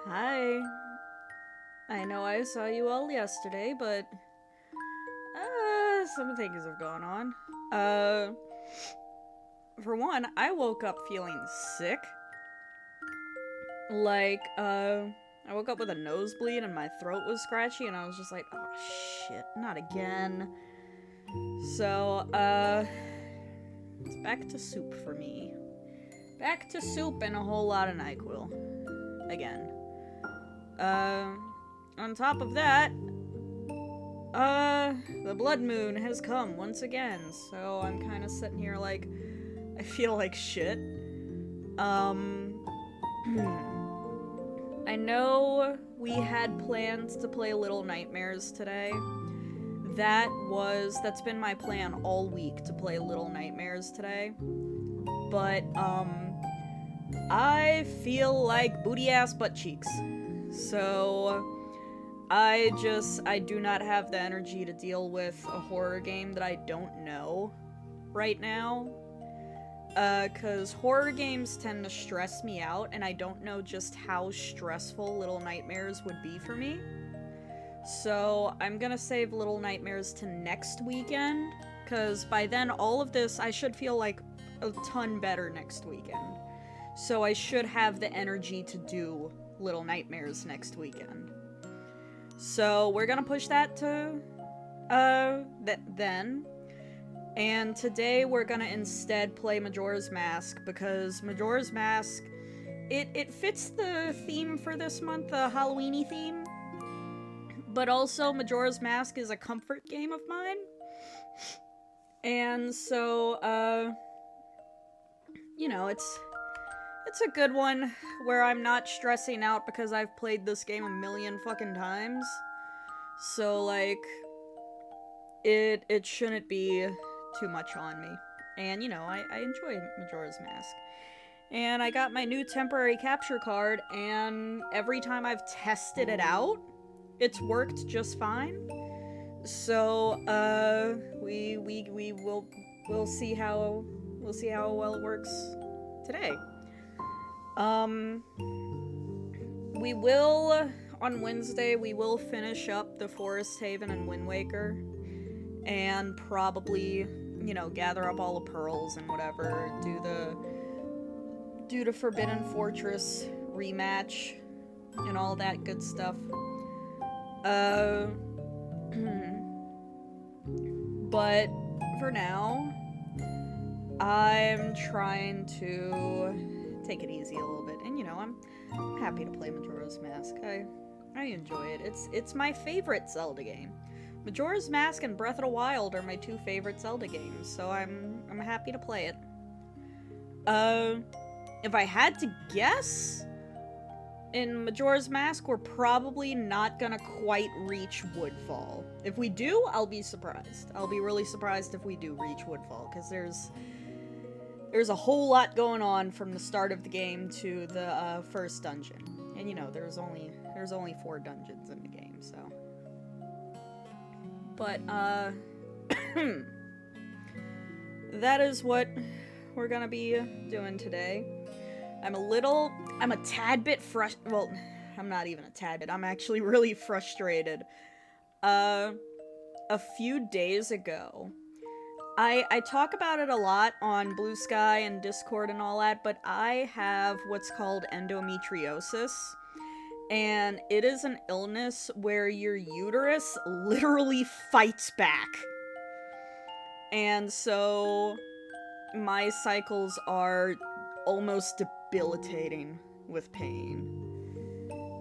Hi. I know I saw you all yesterday, but some things have gone on. Uh, for one, I woke up feeling sick. Like, I woke up with a nosebleed and my throat was scratchy, and I was just like, oh shit, not again. So, it's back to soup for me. Back to soup and a whole lot of NyQuil. Again. Uh, on top of that, the blood moon has come once again, so I'm kind of sitting here like, I feel like shit. Um, I know we had plans to play Little Nightmares today. That's been my plan all week to play Little Nightmares today. But, I feel like booty ass butt cheeks. So, I do not have the energy to deal with a horror game that I don't know right now. Cause horror games tend to stress me out, and I don't know just how stressful Little Nightmares would be for me. So I'm gonna save Little Nightmares to next weekend, cause by then all of this, I should feel like a ton better next weekend. So I should have the energy to do Little Nightmares next weekend. So we're gonna push that to then. And today we're gonna instead play Majora's Mask, because Majora's Mask, it fits the theme for this month, the Halloweeny theme. But also Majora's Mask is a comfort game of mine. And so, it's a good one where I'm not stressing out because I've played this game a million fucking times. So, like, it shouldn't be too much on me. And, I enjoy Majora's Mask. And I got my new temporary capture card, and every time I've tested it out, it's worked just fine. So, we'll see how well it works today. We will, on Wednesday, we will finish up the Forest Haven and Wind Waker, and probably, gather up all the pearls and whatever, do the Forbidden Fortress rematch, and all that good stuff. But for now, I'm trying to take it easy a little bit, and I'm happy to play Majora's Mask. I enjoy it. It's my favorite Zelda game. Majora's Mask and Breath of the Wild are my two favorite Zelda games, so I'm happy to play it. If I had to guess, in Majora's Mask, we're probably not gonna quite reach Woodfall. If we do, I'll be surprised. I'll be really surprised if we do reach Woodfall, because there's a whole lot going on from the start of the game to the first dungeon. And there's only 4 dungeons in the game, so. But that is what we're gonna be doing today. I'm a tad bit well, I'm not even a tad bit, I'm actually really frustrated. A few days ago, I talk about it a lot on Blue Sky and Discord and all that, but I have what's called endometriosis. And it is an illness where your uterus literally fights back. And so my cycles are almost debilitating with pain.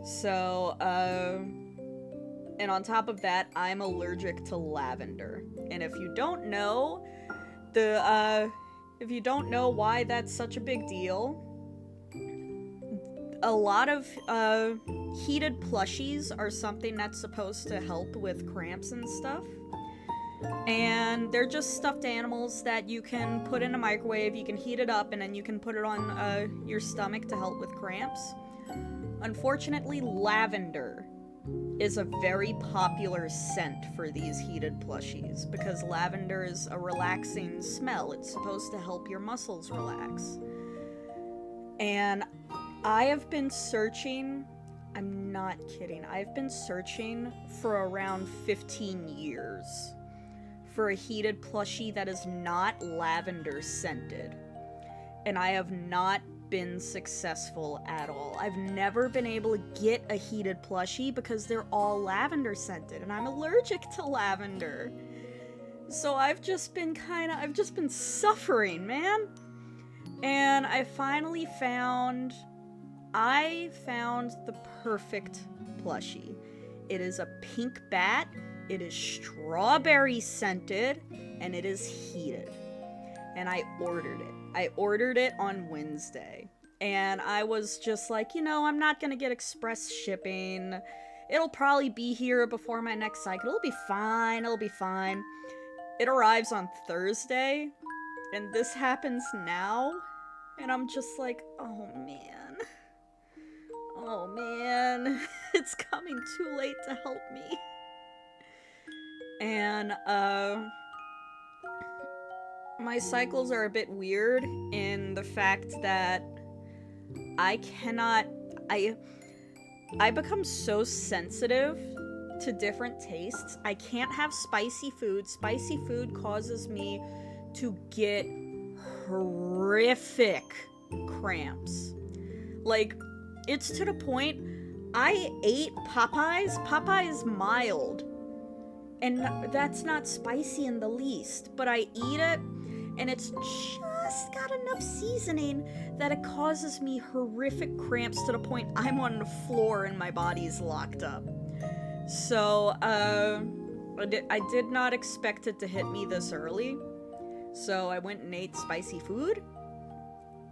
So, and on top of that, I'm allergic to lavender. And if you don't know, if you don't know why that's such a big deal, a lot of heated plushies are something that's supposed to help with cramps and stuff. And they're just stuffed animals that you can put in a microwave, you can heat it up, and then you can put it on your stomach to help with cramps. Unfortunately, lavender is a very popular scent for these heated plushies, because lavender is a relaxing smell. It's supposed to help your muscles relax. And I have been searching I'm not kidding. I've been searching for around 15 years for a heated plushie that is not lavender scented. And I have not been successful at all. I've never been able to get a heated plushie because they're all lavender scented, and I'm allergic to lavender. So I've just been suffering, man. And I found the perfect plushie. It is a pink bat, it is strawberry scented, and it is heated. And I ordered it. I ordered it on Wednesday. And I was just like, I'm not gonna get express shipping. It'll probably be here before my next cycle. It'll be fine. It arrives on Thursday, and this happens now. And I'm just like, oh man. It's coming too late to help me. And, my cycles are a bit weird in the fact that I become so sensitive to different tastes. I can't have spicy food. Spicy food causes me to get horrific cramps. Like, it's to the point I ate Popeyes. Popeyes mild. And that's not spicy in the least. But I eat it, and it's just got enough seasoning that it causes me horrific cramps to the point I'm on the floor and my body's locked up. So, I did not expect it to hit me this early. So I went and ate spicy food.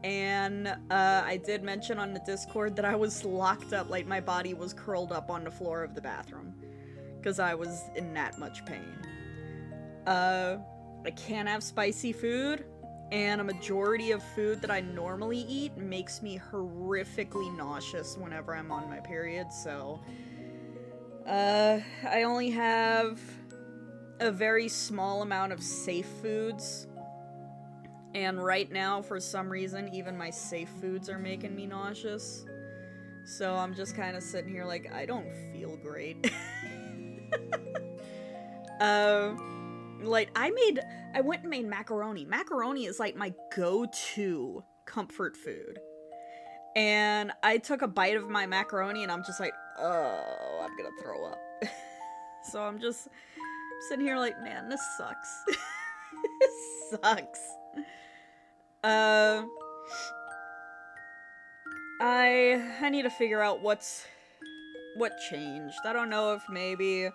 And, I did mention on the Discord that I was locked up, like my body was curled up on the floor of the bathroom. Because I was in that much pain. I can't have spicy food, and a majority of food that I normally eat makes me horrifically nauseous whenever I'm on my period, so I only have a very small amount of safe foods, and right now, for some reason, even my safe foods are making me nauseous, so I'm just kind of sitting here like, I don't feel great. Like, I went and made macaroni. Macaroni is like my go-to comfort food. And I took a bite of my macaroni and I'm just like, oh, I'm gonna throw up. So I'm just sitting here like, man, this sucks. This sucks. I need to figure out what changed. I don't know if maybe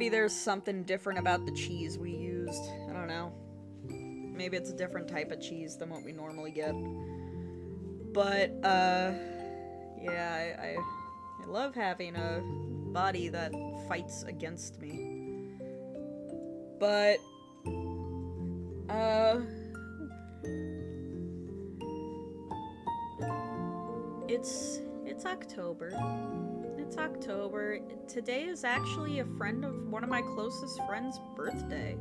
there's something different about the cheese we used. I don't know. Maybe it's a different type of cheese than what we normally get. But, yeah, I love having a body that fights against me. But, it's October. It's October. Today is actually a friend of one of my closest friends' birthday.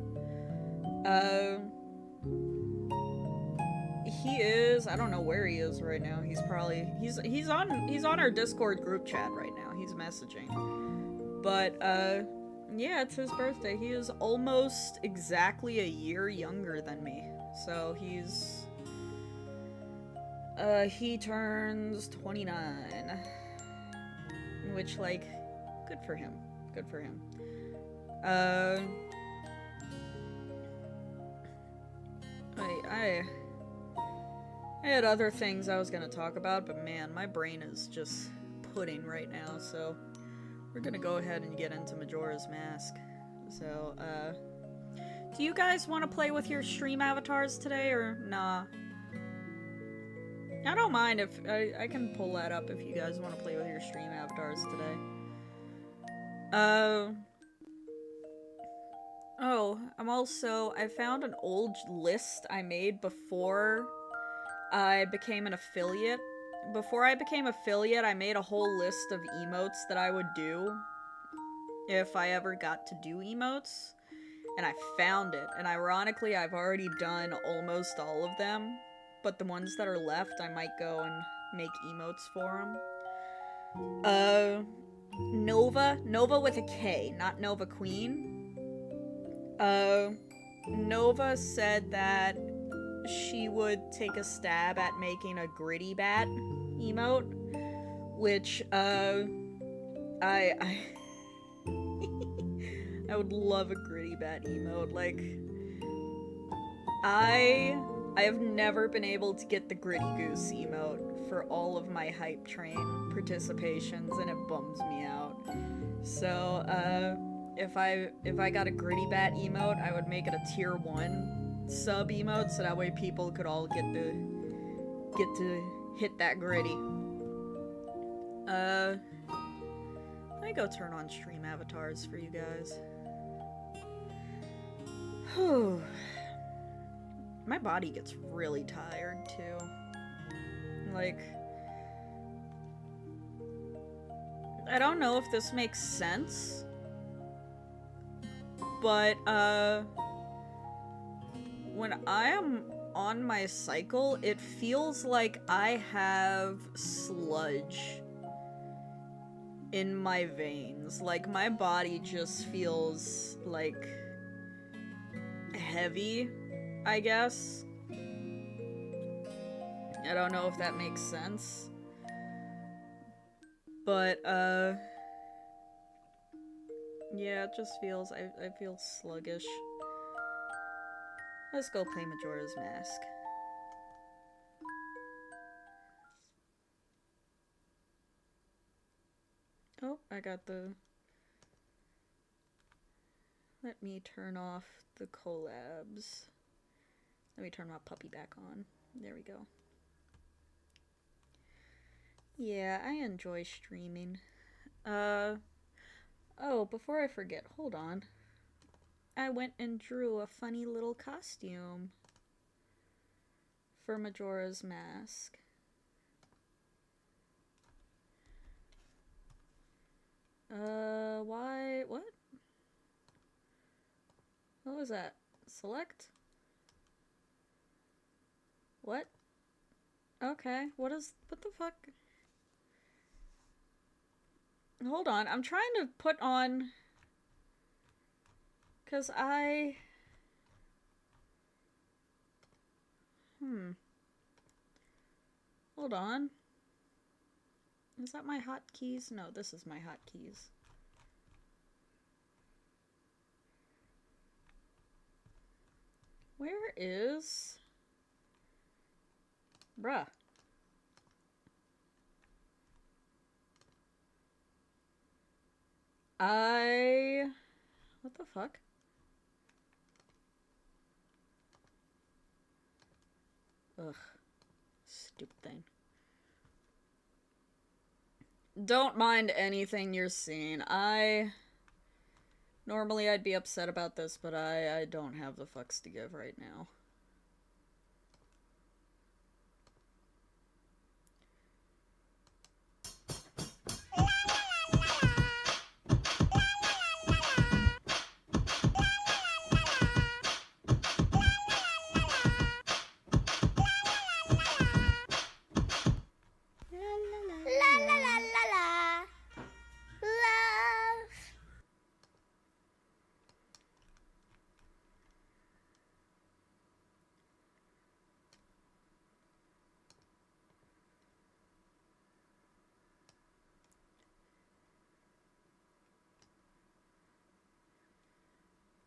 He is, I don't know where he is right now. He's on our Discord group chat right now. He's messaging. But, yeah, it's his birthday. He is almost exactly a year younger than me. So he turns 29. Which, like, good for him. Good for him. I had other things I was gonna talk about, but man, my brain is just pudding right now, so we're gonna go ahead and get into Majora's Mask. So, do you guys want to play with your stream avatars today, or nah? I don't mind if I can pull that up if you guys want to play with your stream avatars today. Oh, I found an old list I made before I became an affiliate. Before I became affiliate, I made a whole list of emotes that I would do if I ever got to do emotes. And I found it. And ironically, I've already done almost all of them. But the ones that are left, I might go and make emotes for them. Nova with a K, not Nova Queen. Nova said that she would take a stab at making a gritty bat emote, which, I I would love a gritty bat emote. Like, I have never been able to get the Gritty Goose emote for all of my Hype Train participations, and it bums me out. So, if I got a Gritty Bat emote, I would make it a tier 1 sub emote, so that way people could all get to hit that gritty. Let me go turn on stream avatars for you guys. Whew. My body gets really tired, too. Like, I don't know if this makes sense, but, when I am on my cycle, it feels like I have sludge in my veins. Like, my body just feels, like, heavy, I guess. I don't know if that makes sense. But, yeah, it just feels, I feel sluggish. Let's go play Majora's Mask. Oh, I got the... Let me turn off the collabs. Let me turn my puppy back on. There we go. Yeah, I enjoy streaming. Oh, before I forget, hold on. I went and drew a funny little costume for Majora's Mask. Why? What? What was that? Select? What? Okay, what the fuck? Hold on, I'm trying to put on... Cause I... Hold on. Is that my hotkeys? No, this is my hotkeys. Where is... Bruh. What the fuck? Ugh. Stupid thing. Don't mind anything you're seeing. Normally I'd be upset about this, but I don't have the fucks to give right now.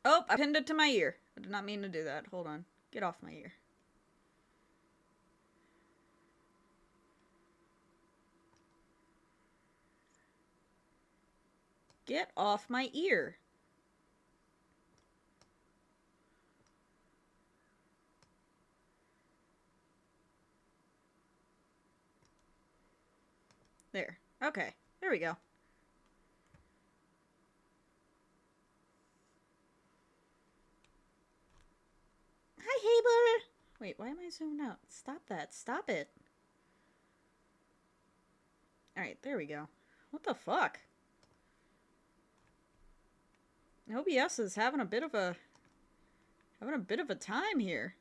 Oh, I pinned it to my ear. I did not mean to do that. Hold on. Get off my ear. Get off my ear. There. Okay. There we go. Hi, Haber! Wait, why am I zooming out? Stop that. Stop it. Alright, there we go. What the fuck? OBS is having a bit of a time here.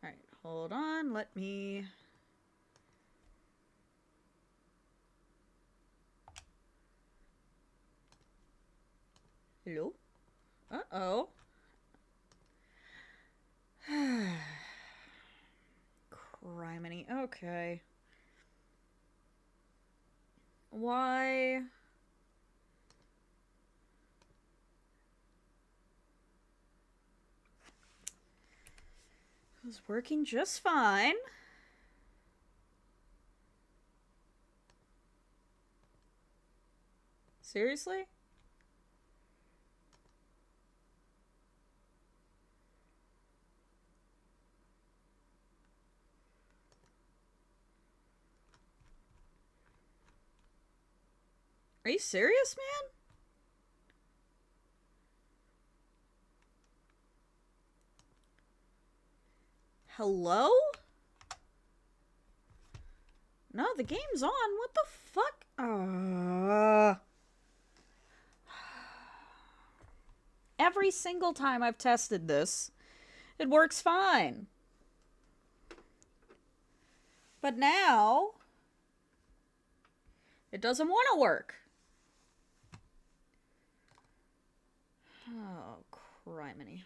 Alright, hold on. Let me Hello? Uh-oh. Criminy. Okay. Why? It was working just fine. Seriously? Are you serious, man? Hello? No, the game's on. What the fuck? Every single time I've tested this, it works fine. But now, it doesn't want to work. Oh, criminy.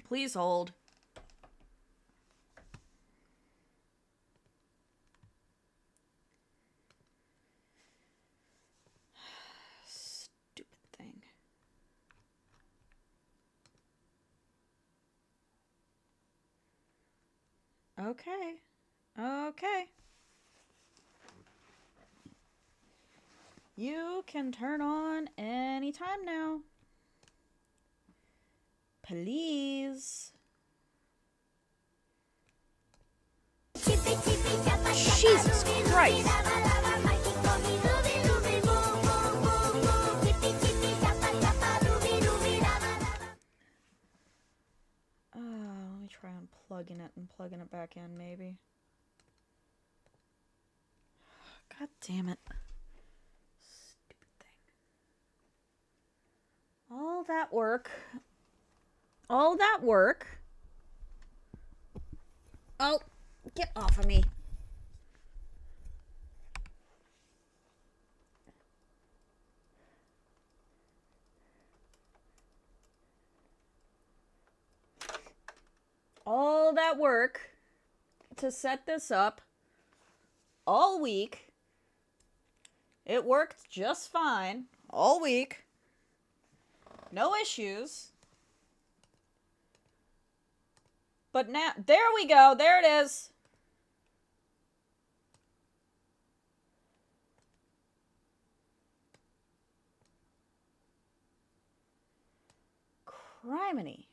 Please hold. Stupid thing. Okay. Okay. You can turn on anytime now. Please. Jesus Christ. Let me try unplugging it and plugging it back in, maybe. God damn it. Stupid thing. All that work. All that work. Oh, get off of me. All that work to set this up all week. It worked just fine all week. No issues. But now, there we go. There it is. Criminy.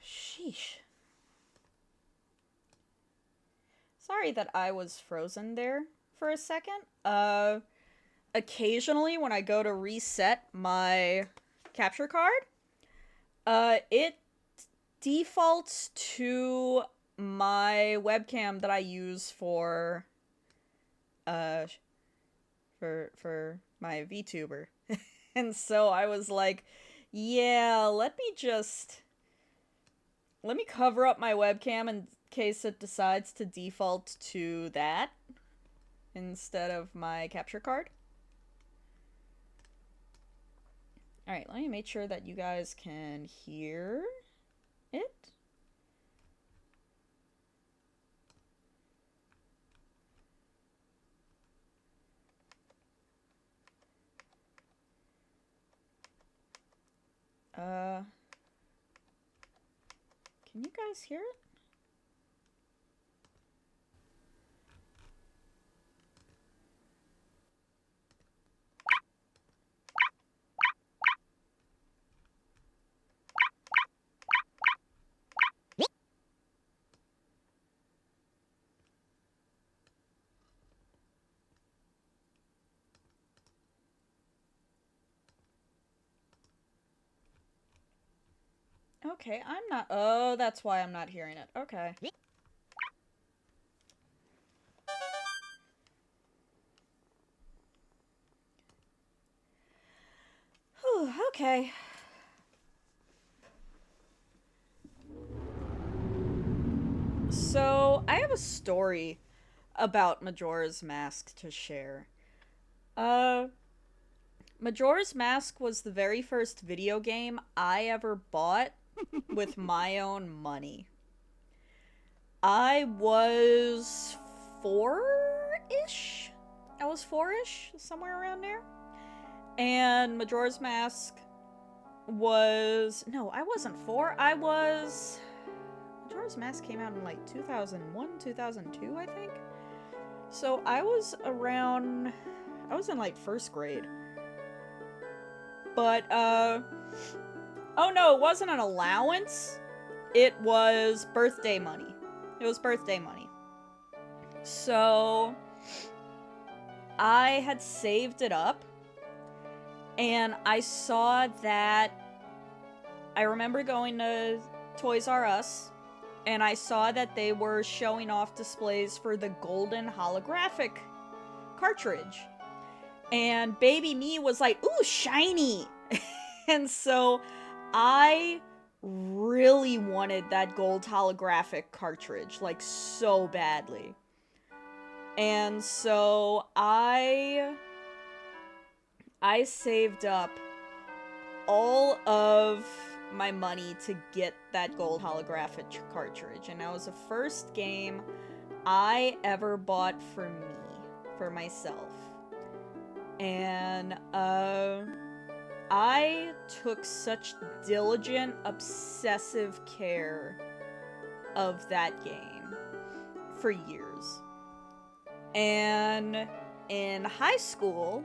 Sheesh. Sorry that I was frozen there for a second. Occasionally when I go to reset my capture card, it defaults to my webcam that I use for my VTuber. And so I was like, yeah, let me cover up my webcam in case it decides to default to that instead of my capture card. Alright, let me make sure that you guys can hear it. Can you guys hear it? Okay, I'm not. Oh, that's why I'm not hearing it. Okay. Okay. So, I have a story about Majora's Mask to share. Uh, Majora's Mask was the very first video game I ever bought with my own money. I was four-ish? I was four-ish, somewhere around there. And Majora's Mask was... No, I wasn't four. I was... Majora's Mask came out in like 2001, 2002, I think. So I was around... I was in like first grade. But, oh no, it wasn't an allowance. It was birthday money. It was birthday money. So, I had saved it up. And I saw that... I remember going to Toys R Us. And I saw that they were showing off displays for the golden holographic cartridge. And baby me was like, ooh, shiny! And so I really wanted that gold holographic cartridge, like, so badly. And so I saved up all of my money to get that gold holographic cartridge. And that was the first game I ever bought for me, for myself. And, I took such diligent, obsessive care of that game for years. And in high school,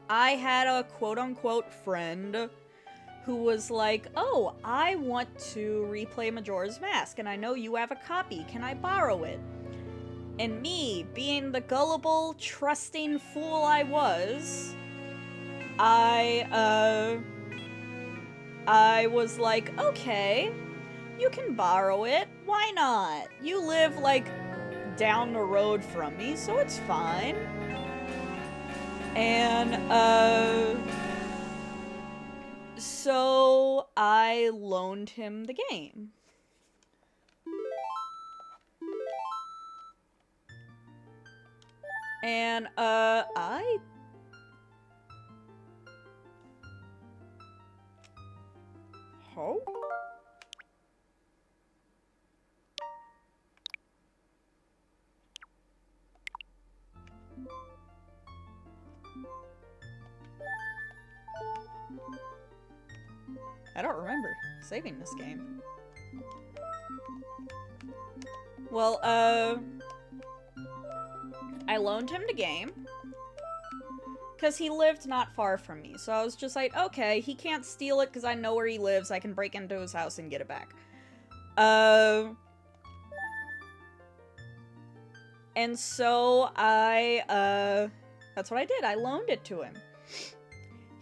I had a quote-unquote friend who was like, oh, I want to replay Majora's Mask, and I know you have a copy. Can I borrow it? And me, being the gullible, trusting fool I was, I was like, okay, you can borrow it. Why not? You live, like, down the road from me, so it's fine. And, so I loaned him the game. And, I don't remember saving this game. Well, I loaned him the game. Because he lived not far from me. So I was just like, okay, he can't steal it because I know where he lives. I can break into his house and get it back. And so that's what I did. I loaned it to him.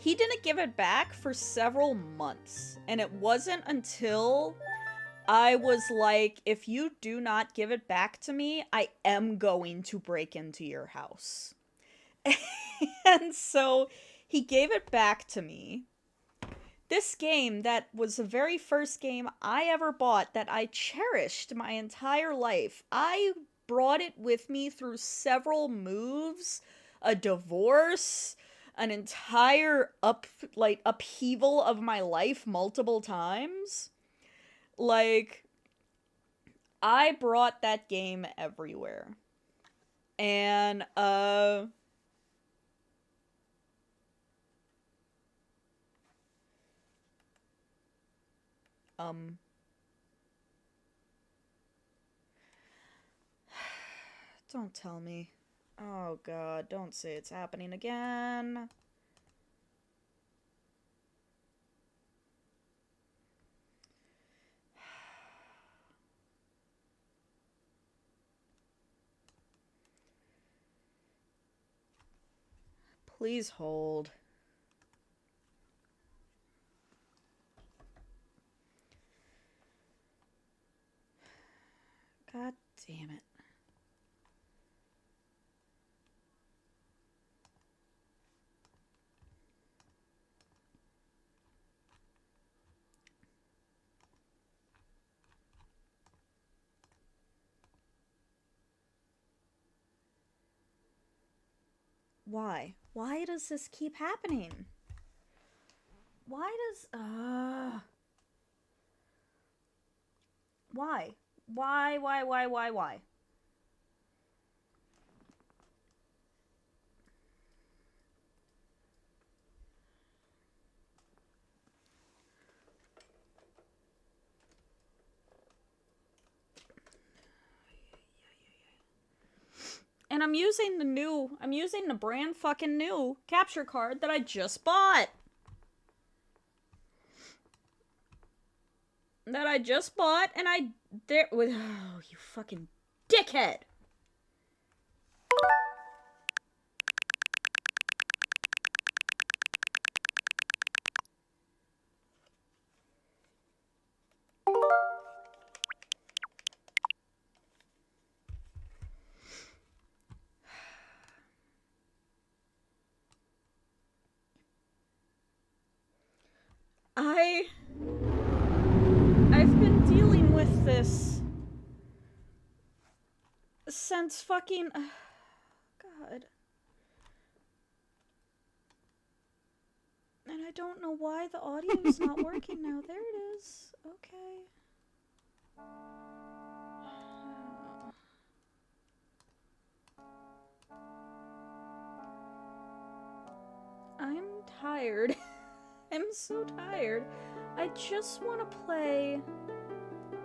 He didn't give it back for several months. And it wasn't until I was like, if you do not give it back to me, I am going to break into your house. And so he gave it back to me. This game that was the very first game I ever bought that I cherished my entire life. I brought it with me through several moves, a divorce, an entire upheaval of my life multiple times. Like, I brought that game everywhere. And, don't tell me. Oh god, don't say it's happening again. Please hold. God damn it. Why? Why does this keep happening? Why does... Why? Why? And I'm using the brand fucking new capture card that I just bought. And oh, you fucking dickhead. I've been dealing with this since fucking... God. And I don't know why the audio's not working now. There it is. Okay. I'm tired. I'm so tired. I just want to play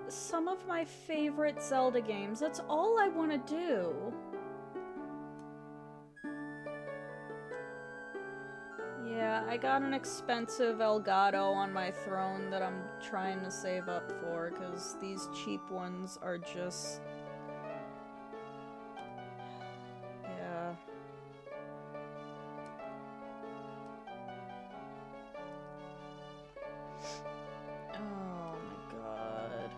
some of my favorite Zelda games. That's all I want to do. Yeah, I got an expensive Elgato on my throne that I'm trying to save up for, because these cheap ones are just... yeah. Oh my god.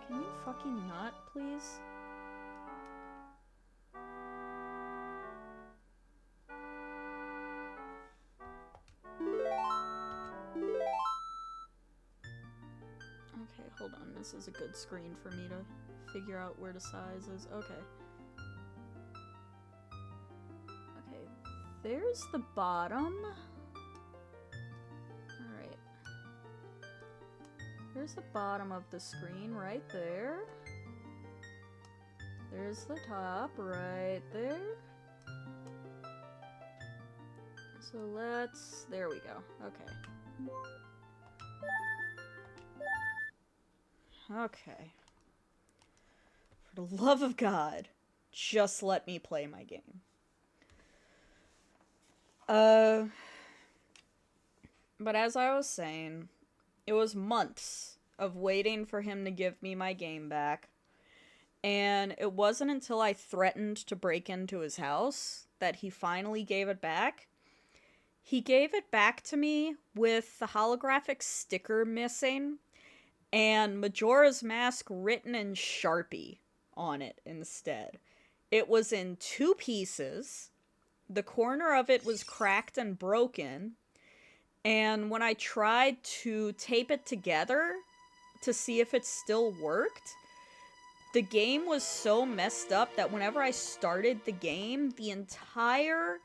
Can you fucking not, please? Okay, hold on. This is a good screen for me to figure out where the size is. Okay. Okay, there's the bottom. Alright. There's the bottom of the screen right there. There's the top right there. So let's... there we go. Okay. Okay. For the love of God, just let me play my game. But as I was saying, it was months of waiting for him to give me my game back. And it wasn't until I threatened to break into his house that he finally gave it back. He gave it back to me with the holographic sticker missing and Majora's Mask written in Sharpie on it instead. It was in 2 pieces. The corner of it was cracked and broken. And when I tried to tape it together to see if it still worked, the game was so messed up that whenever I started the game, the entire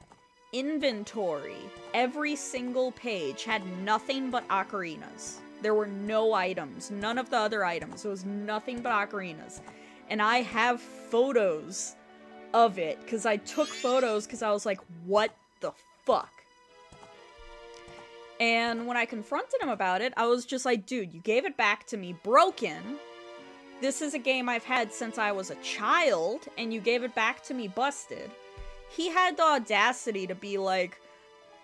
inventory, every single page, had nothing but ocarinas. There were no items, none of the other items. It was nothing but ocarinas. And I have photos of it, because I took photos because I was like, what the fuck? And when I confronted him about it, I was just like, dude, you gave it back to me broken. This is a game I've had since I was a child, and you gave it back to me busted. He had the audacity to be like,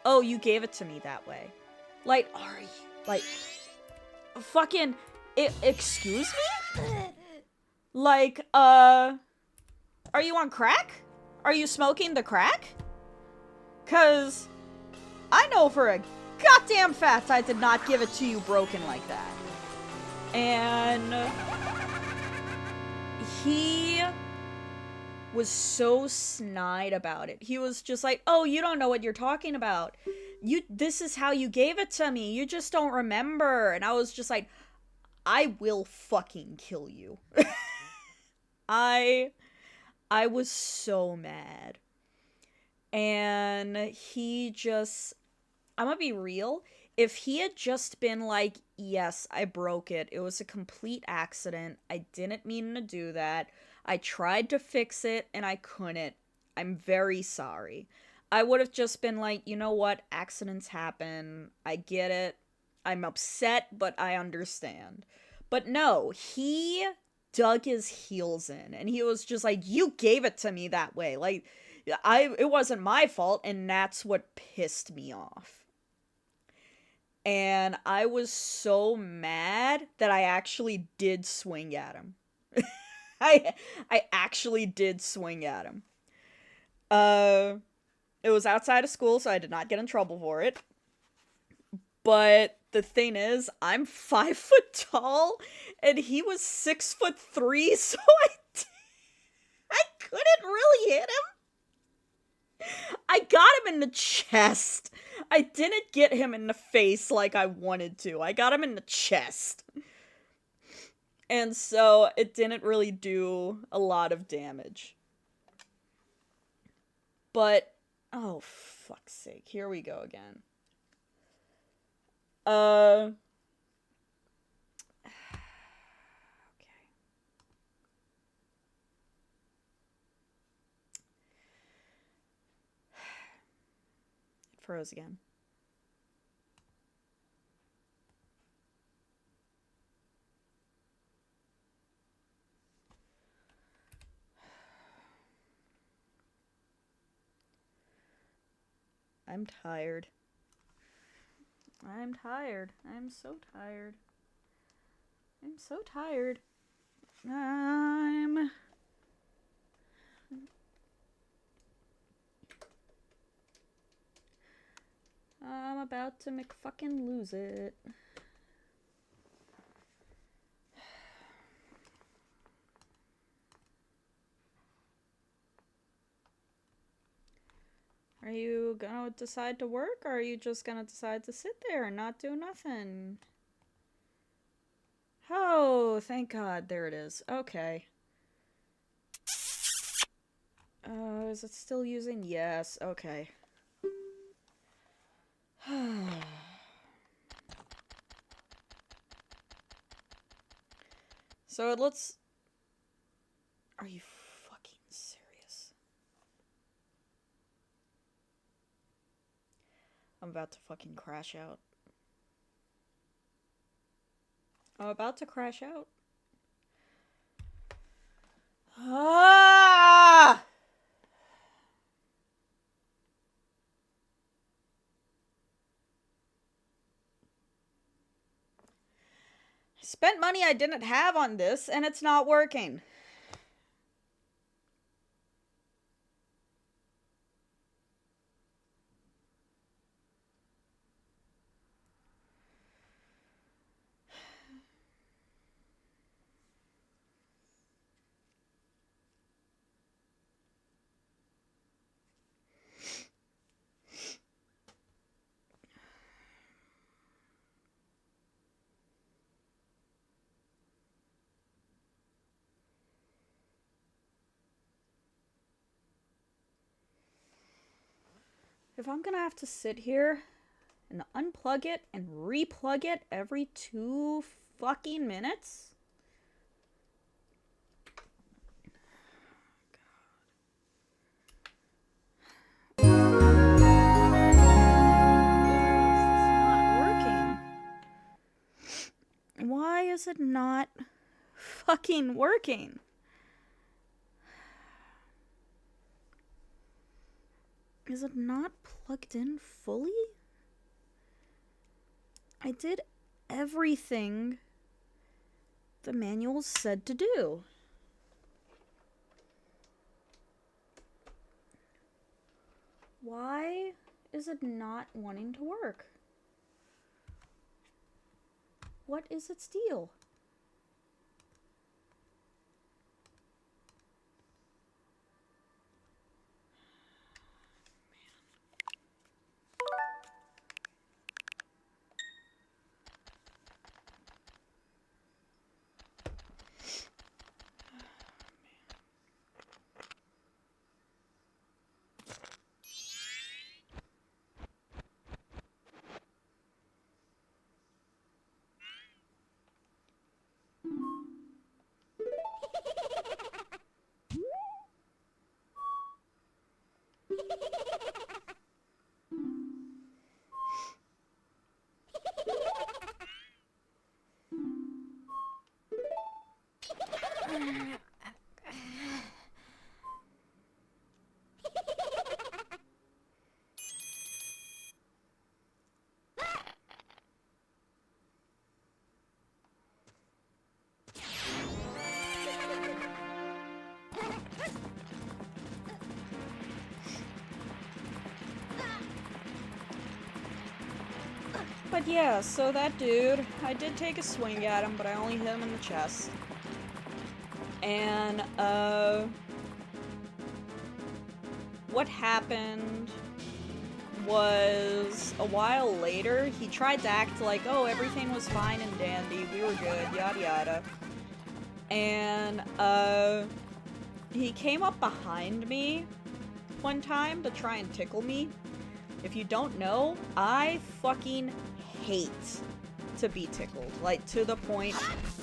oh, you gave it to me that way. Like, are you, like, fucking, excuse me? Like, are you on crack? Are you smoking the crack? 'Cause I know for a goddamn fact I did not give it to you broken like that. And he was so snide about it. He was just like, oh, you don't know what you're talking about. This is how you gave it to me. You just don't remember. And I was just like, I will fucking kill you. I I was so mad. And he just, I'm gonna be real. If he had just been like, yes, I broke it. It was a complete accident. I didn't mean to do that. I tried to fix it and I couldn't. I'm very sorry. I would have just been like, you know what? Accidents happen. I get it. I'm upset, but I understand. But no, he dug his heels in and he was just like, you gave it to me that way. Like, it wasn't my fault, and that's what pissed me off. And I was so mad that I actually did swing at him. I I actually did swing at him. Uh it was outside of school, so I did not get in trouble for it. But the thing is, I'm 5 foot tall, and he was 6'3", so I couldn't really hit him. I got him in the chest. I didn't get him in the face like I wanted to. I got him in the chest. And so it didn't really do a lot of damage. But, oh, fuck's sake. Here we go again. Okay. It froze again. I'm tired. I'm tired. I'm so tired. I'm so tired. I'm about to McFucking lose it. Are you gonna decide to work, or are you just gonna decide to sit there and not do nothing? Oh, thank God. There it is. Okay. Is it still using? Yes. Okay. So let's... Are you fucking serious? I'm about to fucking crash out. I'm about to crash out. Ah! I spent money I didn't have on this, and it's not working. If I'm gonna have to sit here and unplug it and replug it every 2 fucking minutes... Why is it not fucking working? Is it not plugged in fully? I did everything the manual said to do. Why is it not wanting to work? What is its deal? But yeah, so that dude, I did take a swing at him, but I only hit him in the chest. And, what happened was a while later, he tried to act like, oh, everything was fine and dandy, we were good, yada yada. And, he came up behind me one time to try and tickle me. If you don't know, I fucking hate to be tickled. Like, to the point,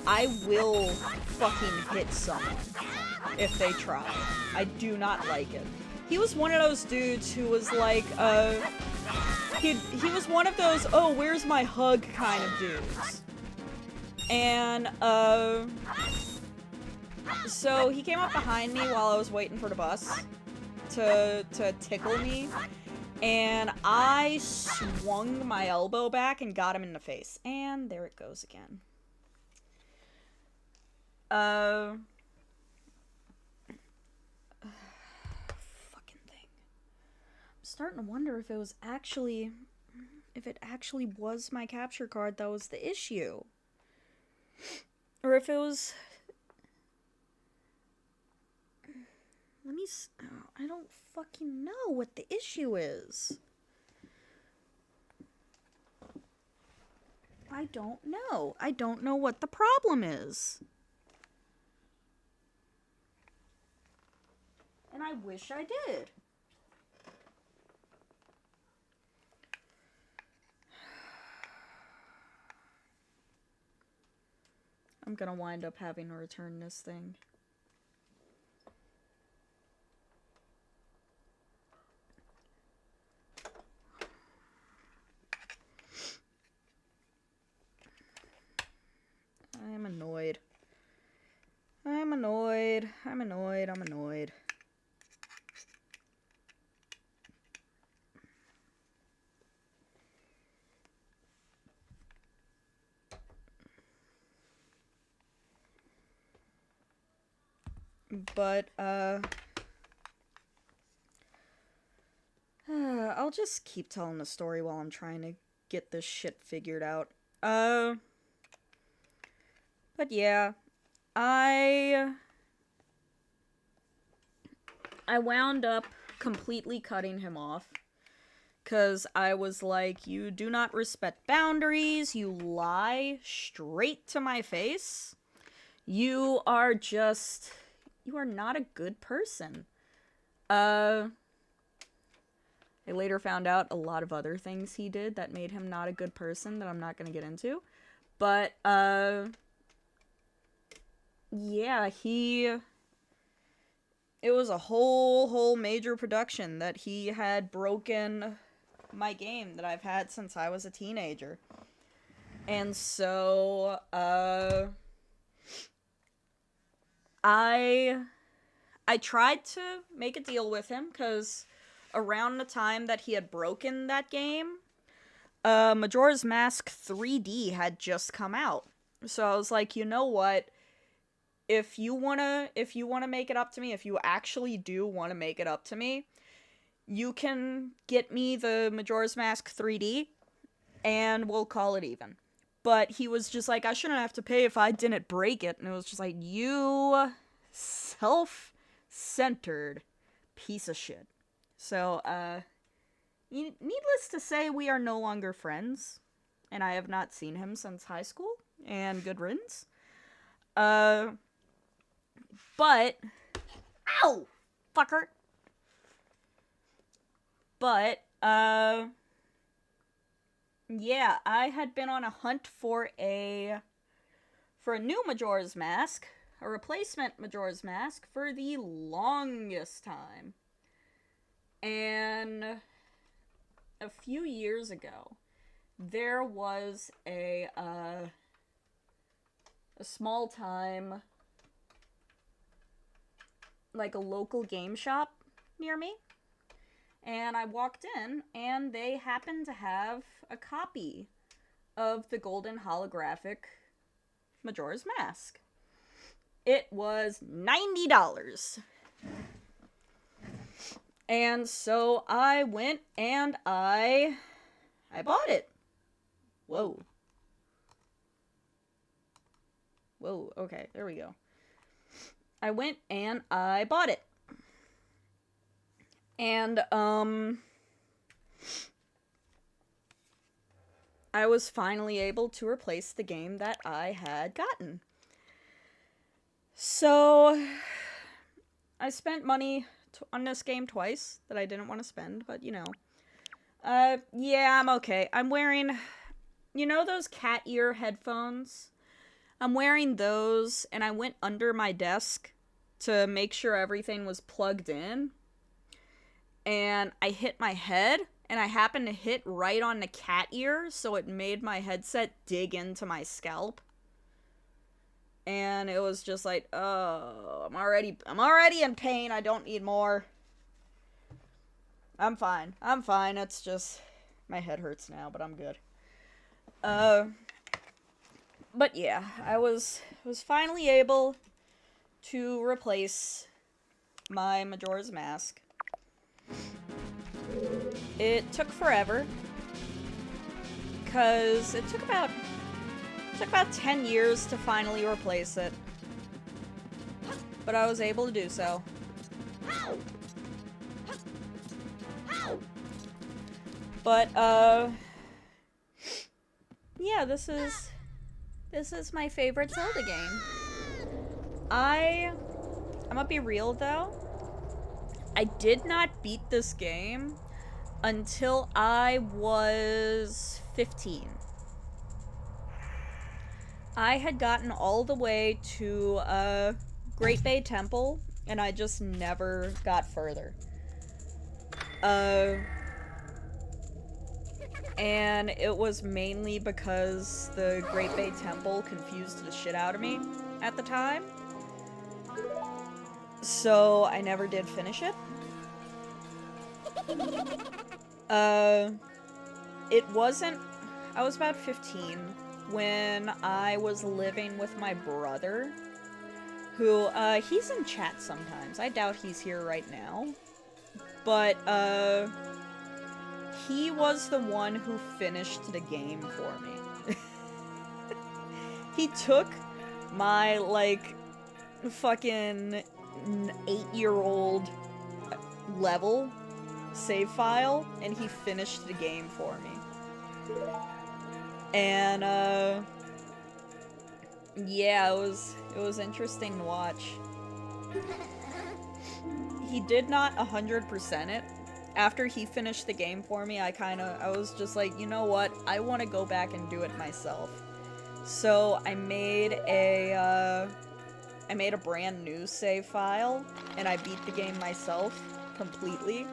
I will fucking hit someone if they try. I do not like it. He was one of those dudes who was like, he was one of those, oh, where's my hug kind of dudes. And, so he came up behind me while I was waiting for the bus to tickle me. And I swung my elbow back and got him in the face. And there it goes again. Fucking thing. I'm starting to wonder if it actually was my capture card that was the issue. Or if it was... I don't fucking know what the issue is. I don't know. I don't know what the problem is. And I wish I did. I'm gonna wind up having to return this thing. I'm annoyed. I'm annoyed. I'm annoyed. I'm annoyed. But, I'll just keep telling the story while I'm trying to get this shit figured out. But yeah, I wound up completely cutting him off. Because I was like, you do not respect boundaries, you lie straight to my face. You are not a good person. I later found out a lot of other things he did that made him not a good person that I'm not gonna get into. But, yeah, it was a whole major production that he had broken my game that I've had since I was a teenager. And so, I tried to make a deal with him, because around the time that he had broken that game, Majora's Mask 3D had just come out. So I was like, you know what? If you wanna make it up to me, if you actually do want to make it up to me, you can get me the Majora's Mask 3D, and we'll call it even. But he was just like, I shouldn't have to pay if I didn't break it. And it was just like, you self-centered piece of shit. So, needless to say, we are no longer friends. And I have not seen him since high school. And good riddance. But... Ow! Fucker! But, yeah, I had been on a hunt for a new Majora's Mask, a replacement Majora's Mask, for the longest time. And a few years ago, there was a small time, like a local game shop near me. And I walked in, and they happened to have a copy of the golden holographic Majora's Mask. It was $90. And so I went and I bought it. Whoa. Whoa, okay, there we go. I went and I bought it. And, I was finally able to replace the game that I had gotten. So, I spent money on this game twice that I didn't want to spend, but you know. Yeah, I'm okay. I'm wearing, you know those cat ear headphones? I'm wearing those, and I went under my desk to make sure everything was plugged in. And I hit my head, and I happened to hit right on the cat ear, so it made my headset dig into my scalp. And it was just like, oh, I'm already in pain. I don't need more. I'm fine. It's just my head hurts now, but I'm good. But yeah, I was finally able to replace my Majora's Mask. It took forever, because it took about 10 years to finally replace it. But I was able to do so. But, yeah, this is my favorite Zelda game. I'm gonna be real, though. I did not beat this game until I was 15. I had gotten all the way to, Great Bay Temple, and I just never got further. And it was mainly because the Great Bay Temple confused the shit out of me at the time. So I never did finish it. It wasn't... I was about 15 when I was living with my brother, who, he's in chat sometimes. I doubt he's here right now. But, he was the one who finished the game for me. He took my, like, fucking 8-year-old level save file, and he finished the game for me. And, yeah, it was interesting to watch. He did not 100% it. After he finished the game for me, I was just like, you know what? I want to go back and do it myself. So I made a brand new save file, and I beat the game myself completely.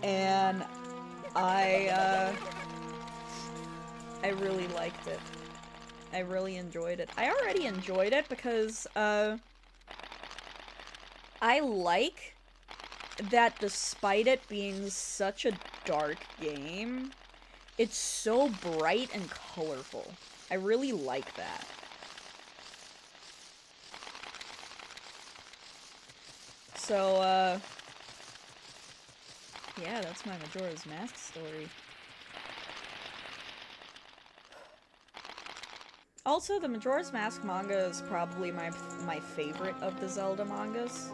And I really liked it. I really enjoyed it. I already enjoyed it because, I like that despite it being such a dark game, it's so bright and colorful. I really like that. So, yeah, that's my Majora's Mask story. Also, the Majora's Mask manga is probably my favorite of the Zelda mangas.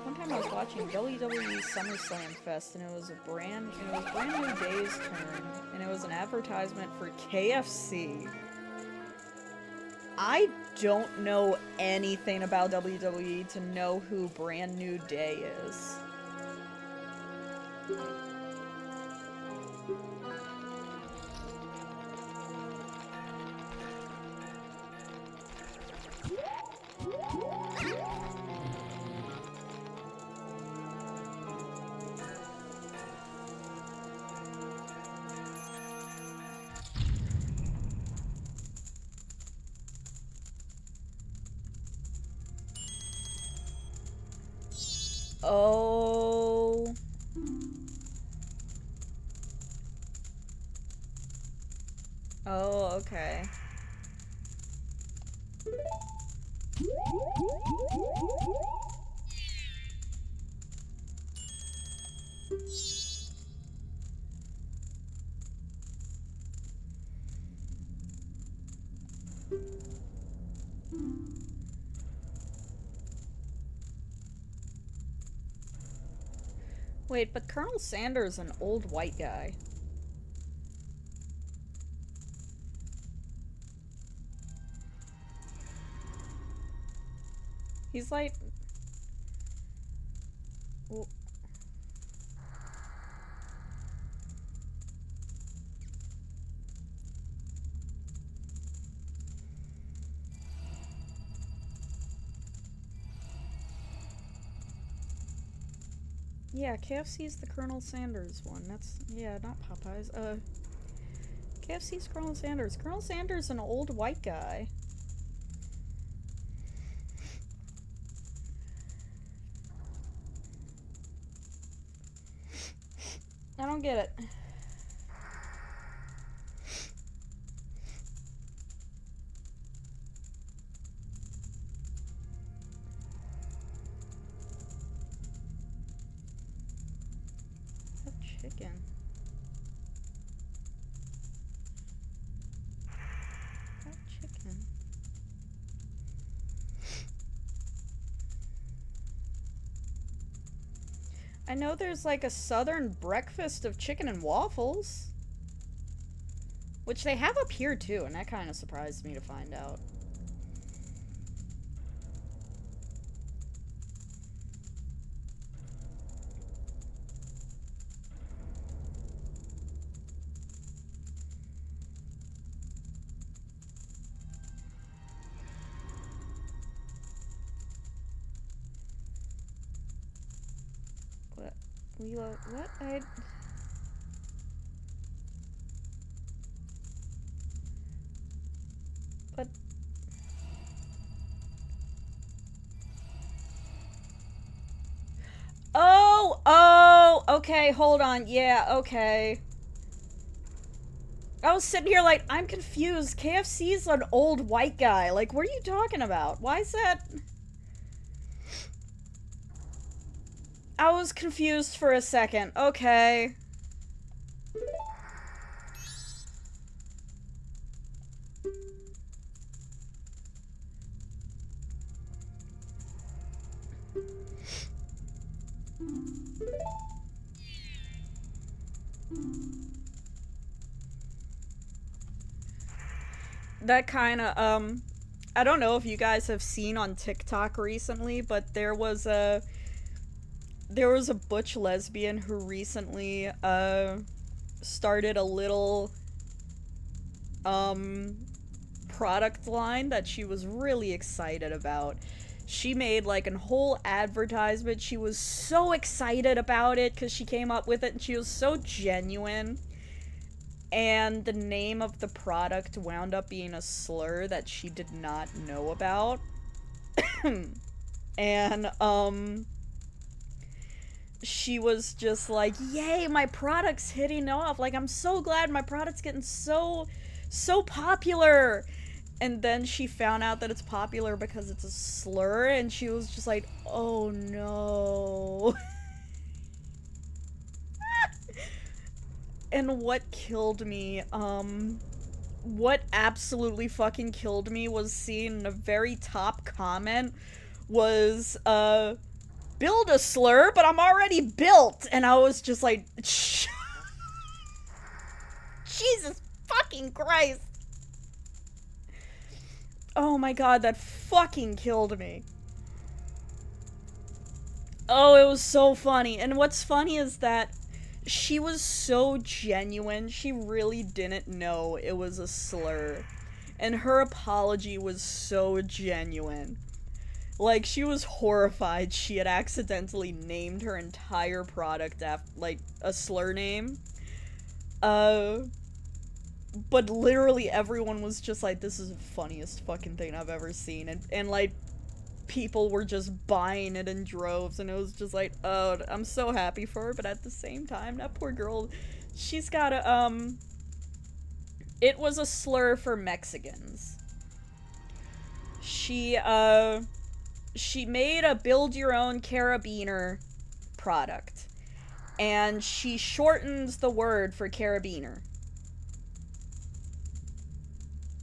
One time I was watching WWE SummerSlam Fest, and it was brand new Day's turn, and it was an advertisement for KFC. I don't know anything about WWE to know who Brand New Day is. Oh. Oh, okay. Wait, but Colonel Sanders an old white guy. He's like... Well, yeah, KFC's the Colonel Sanders one. That's... yeah, not Popeyes. KFC's Colonel Sanders. Colonel Sanders an old white guy. I don't get it. That chicken. That chicken. I know there's like a southern breakfast of chicken and waffles. Which they have up here too, and that kind of surprised me to find out. What? What? But... Oh, okay, hold on. Yeah, okay. I was sitting here like, I'm confused. KFC's an old white guy. Like, what are you talking about? Why is that? I was confused for a second. Okay. That kind of, I don't know if you guys have seen on TikTok recently, but there was a butch lesbian who recently, started a little, product line that she was really excited about. She made like a whole advertisement. She was so excited about it because she came up with it and she was so genuine. And the name of the product wound up being a slur that she did not know about. And, she was just like, yay, my product's hitting off. Like, I'm so glad my product's getting so popular. And then she found out that it's popular because it's a slur, and she was just like, oh no. And what killed me, what absolutely fucking killed me was seeing the very top comment was, build a slur, but I'm already built. And I was just like, Jesus fucking Christ. Oh my god, that fucking killed me. Oh, it was so funny. And what's funny is that she was so genuine, she really didn't know it was a slur. And her apology was so genuine. Like, she was horrified she had accidentally named her entire product after, like, a slur name. But literally everyone was just like, this is the funniest fucking thing I've ever seen. And like, people were just buying it in droves, and it was just like, oh, I'm so happy for her, but at the same time, that poor girl, she's gotta, it was a slur for Mexicans. She made a build-your-own carabiner product, and she shortens the word for carabiner.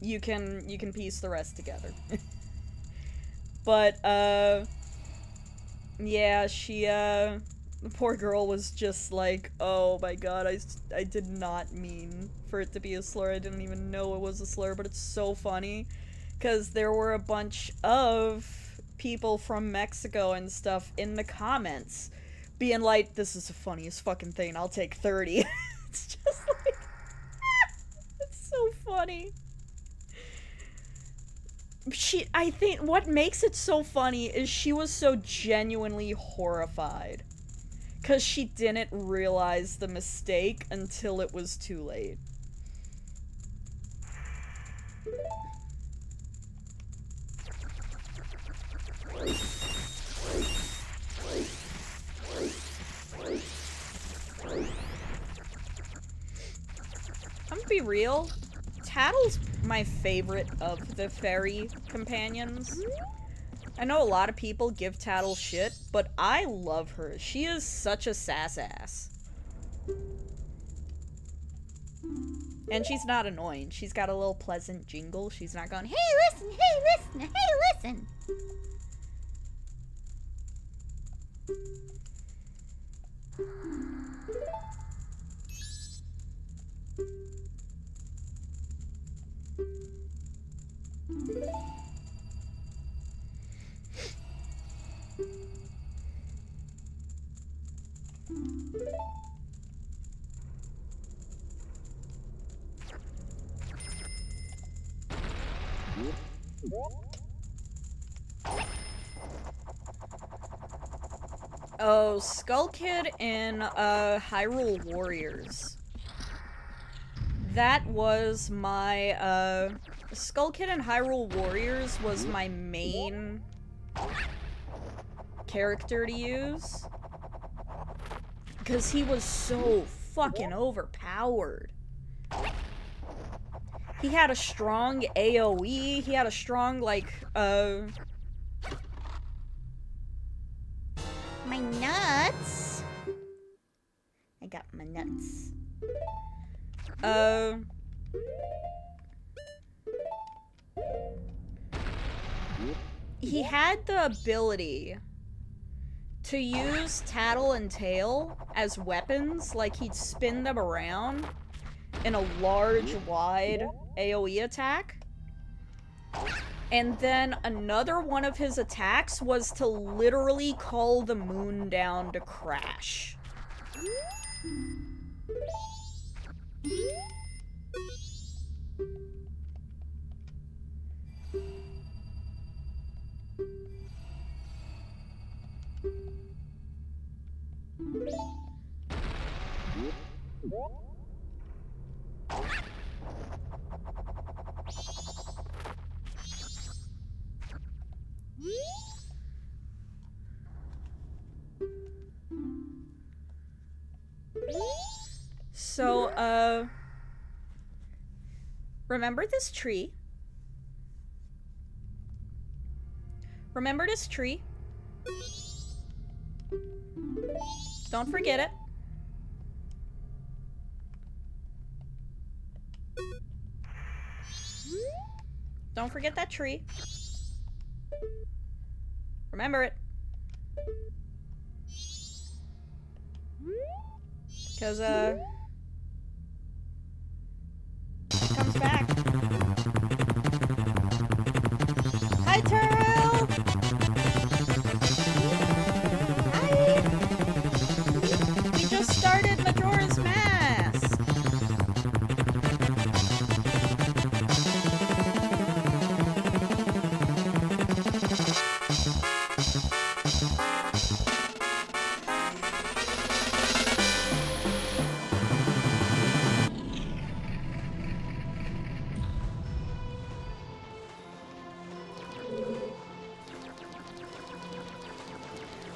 You can piece the rest together. But, yeah, she The poor girl was just like, oh my god, I did not mean for it to be a slur. I didn't even know it was a slur, but it's so funny. Because there were a bunch of people from Mexico and stuff in the comments being like, this is the funniest fucking thing, I'll take 30. It's just like, it's so funny. I think what makes it so funny is she was so genuinely horrified. Because she didn't realize the mistake until it was too late. I'm gonna be real. Tattle's my favorite of the fairy companions. I know a lot of people give Tattle shit, but I love her. She is such a sass-ass. And she's not annoying. She's got a little pleasant jingle. She's not going, hey, listen, hey, listen, hey, listen. Oh, Skull Kid in Hyrule Warriors. That was my Skull Kid in Hyrule Warriors was my main character to use. Because he was so fucking overpowered. He had a strong AoE, he had a strong, like, my nuts! I got my nuts. He had the ability to use Tattle and Tail as weapons, like he'd spin them around in a large, wide AoE attack. And then another one of his attacks was to literally call the moon down to crash. So, remember this tree? Remember this tree? Don't forget it. Don't forget that tree. Remember it. Because, it comes back. Hi, Turl! Hi! We just started Majora's Mask!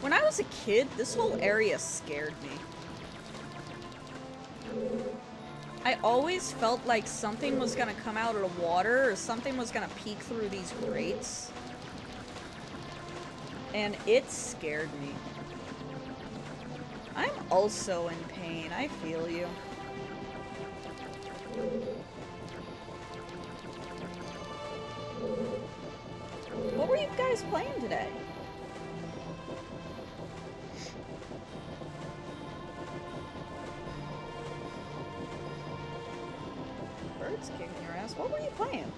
When I was a kid, this whole area scared me. I always felt like something was gonna come out of the water or something was gonna peek through these grates. And it scared me. I'm also in pain, I feel you. What were you guys playing today? It's kicking your ass. What were you playing?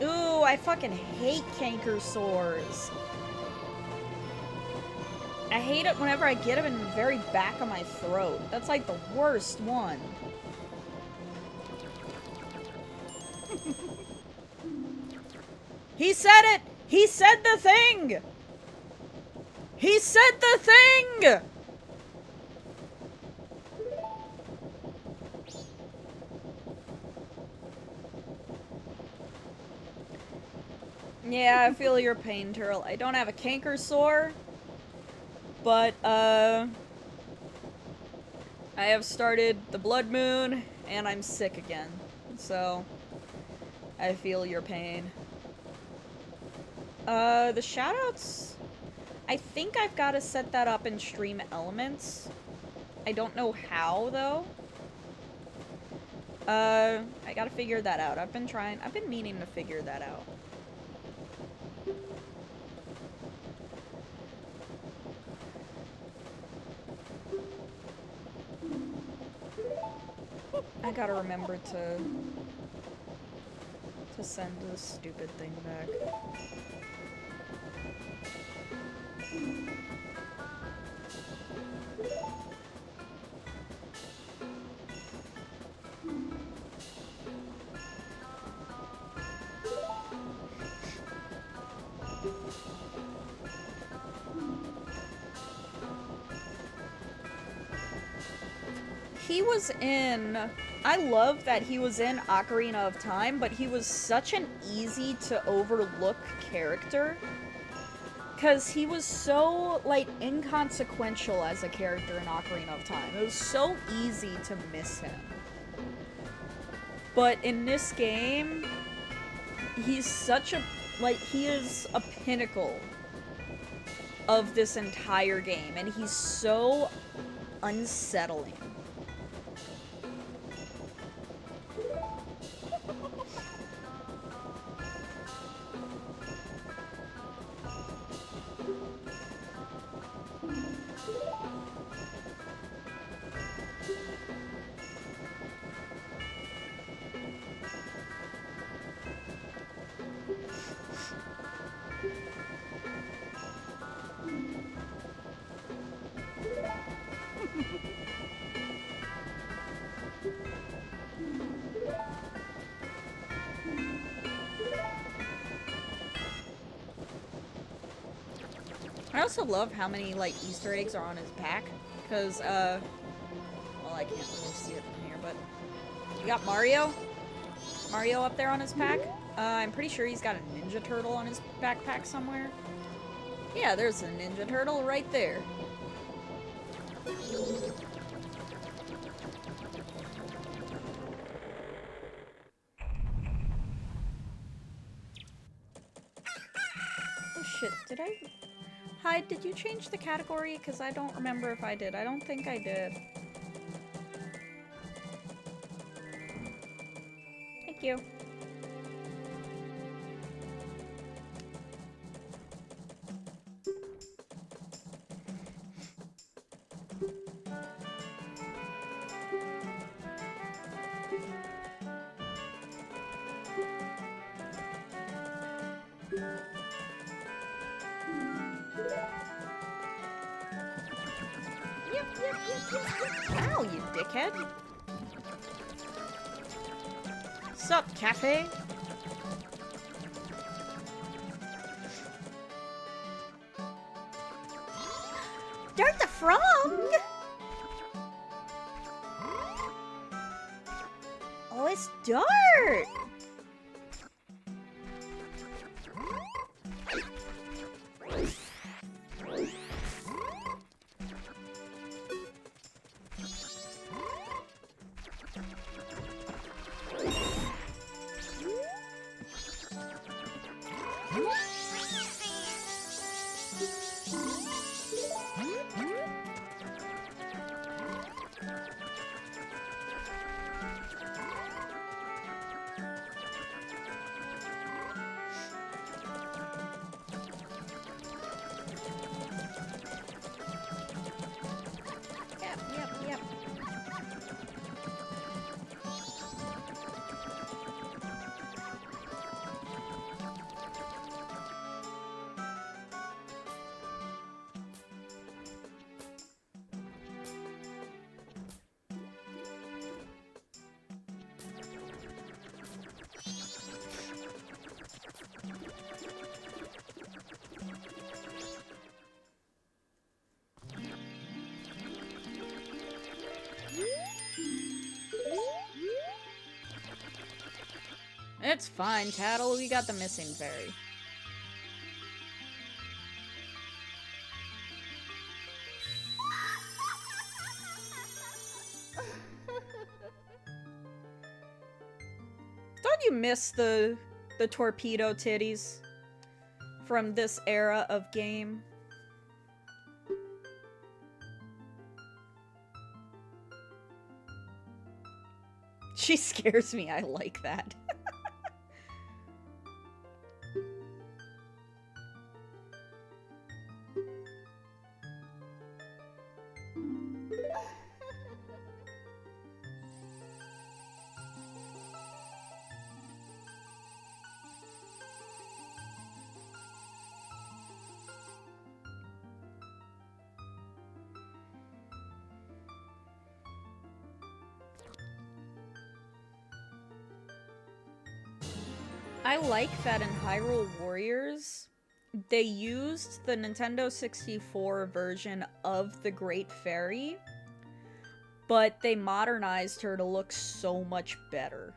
Ooh, I fucking hate canker sores. I hate it whenever I get them in the very back of my throat. That's like the worst one. He said it! He said the thing! He said the thing! Yeah, I feel your pain, Turtle. I don't have a canker sore, but, I have started the blood moon, and I'm sick again. So, I feel your pain. The shoutouts... I think I've got to set that up in Stream Elements. I don't know how, though. I gotta figure that out. I've been meaning to figure that out. I gotta remember to send this stupid thing back. He was in... I love that he was in Ocarina of Time, but he was such an easy to overlook character. Because he was so, like, inconsequential as a character in Ocarina of Time. It was so easy to miss him. But in this game, he's such a... like, he is a pinnacle of this entire game. And he's so unsettling. I also love how many, like, Easter eggs are on his back, because, well, I can't really see it from here, but you got Mario up there on his pack. I'm pretty sure he's got a Ninja Turtle on his backpack somewhere. Yeah, there's a Ninja Turtle right there. Oh shit, did I... Hi, did you change the category? Because I don't remember if I did. I don't think I did. Thank you. Ow, you dickhead. Sup, cafe? Dirt the Frog? Oh, it's Dart! It's fine, Tattle. We got the missing fairy. Don't you miss the torpedo titties from this era of game? She scares me. I like that. I like that in Hyrule Warriors, they used the Nintendo 64 version of the Great Fairy, but they modernized her to look so much better.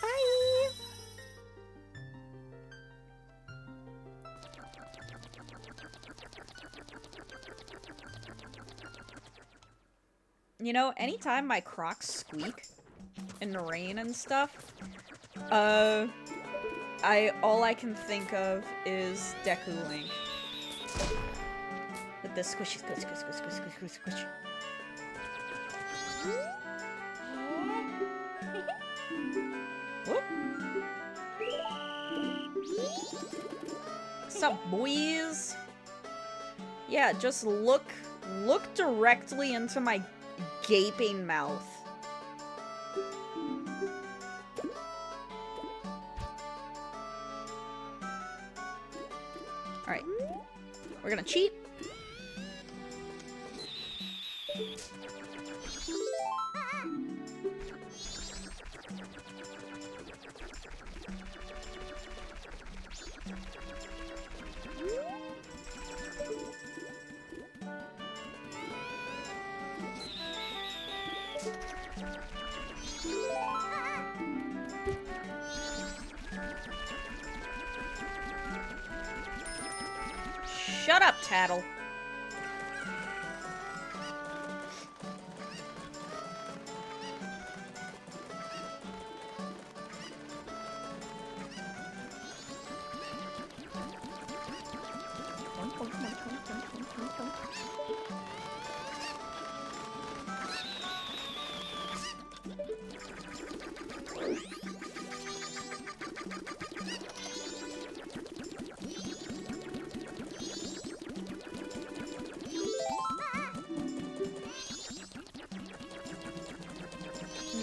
Bye! You know, anytime my Crocs squeak in the rain and stuff, all I can think of is Deku Link. With the squishy, squish, squish, squish, squish, squish, squish, squish. Whoop. What's up, boys? Yeah, just look directly into my gaping mouth. Alright. We're gonna cheat. Shut up, Tattle.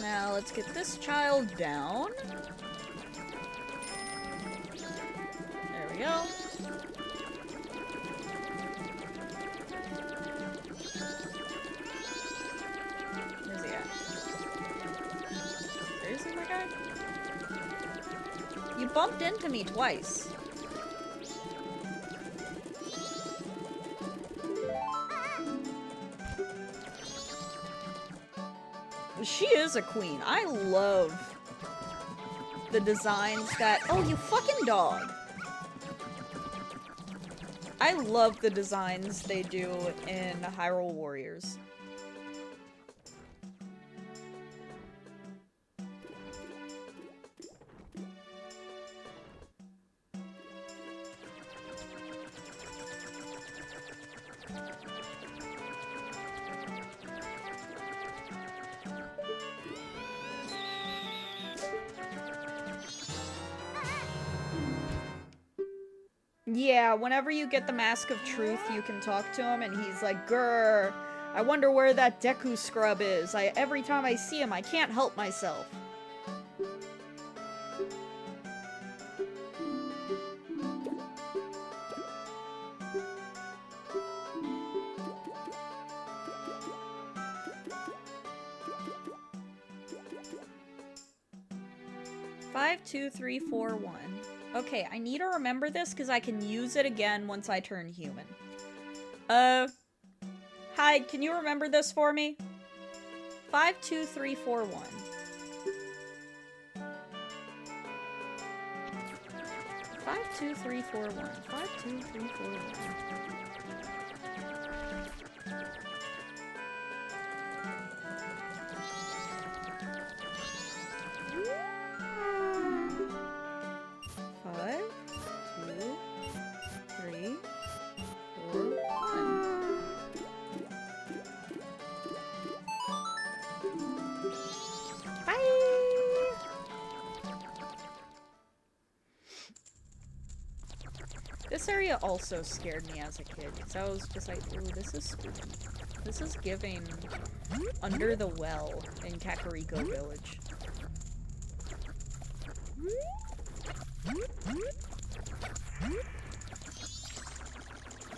Now let's get this child down. There we go. Where's he at? Seriously, my guy? You bumped into me twice. She is a queen. I love the designs that— oh, you fucking dog! I love the designs they do in Hyrule Warriors. Yeah, whenever you get the Mask of Truth, you can talk to him, and he's like, "Grr, I wonder where that Deku scrub is. Every time I see him, I can't help myself." 5, 2, 3, 4, 1. Okay, I need to remember this because I can use it again once I turn human. Hyde, can you remember this for me? 5, 2, 3, 4, 1. 5, 2, 3, 4, 1. 5, 2, 3, 4, 1. This area also scared me as a kid, because I was just like, ooh, this is spooky. This is giving Under the Well in Kakariko Village.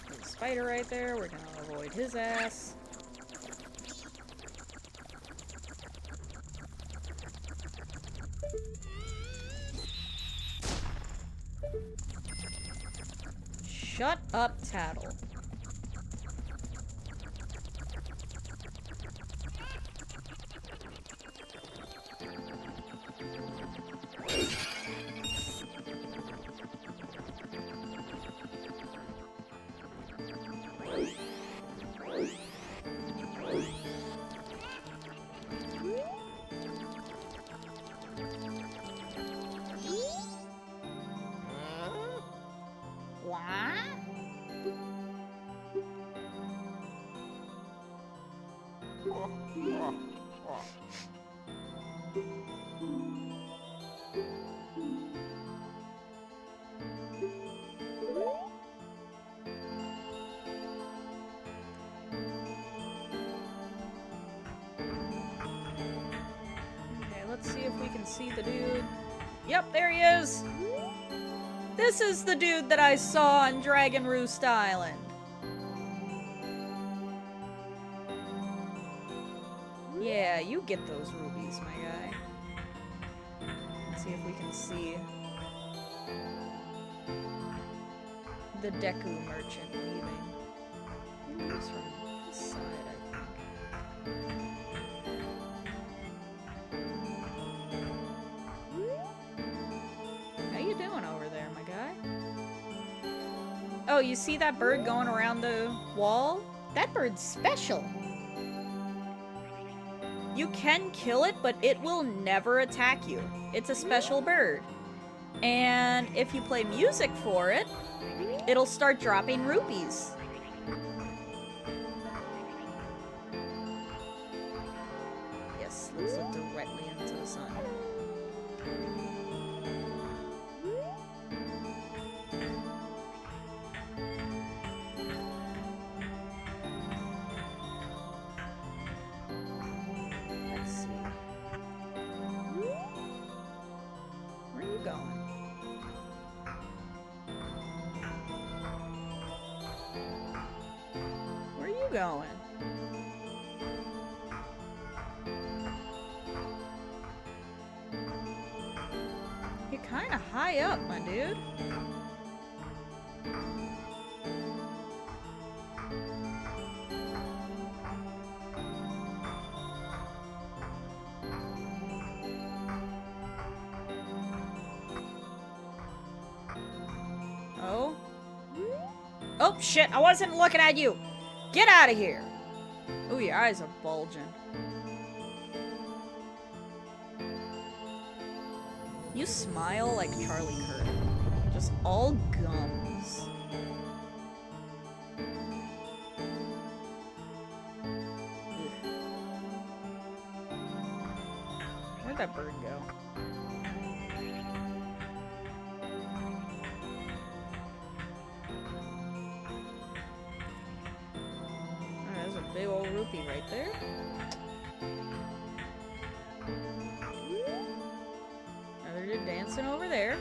There's a spider right there, we're gonna avoid his ass. Shut up, Tattle. Let's see if we can see the dude. Yep, there he is! This is the dude that I saw on Dragon Roost Island. Yeah, you get those rubies, my guy. Let's see if we can see the Deku merchant leaving. He's from this side, I think. How you doing over there, my guy? Oh, you see that bird going around the wall? That bird's special. You can kill it, but it will never attack you. It's a special bird. And if you play music for it, it'll start dropping rupees. Yes, let's look directly into the sun. Let's see. Where are you going? Where are you going? You're kind of high up, my dude. Oh? Oh, shit, I wasn't looking at you! Get out of here! Ooh, your eyes are bulging. You smile like Charlie Kirk. Just all gums. Ugh. Where'd that bird go? Oh, there's a big old rupee right there. Another dude dancing over there.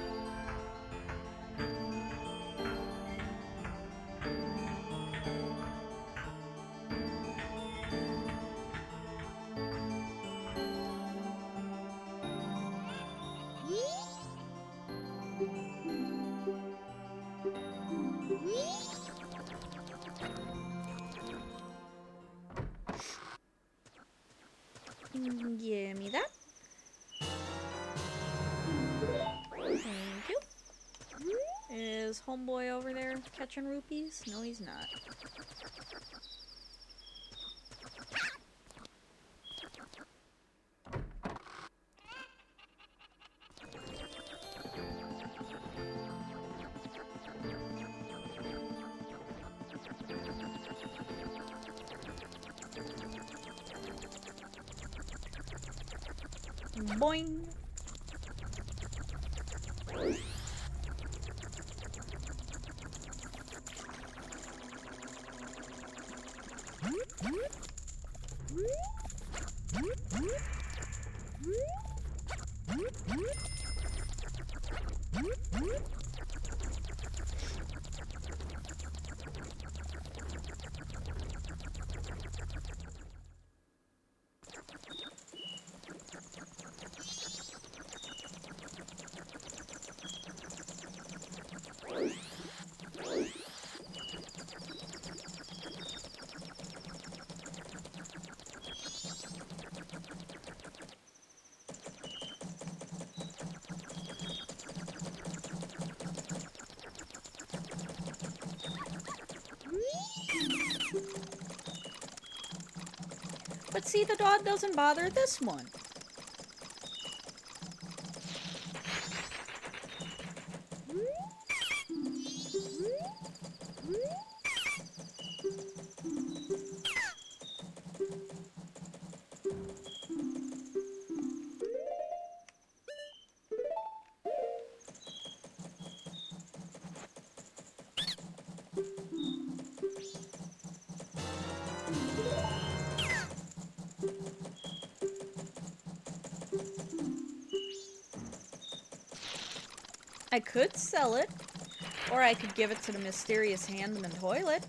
Is homeboy over there catching rupees? No, he's not. Boing! But see, the dog doesn't bother this one. I could sell it, or I could give it to the mysterious hand in the toilet.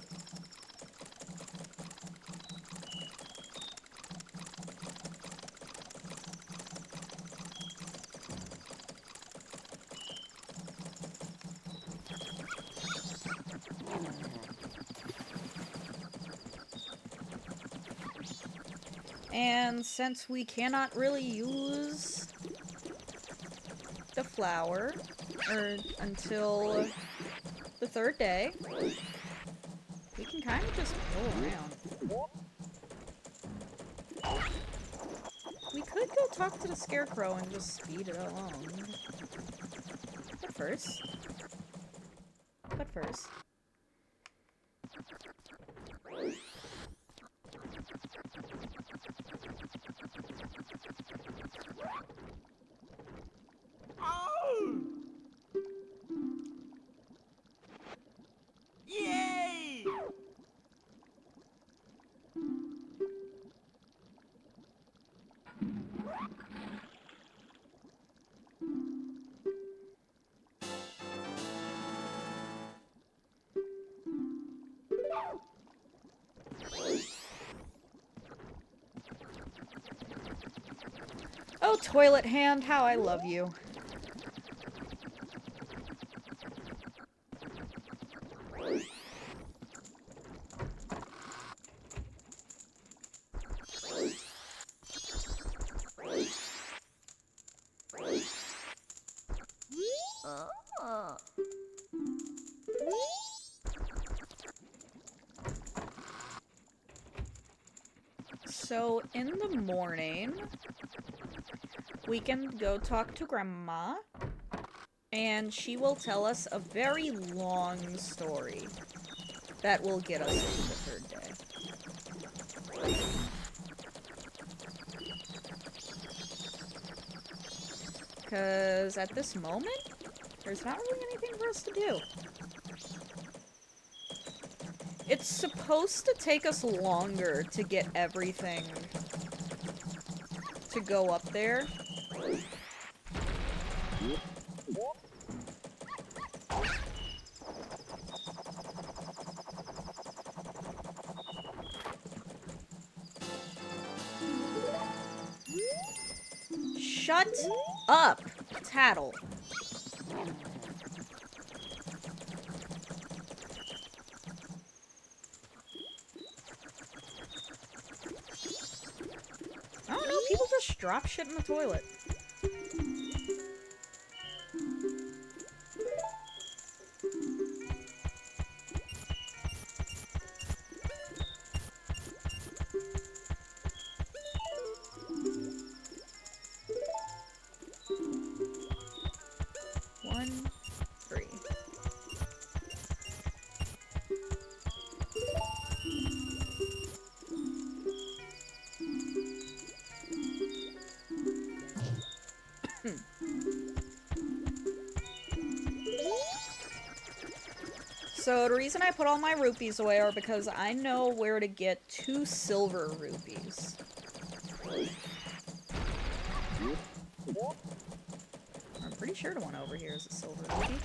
And since we cannot really use the flower until the third day, we can kind of just go around. We could go talk to the scarecrow and just speed it along. But first. Yay! Oh, toilet hand, how I love you. So, in the morning, we can go talk to Grandma, and she will tell us a very long story that will get us to the third day. Because at this moment, there's not really anything for us to do. It's supposed to take us longer to get everything to go up there. Shut up, Tattle. I don't know, people just drop shit in the toilet. So the reason I put all my rupees away are because I know where to get 2 silver rupees. I'm pretty sure the one over here is a silver rupee.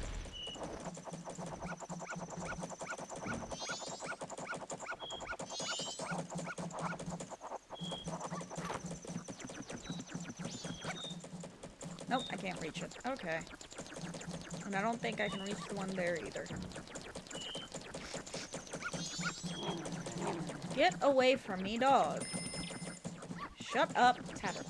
Nope, I can't reach it. Okay. And I don't think I can reach the one there either. Get away from me, dog. Shut up, Tattle.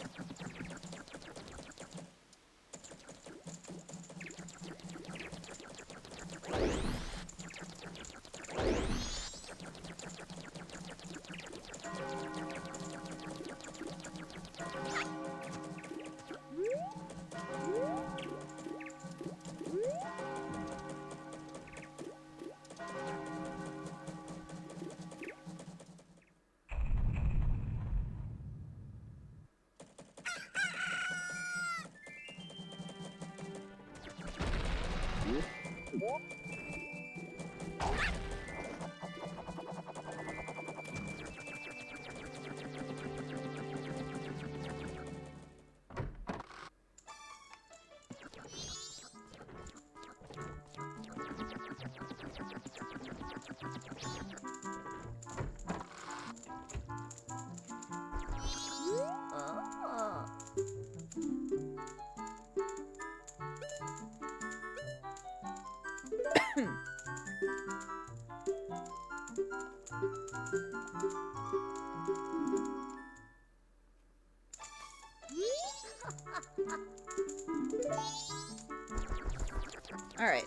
Alright.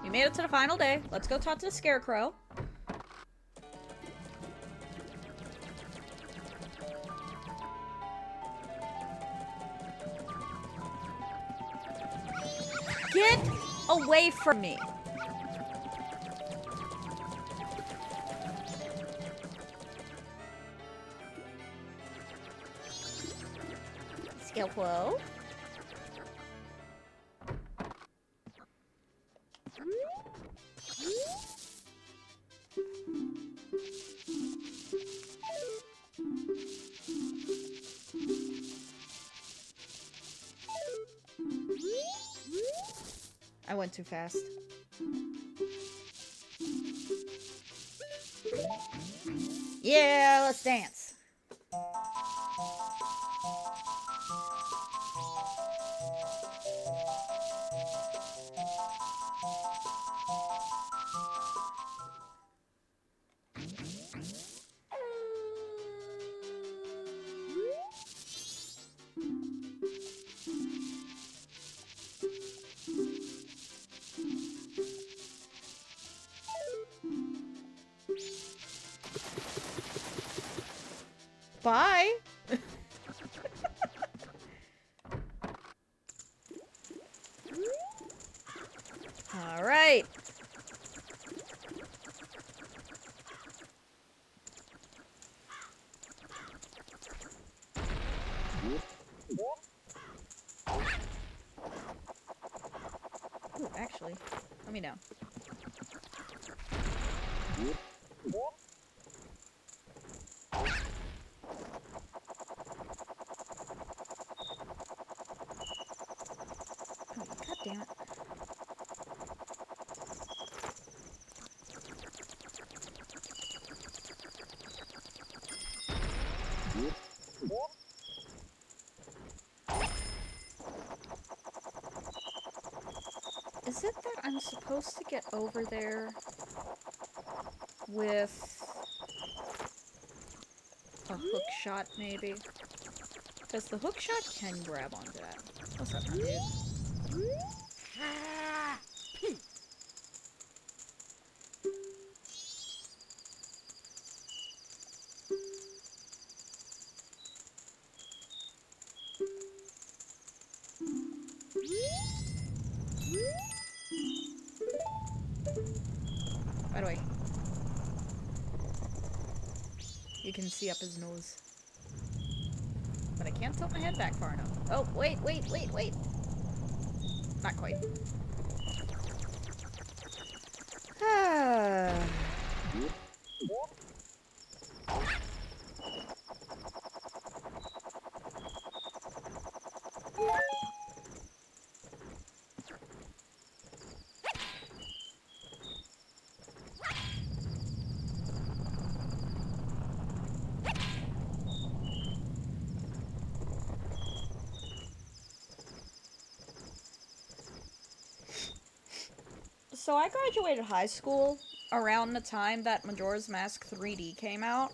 We made it to the final day. Let's go talk to the Scarecrow. Get away from me. Scarecrow? I went too fast. Yeah, let's dance. Bye. All right. Ooh, actually, let me know. God damn it. Is it that I'm supposed to get over there with a hook shot, maybe? Because the hook shot can grab onto that. What's up, my dude? By the way, you can see up his nose. But I can't tilt my head back far enough. Oh, wait. Not quite. So I graduated high school around the time that Majora's Mask 3D came out.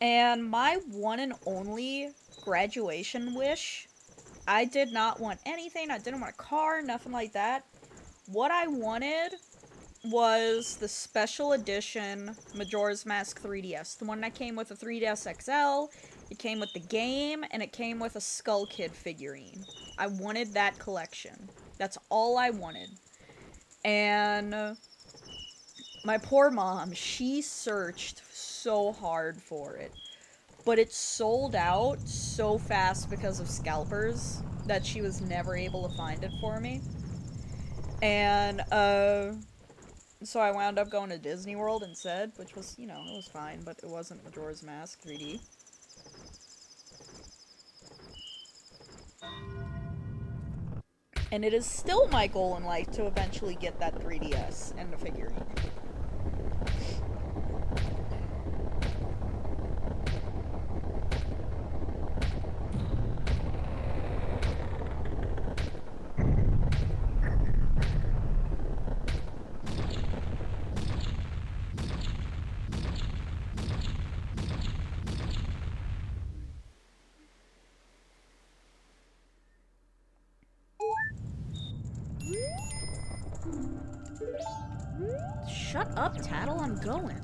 And my one and only graduation wish, I did not want anything. I didn't want a car, nothing like that. What I wanted was the special edition Majora's Mask 3DS. The one that came with a 3DS XL, it came with the game, and it came with a Skull Kid figurine. I wanted that collection. That's all I wanted. And my poor mom, she searched so hard for it. But it sold out so fast because of scalpers that she was never able to find it for me. And, so I wound up going to Disney World instead, which was, you know, it was fine, but it wasn't Majora's Mask 3D. And it is still my goal in life to eventually get that 3DS and the figurine. Shut up, Tattle, I'm going.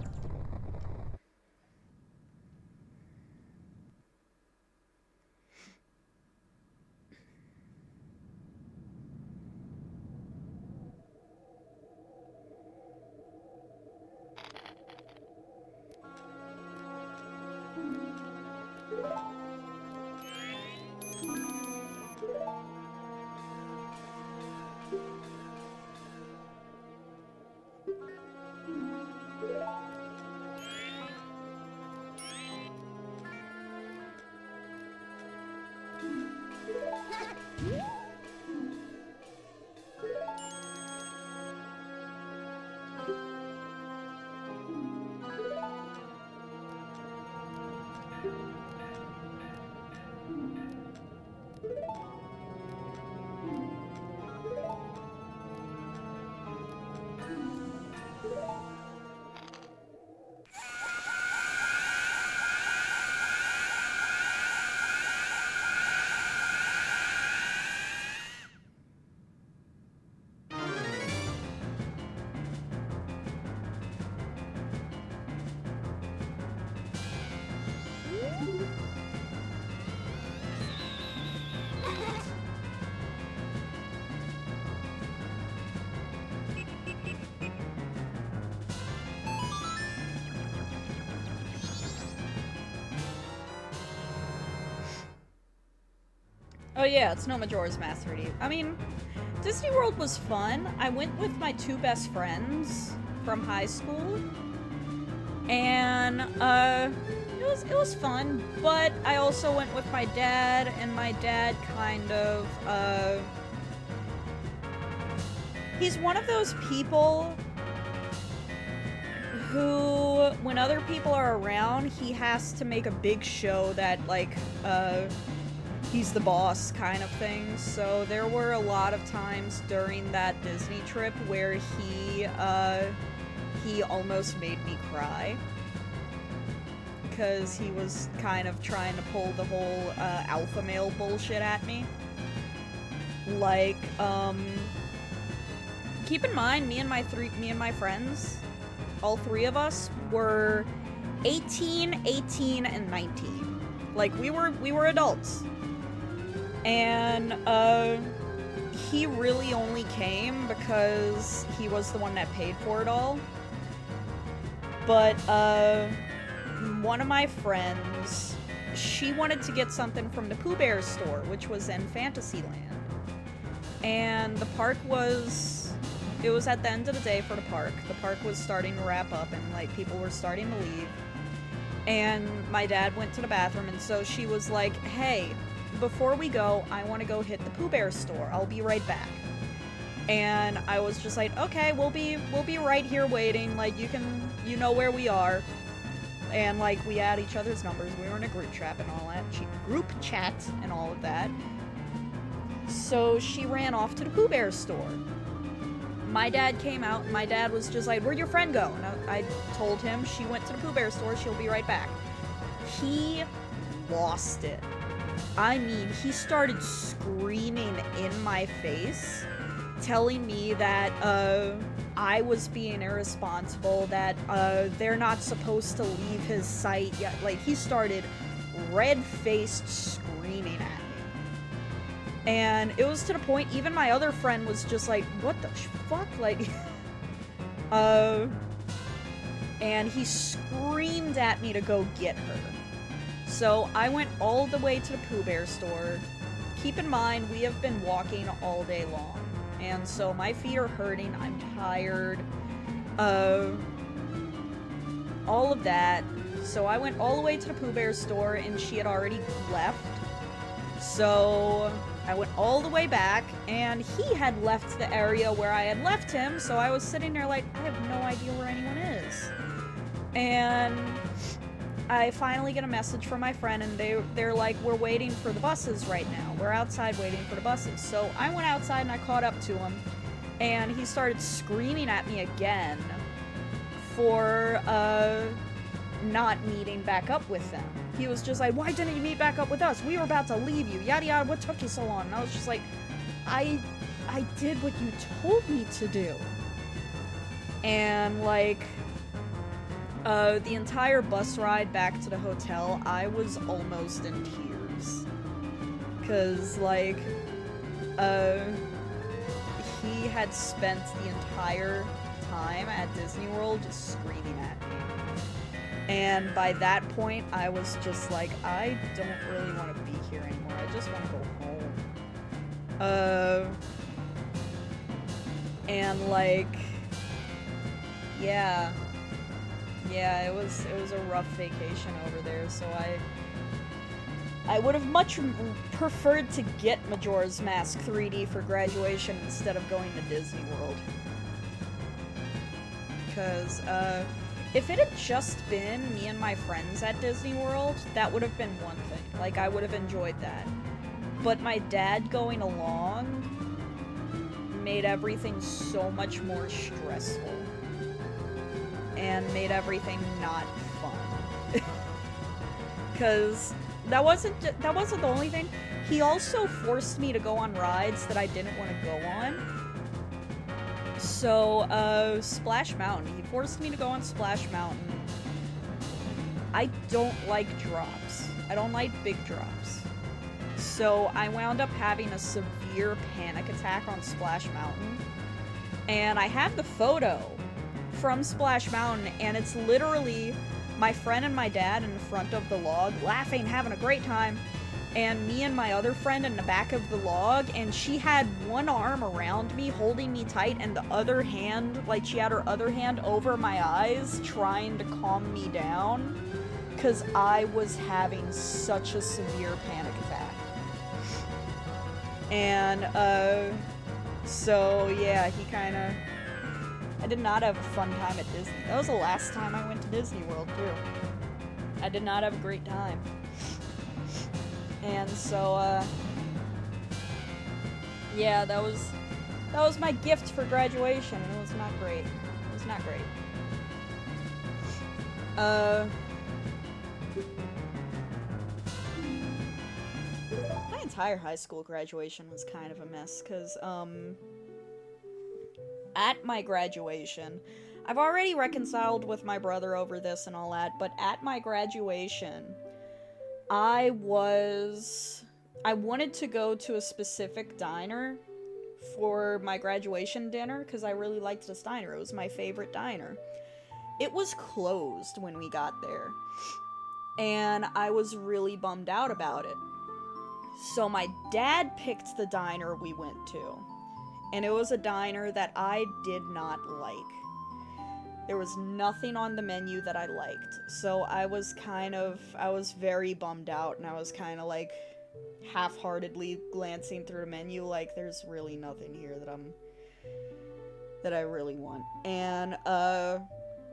Oh yeah, it's no Majora's Mask 3D. I mean, Disney World was fun. I went with my two best friends from high school. And, it was fun, but I also went with my dad, and my dad kind of, he's one of those people who, when other people are around, he has to make a big show that, like, he's the boss kind of thing. So there were a lot of times during that Disney trip where he almost made me cry. Because he was kind of trying to pull the whole, alpha male bullshit at me. Like, keep in mind, me and my friends, all three of us, were 18, 18, and 19. Like, we were adults. And, he really only came because he was the one that paid for it all. But, one of my friends she wanted to get something from the Pooh Bear store, which was in Fantasyland. And the park was... It was at the end of the day for the park. The park was starting to wrap up and, like, people were starting to leave. And my dad went to the bathroom, and so she was like, hey, before we go, I want to go hit the Pooh Bear store. I'll be right back. And I was just like, okay, we'll be right here waiting. Like, you know where we are. And, like, we had each other's numbers. We were in a group chat and all that. Group chat and all of that. So she ran off to the Pooh Bear store. My dad came out, and my dad was just like, where'd your friend go? And I told him she went to the Pooh Bear store, she'll be right back. He lost it. I mean, he started screaming in my face, telling me that, I was being irresponsible, that, they're not supposed to leave his site yet. Like, he started red-faced screaming at me. And it was to the point, even my other friend was just like, what the fuck? Like, and he screamed at me to go get her. So I went all the way to the Pooh Bear store. Keep in mind, we have been walking all day long. And so my feet are hurting, I'm tired, all of that. So I went all the way to the Pooh Bear store, and she had already left. So I went all the way back, and he had left the area where I had left him, so I was sitting there like, I have no idea where anyone is. And I finally get a message from my friend, and they're like, we're waiting for the buses right now. We're outside waiting for the buses. So I went outside and I caught up to him, and he started screaming at me again for not meeting back up with them. He was just like, why didn't you meet back up with us? We were about to leave you, yada yada, what took you so long? And I was just like, I did what you told me to do. And, like, the entire bus ride back to the hotel, I was almost in tears. 'Cause, like, he had spent the entire time at Disney World just screaming at me. And by that point, I was just like, I don't really want to be here anymore. I just want to go home. And like, yeah, it was a rough vacation over there. So I would have much preferred to get Majora's Mask 3D for graduation instead of going to Disney World. Because, if it had just been me and my friends at Disney World, that would have been one thing. Like, I would have enjoyed that. But my dad going along made everything so much more stressful. And made everything not fun. Because that wasn't the only thing. He also forced me to go on rides that I didn't want to go on. So, Splash Mountain. He forced me to go on Splash Mountain. I don't like drops. I don't like big drops. So, I wound up having a severe panic attack on Splash Mountain. And I have the photo from Splash Mountain, and it's literally my friend and my dad in front of the log, laughing, having a great time. And me and my other friend in the back of the log, and she had one arm around me, holding me tight, and the other hand, like, she had her other hand over my eyes, trying to calm me down, because I was having such a severe panic attack. And, so, yeah, he kinda... I did not have a fun time at Disney. That was the last time I went to Disney World, too. I did not have a great time. And so, yeah, that was my gift for graduation, and it was not great. It was not great. My entire high school graduation was kind of a mess, because, at my graduation, I've already reconciled with my brother over this and all that, but at my graduation, I wanted to go to a specific diner for my graduation dinner, because I really liked this diner. It was my favorite diner. It was closed when we got there. and I was really bummed out about it. So my dad picked the diner we went to, and it was a diner that I did not like. There was nothing on the menu that I liked. So I was very bummed out, and I was kind of like half-heartedly glancing through the menu like there's really nothing here that I really want. And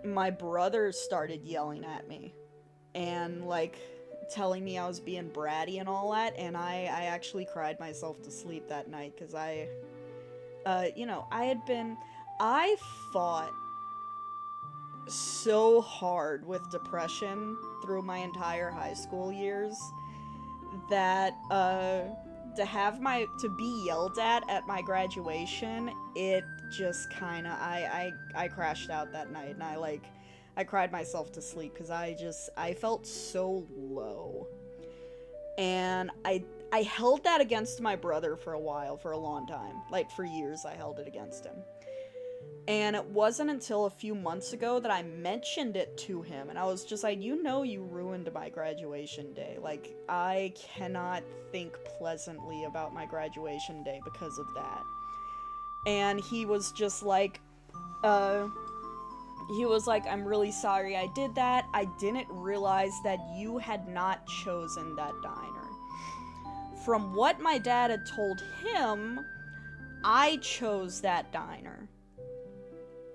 my brother started yelling at me and like telling me I was being bratty and all that, and I actually cried myself to sleep that night because I fought so hard with depression through my entire high school years that to be yelled at my graduation, it just kind of I crashed out that night, and I cried myself to sleep because I felt so low. And I held that against my brother for a while, for a long time. Like for years I held it against him. And it wasn't until a few months ago that I mentioned it to him, and I was just like, you ruined my graduation day. Like, I cannot think pleasantly about my graduation day because of that. And he was just like, I'm really sorry I did that. I didn't realize that you had not chosen that diner. From what my dad had told him, I chose that diner.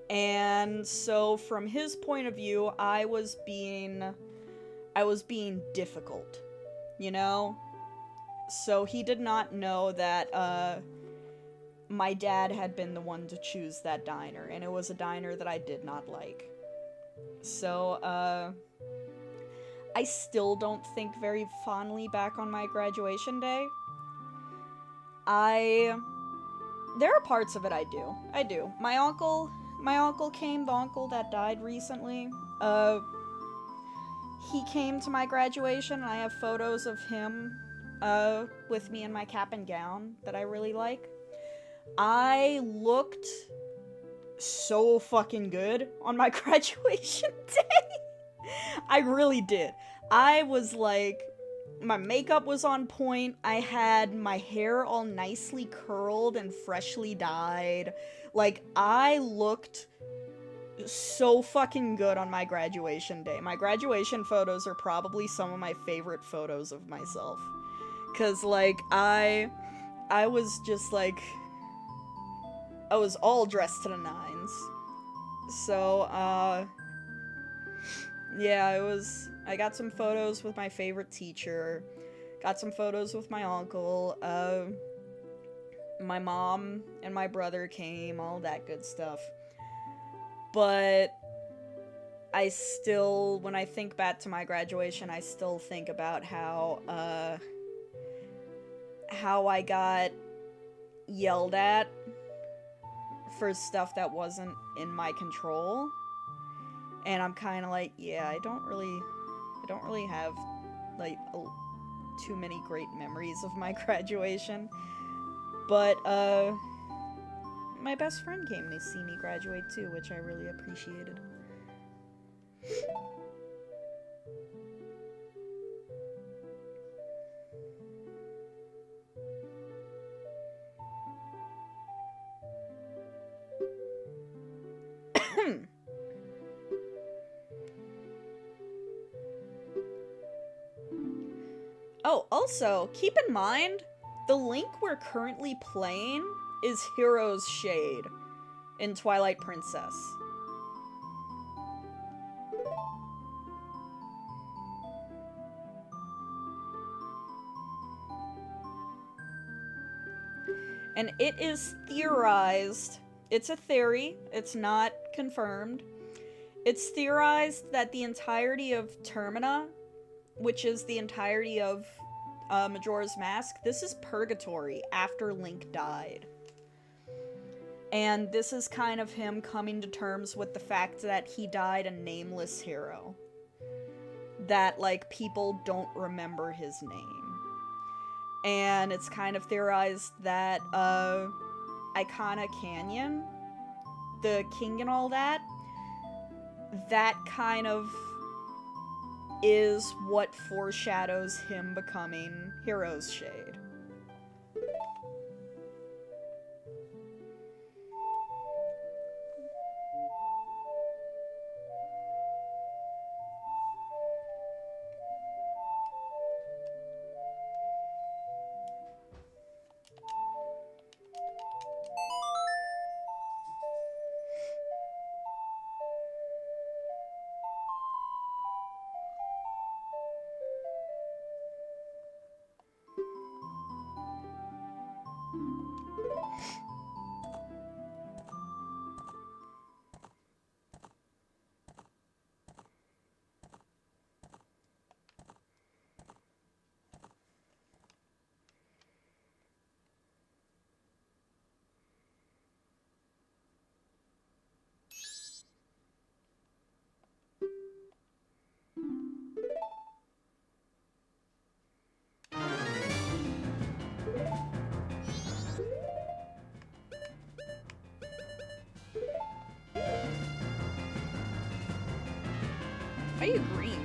And so from his point of view, I was being difficult, you know? So he did not know that my dad had been the one to choose that diner, and it was a diner that I did not like. So I still don't think very fondly back on my graduation day. There are parts of it I do. My uncle came, the uncle that died recently. He came to my graduation, and I have photos of him with me in my cap and gown that I really like. I looked so fucking good on my graduation day. I really did. I was like, my makeup was on point. I had my hair all nicely curled and freshly dyed. Like, I looked so fucking good on my graduation day. My graduation photos are probably some of my favorite photos of myself. 'Cause, like, I was just, like, I was all dressed to the nines. So, yeah, I got some photos with my favorite teacher, got some photos with my uncle, my mom and my brother came, all that good stuff. But I still, when I think back to my graduation, I still think about how I got yelled at for stuff that wasn't in my control. And I'm kind of like, yeah, I don't really have, like, too many great memories of my graduation. But, my best friend came to see me graduate too, which I really appreciated. Oh, also, keep in mind, the link we're currently playing is Hero's Shade in Twilight Princess. And it is theorized, it's a theory, it's not confirmed. It's theorized that the entirety of Termina, which is the entirety of Majora's Mask, this is Purgatory after Link died. And this is kind of him coming to terms with the fact that he died a nameless hero. That, like, people don't remember his name. And it's kind of theorized that Icona Canyon, the king and all that, that kind of is what foreshadows him becoming Hero's Shade. Why are you green?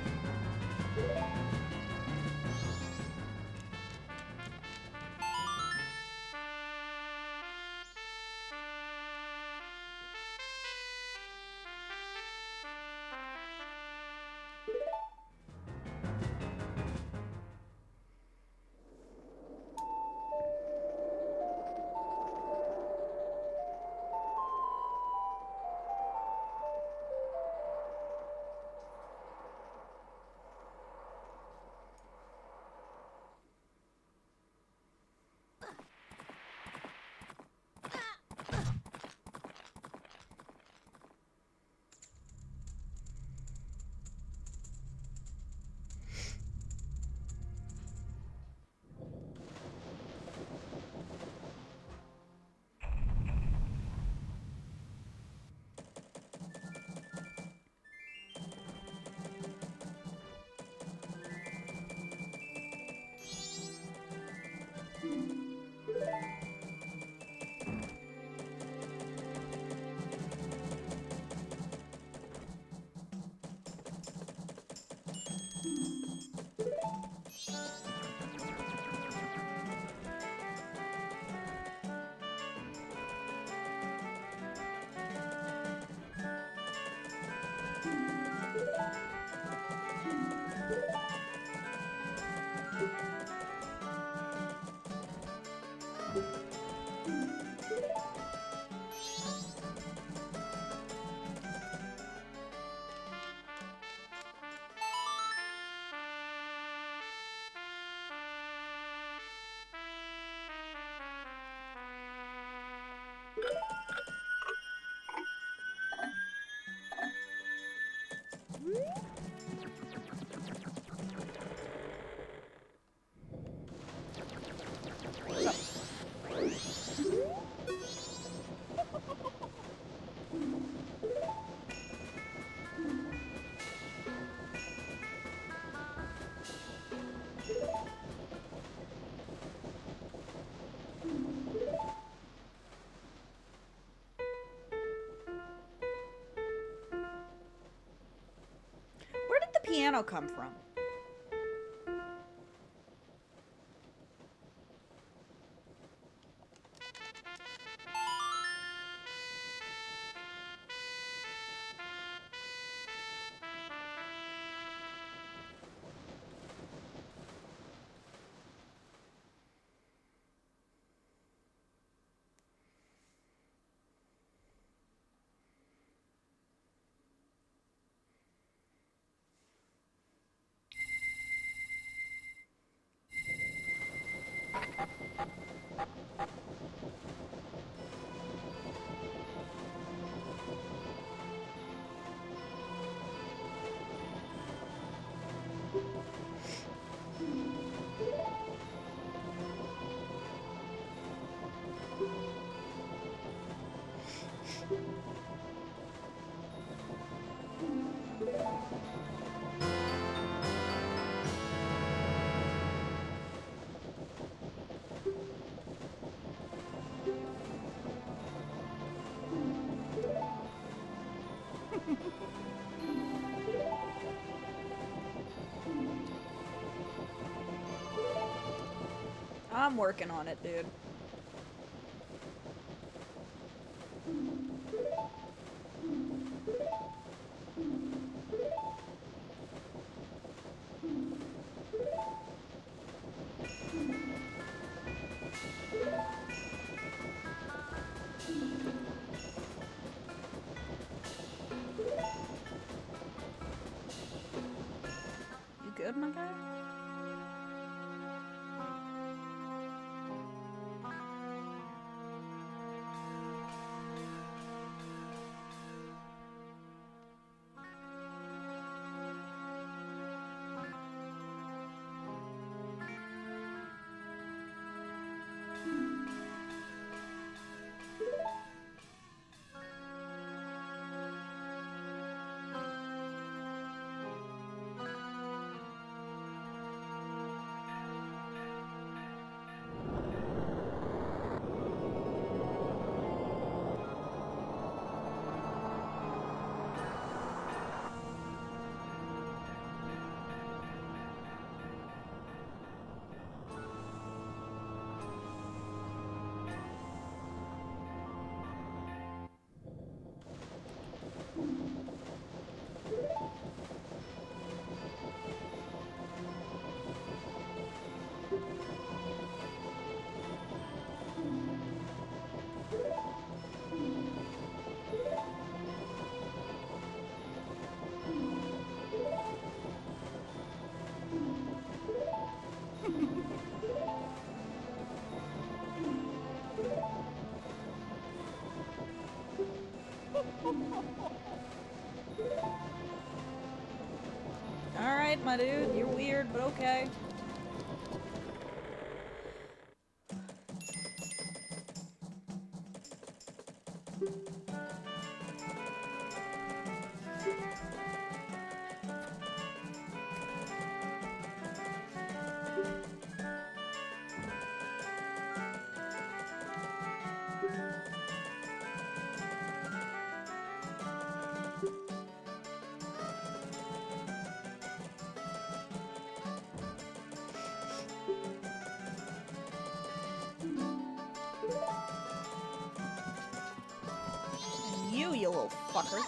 Where did the piano come from? I'm working on it, dude. You good, my guy? Alright, my dude, you're weird, but okay. You little fucker.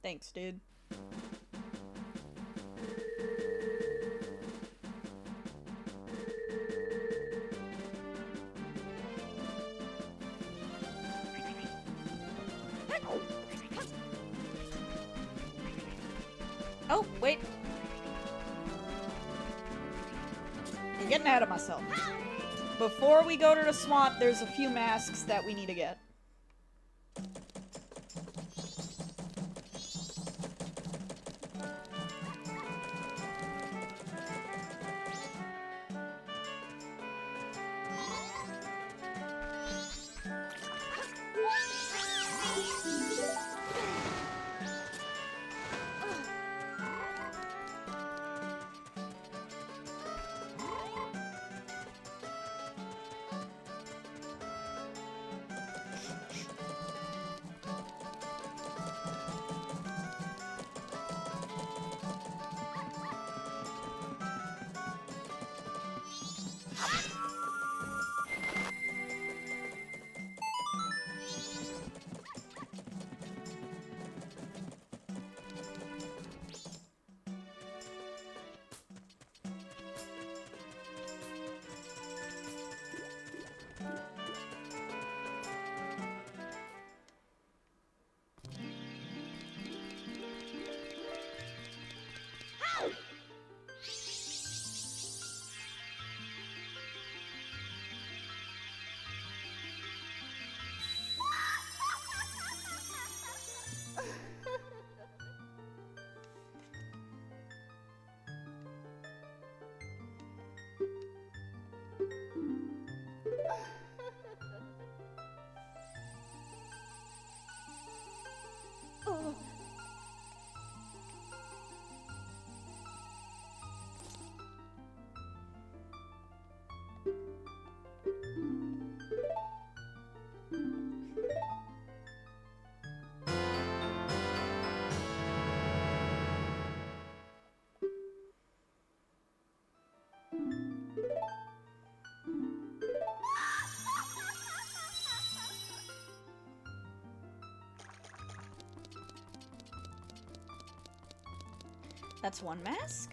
Thanks, dude. Oh, wait. I'm getting ahead of myself. Before we go to the swamp, there's a few masks that we need to get. That's one mask.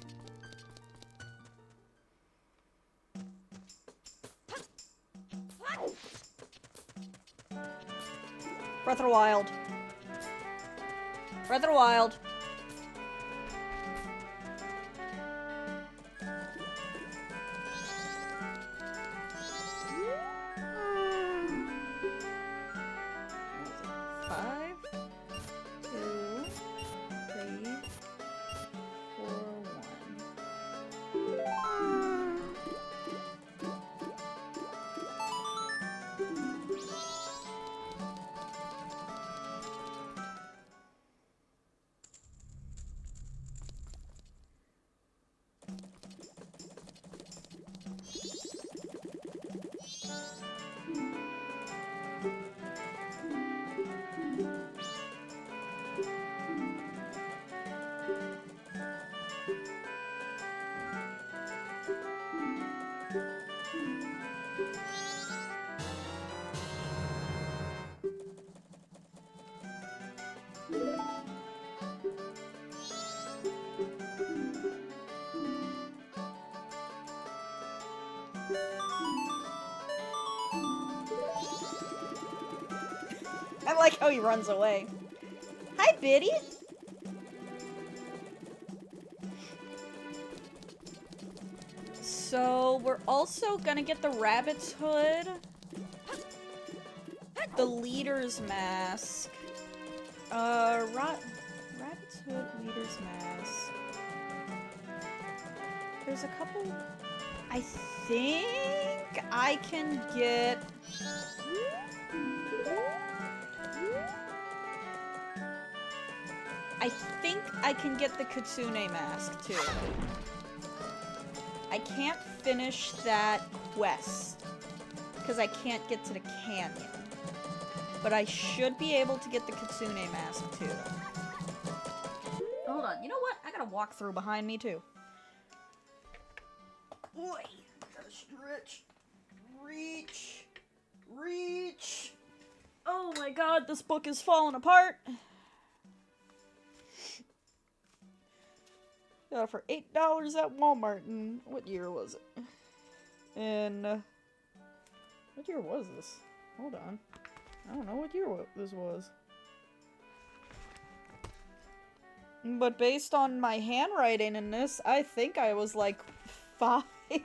Breath of the Wild. Breath of the Wild. I like how he runs away. Hi, Biddy! So, we're also gonna get the Rabbit's Hood, the Leader's Mask, Rabbit's Hood, Leader's Mask. There's a couple... I think I can get... I think I can get the Kitsune Mask, too. I can't finish that quest, because I can't get to the canyon. But I should be able to get the Kitsune Mask, too. Hold on, you know what? I gotta walk through behind me, too. Boy, gotta stretch. Reach. Reach. Oh my god, this book is falling apart. Got it for $8 at Walmart, and what year was it? And, what year was this? Hold on. I don't know what year this was. But based on my handwriting in this, I think I was like 5. I did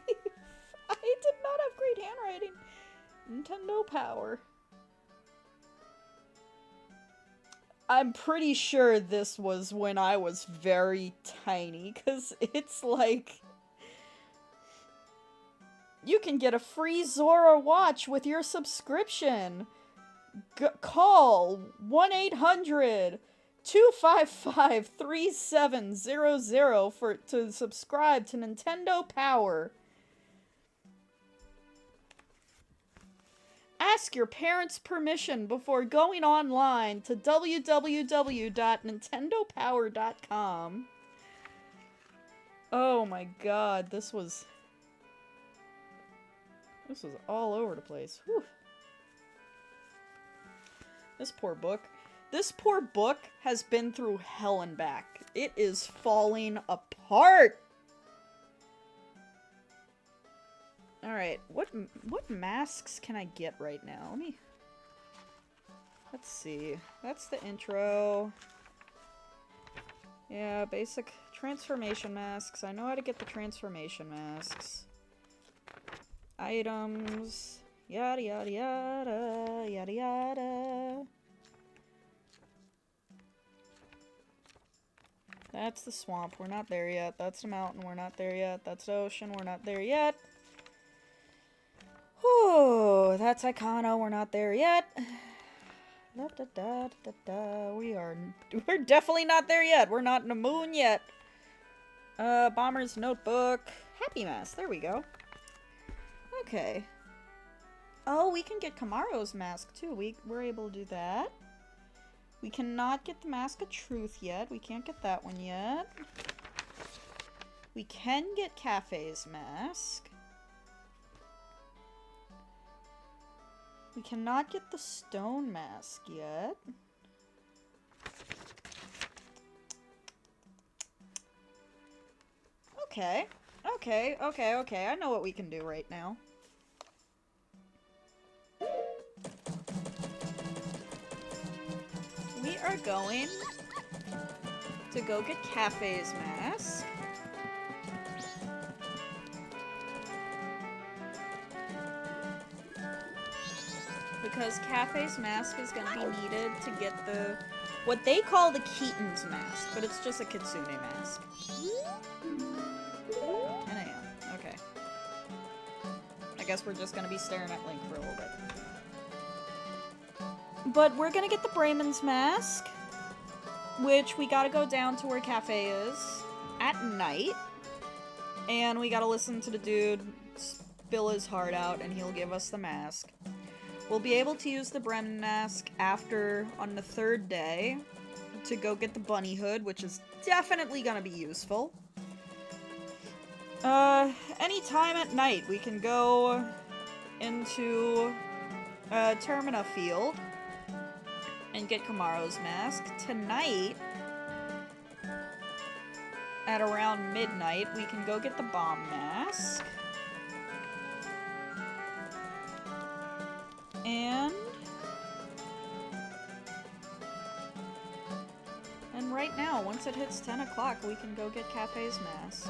not have great handwriting. Nintendo Power. I'm pretty sure this was when I was very tiny, because it's like... You can get a free Zora watch with your subscription. Call 1-800-255-3700 to subscribe to Nintendo Power. Ask your parents' permission before going online to www.nintendopower.com. Oh my god, this was all over the place. Whew. This poor book. This poor book has been through hell and back. It is falling apart! Alright, what masks can I get right now? Let's see. That's the intro. Yeah, basic transformation masks. I know how to get the transformation masks. Items. Yada yada yada. Yada yada. That's the swamp. We're not there yet. That's the mountain. We're not there yet. That's the ocean. We're not there yet. Whew, that's Icona, we're not there yet. Da, da, da, da, da. We're definitely not there yet. We're not in the moon yet. Bomber's Notebook. Happy Mask, there we go. Okay. Oh, we can get Kamaro's mask too. We're able to do that. We cannot get the Mask of Truth yet. We can't get that one yet. We can get Cafe's mask. We cannot get the stone mask yet. Okay. Okay. I know what we can do right now. We are going to go get Cafe's mask. Because Cafe's mask is going to be needed to get the... what they call the Keaton's mask, but it's just a Kitsune mask. 10 a.m. Okay. I guess we're just going to be staring at Link for a little bit. But we're going to get the Braymon's mask, which we got to go down to where Cafe is at night. And we got to listen to the dude spill his heart out, and he'll give us the mask. We'll be able to use the Bremen mask on the 3rd day to go get the bunny hood, which is definitely gonna be useful. Any time at night, we can go into, Termina Field and get Kamaro's mask. Tonight, at around midnight, we can go get the bomb mask. And right now, once it hits 10 o'clock, we can go get Cafe's mask.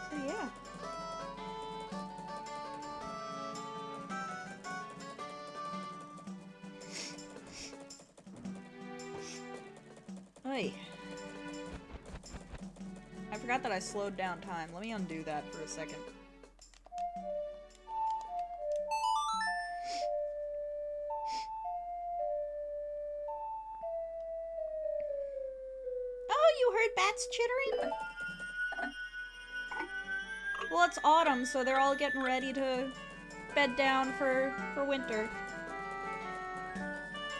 So yeah. Oy. I forgot that I slowed down time. Let me undo that for a second. Bats chittering? Well, it's autumn, so they're all getting ready to bed down for winter.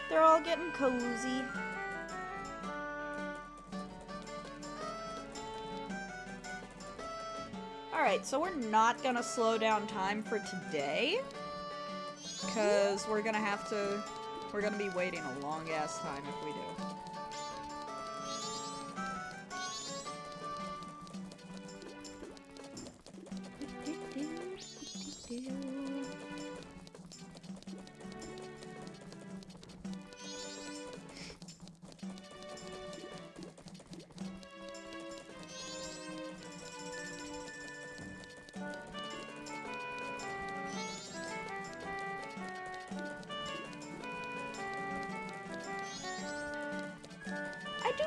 They're all getting cozy. Alright, so we're not gonna slow down time for today, because we're gonna be waiting a long-ass time if we do.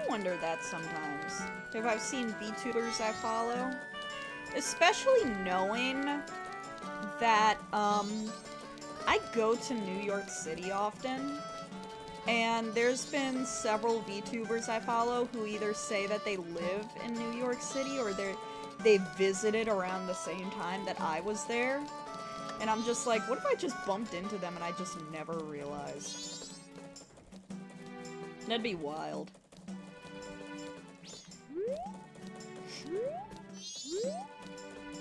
Wonder that sometimes. If I've seen VTubers I follow. Especially knowing that, I go to New York City often. And there's been several VTubers I follow who either say that they live in New York City or they visited around the same time that I was there. And I'm just like, what if I just bumped into them and I just never realized? That'd be wild.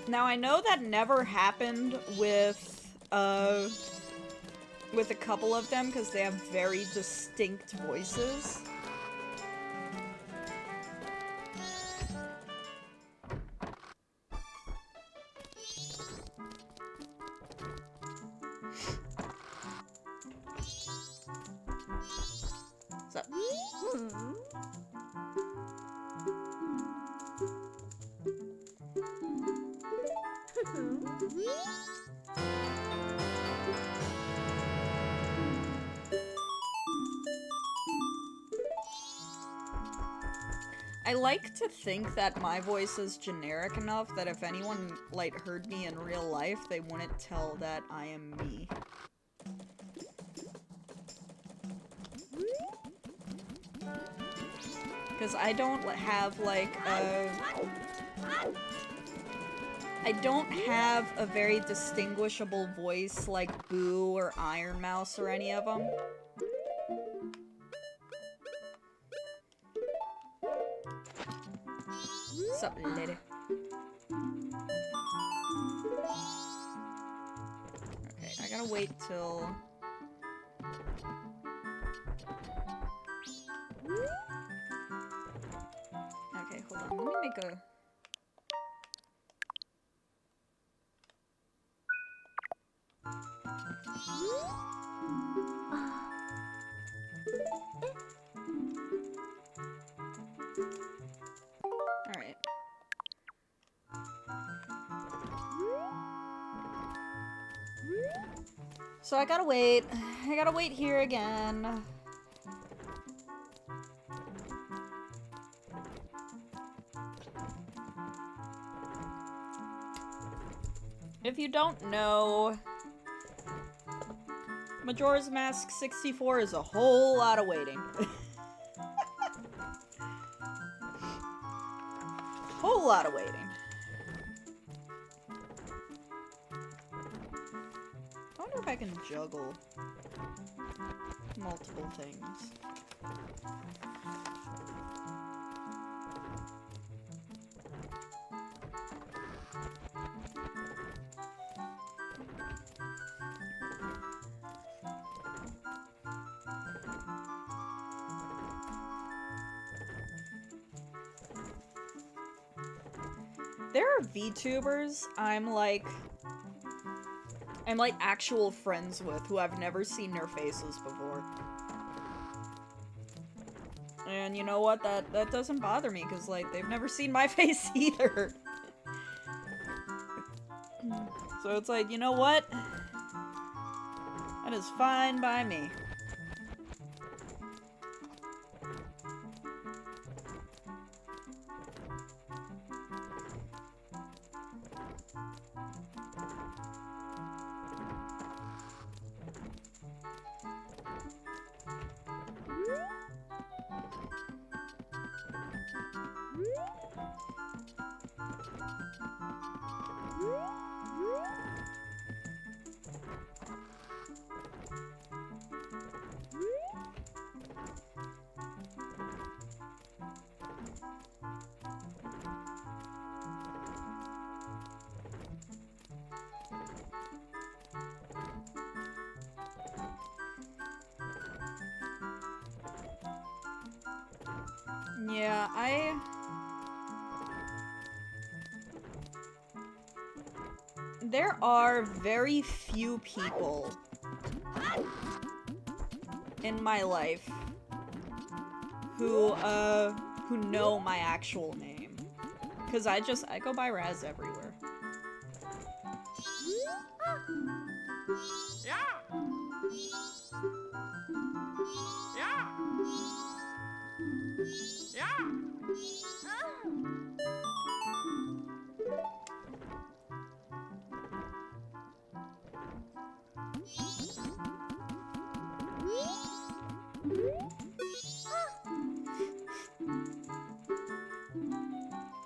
Now, I know that never happened with a couple of them, because they have very distinct voices. What's up? I like to think that my voice is generic enough that if anyone, like, heard me in real life, they wouldn't tell that I am me. Because I don't have, like, I don't have a very distinguishable voice like Boo or Iron Mouse or any of them. What's up, lady? Okay, I gotta wait till... Okay, hold on. Let me make a... Alright. So I gotta wait. I gotta wait here again. If you don't know, Majora's Mask 64 is a whole lot of waiting. Whole lot of waiting. I wonder if I can juggle multiple things. There are VTubers I'm like actual friends with who I've never seen their faces before. And you know what? That doesn't bother me because like they've never seen my face either. So it's like, you know what? That is fine by me. Yeah, there are very few people in my life who know my actual name. 'Cause I go by Raz everywhere.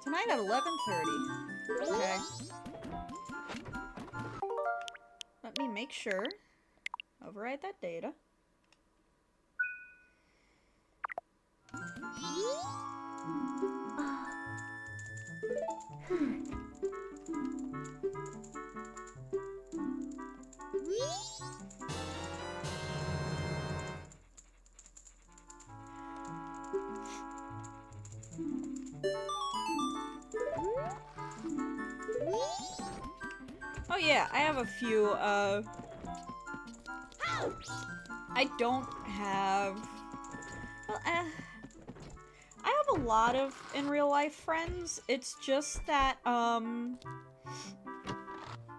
Tonight at 11:30. Okay. Let me make sure. Override that data. Oh yeah, I have a few, I don't have... Well, I have a lot of in real life friends. It's just that,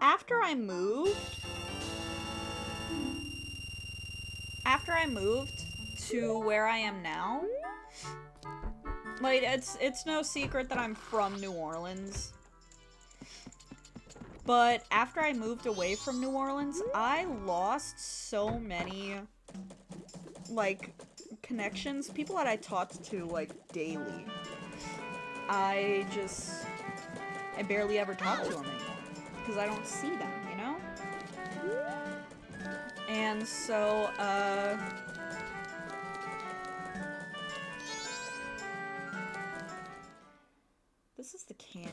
after I moved to where I am now, like, it's no secret that I'm from New Orleans. But after I moved away from New Orleans, I lost so many, like, connections. People that I talked to, like, daily. I barely ever talk to them anymore. Because I don't see them, you know? And so, this is the canyon.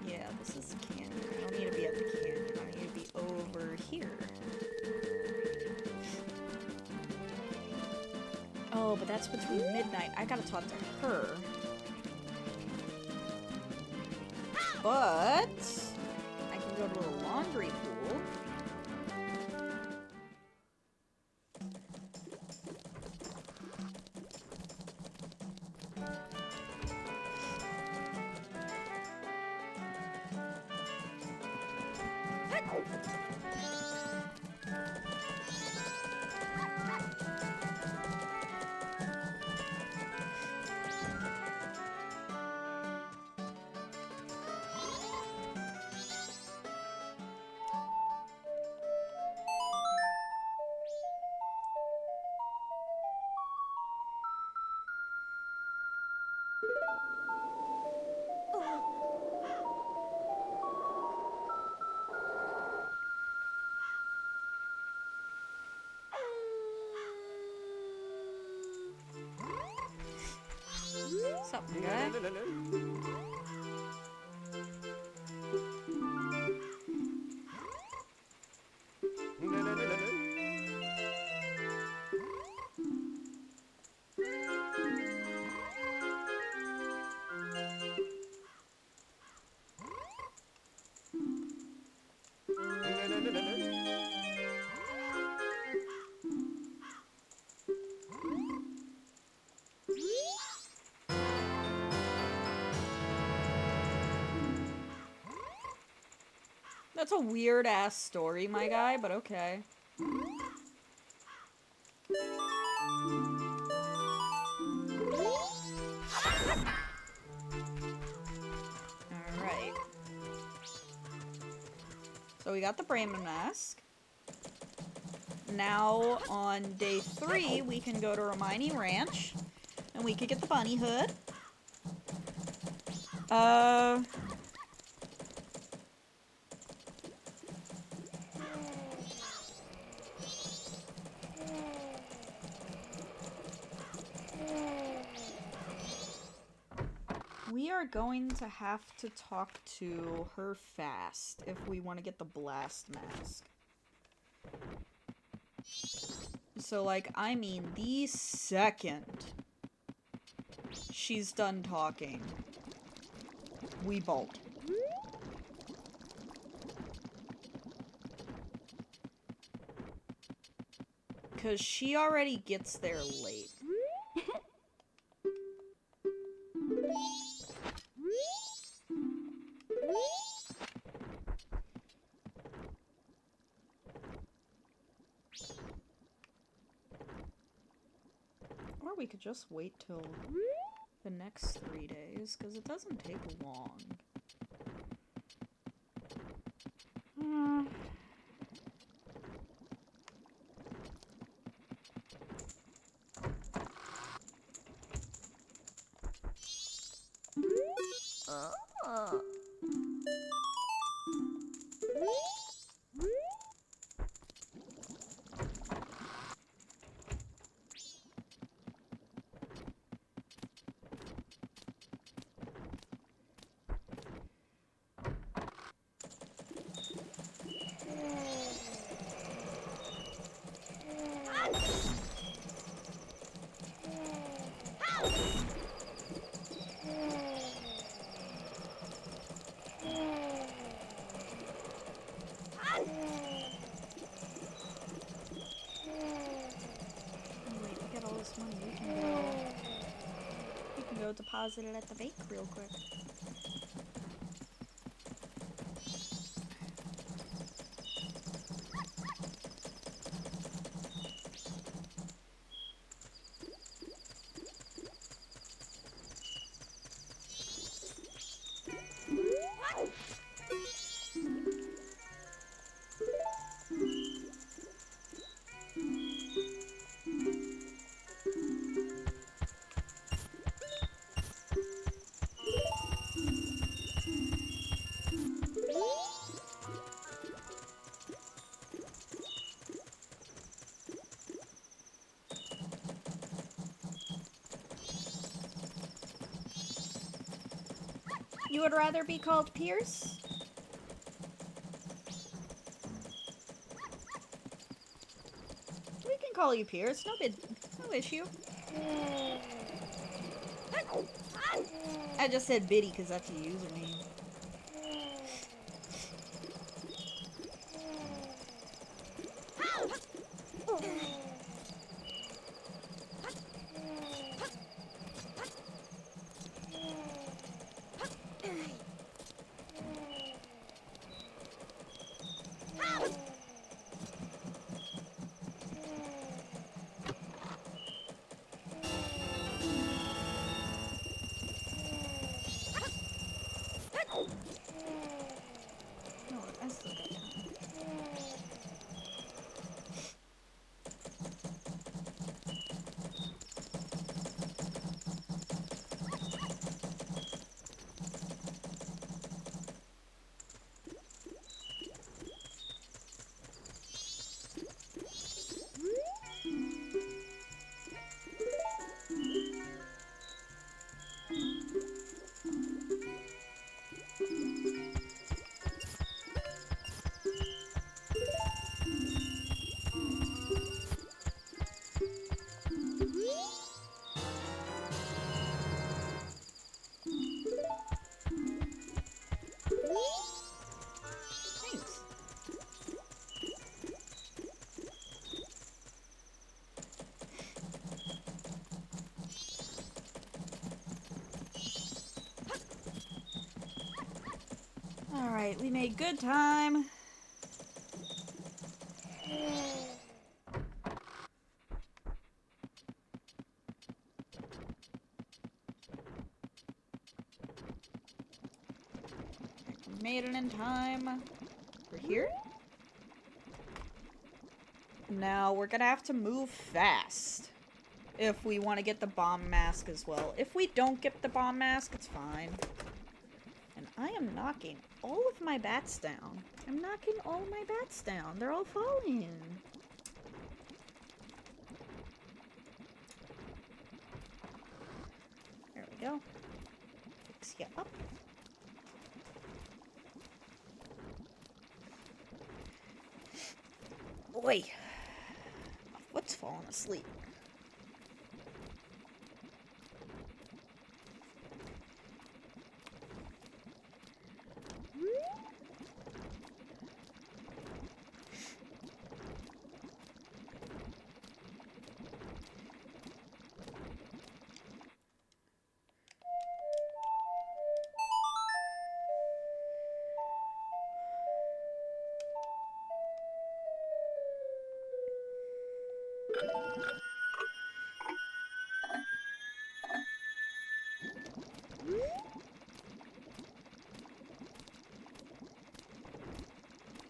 Yeah, this is the canyon. I don't need to be at the canyon. I need to be over here. Oh, but that's between midnight. I gotta talk to her. But I can go to the laundry pool. Something, guy. That's a weird ass story, my guy, but okay. Alright. So we got the Brayman mask. Now, on day 3, we can go to Romani Ranch. And we could get the bunny hood. We are going to have to talk to her fast if we want to get the blast mask. So, like, I mean, the second she's done talking, we bolt. Because she already gets there late. Or we could just wait till the next 3 days, because it doesn't take long. Deposit it at the bank real quick. You would rather be called Pierce? We can call you Pierce, no issue. I just said Biddy because that's a username. Alright, we made good time. Made it in time. We're here. Now we're gonna have to move fast if we want to get the bomb mask as well. If we don't get the bomb mask, it's fine. And I am knocking all of my bats down. I'm knocking all my bats down. They're all falling. There we go. Fix you up. Boy, my foot's falling asleep.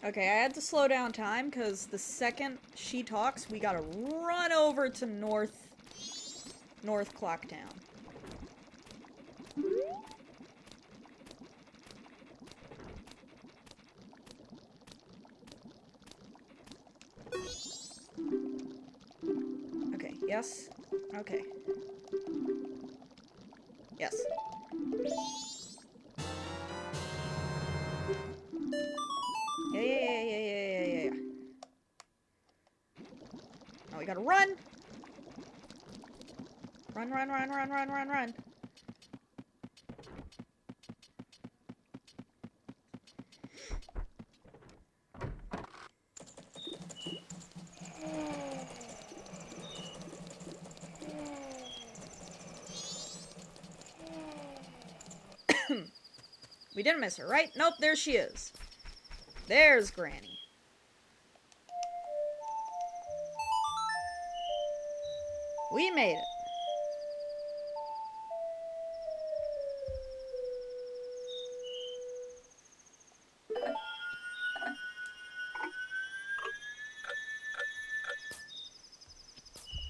Okay, I had to slow down time because the second she talks, we gotta run over to North Clocktown. Okay, yes. Okay. Yes. Yeah. Oh, we gotta run! Run. We didn't miss her, right? Nope, there she is. There's Granny. We made it.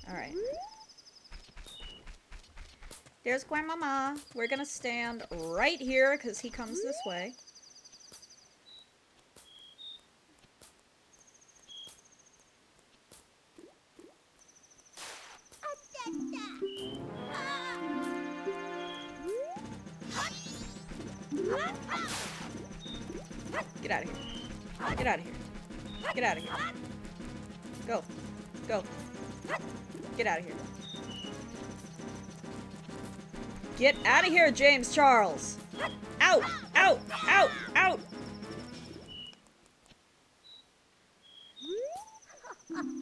Alright. There's Grandmama. We're gonna stand right here because he comes this way. Get out of here. Get out of here. Get out of here. Go. Go. Get out of here. Get out of here, James Charles! Out! Out! Out! Out! Another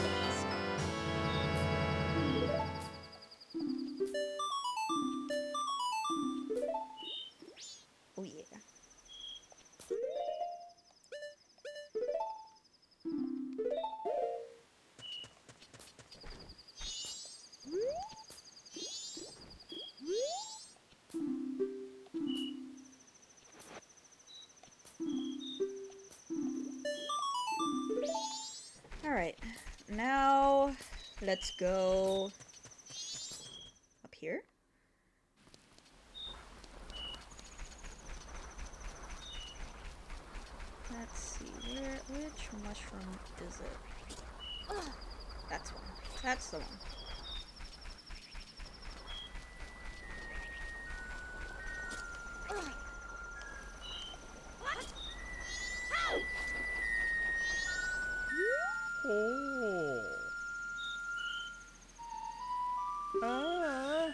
piece. Oh yeah. Alright, now let's go up here. Let's see, which mushroom is it? That's one. That's the one. Oh.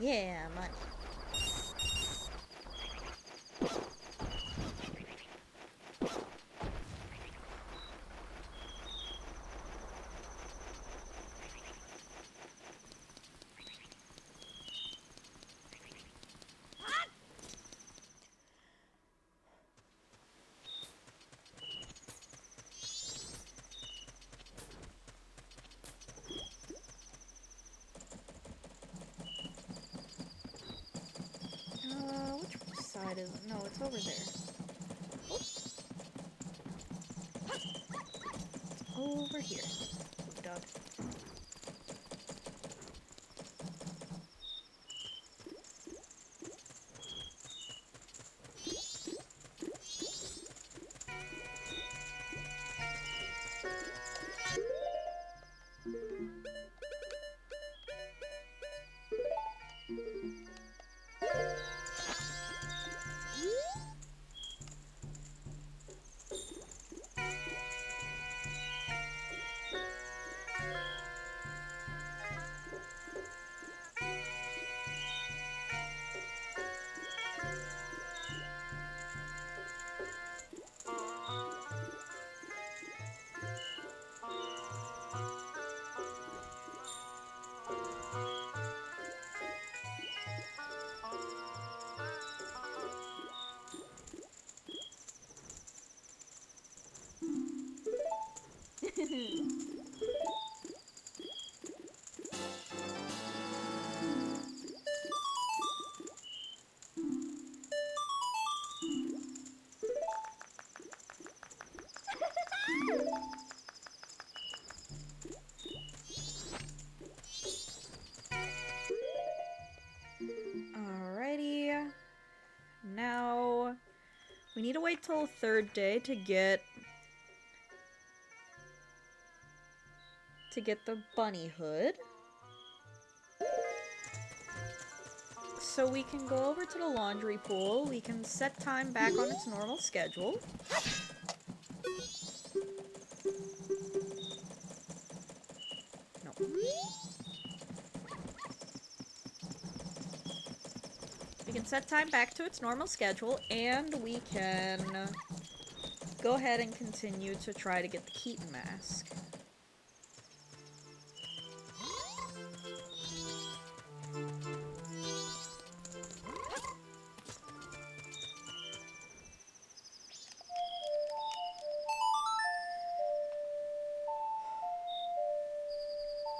Yeah, money. Which side is it? No, it's over there. It's over here. Dog. Alrighty. Now, we need to wait till third day to get the bunny hood. So we can go over to the laundry pool. We can set time back on its normal schedule. No. We can set time back to its normal schedule, and we can go ahead and continue to try to get the Keaton mask.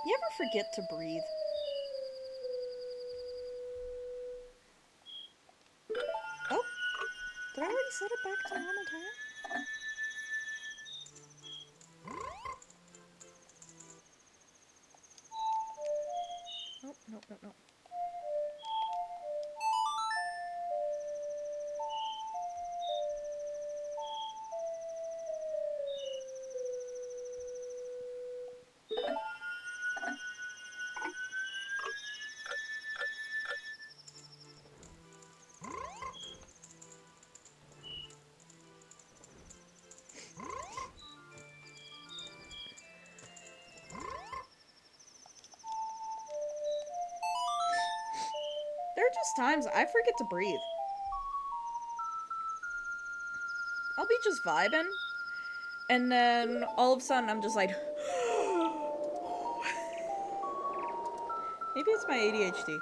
You ever forget to breathe? Oh, did I already set it back to normal time? Nope, nope, nope, nope. There are just times I forget to breathe. I'll be just vibing, and then all of a sudden I'm just like... Maybe it's my ADHD.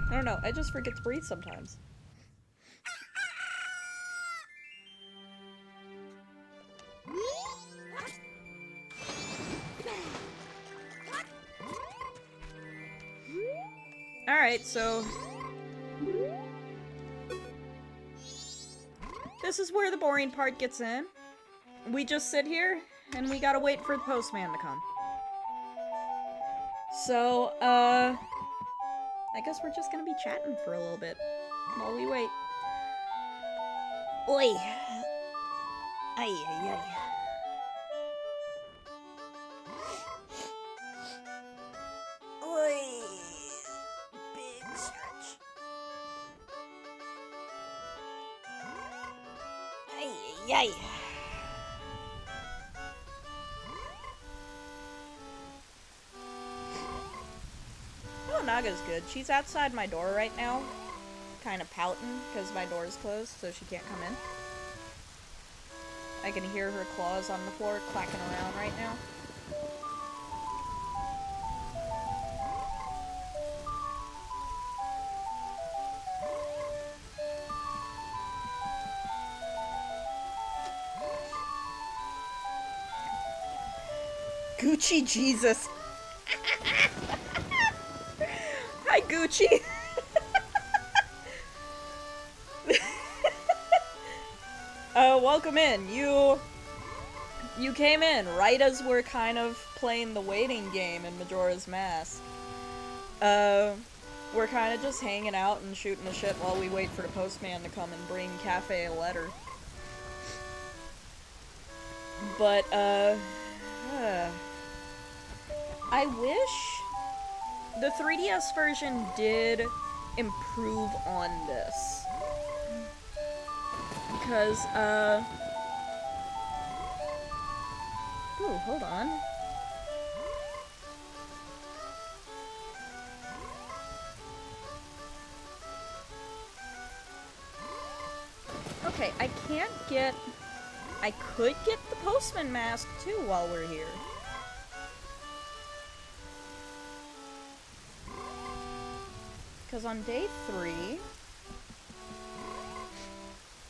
I don't know, I just forget to breathe sometimes. Alright, so... this is where the boring part gets in. We just sit here, and we gotta wait for the postman to come. So, I guess we're just gonna be chatting for a little bit while we wait. Oi! Ay, ay, ay. Oi! Big stretch. Ay, ay, ay. Naga's good. She's outside my door right now, kind of pouting because my door is closed, so she can't come in. I can hear her claws on the floor clacking around right now. Gucci Jesus. Hi, Gucci. Welcome in. You came in right as we're kind of playing the waiting game in Majora's Mask. We're kind of just hanging out and shooting the shit while we wait for the postman to come and bring Cafe a letter. But, I wish the 3DS version did improve on this. Because, ooh, hold on. Okay, I can't get... I could get the postman mask, too, while we're here. Because on day 3...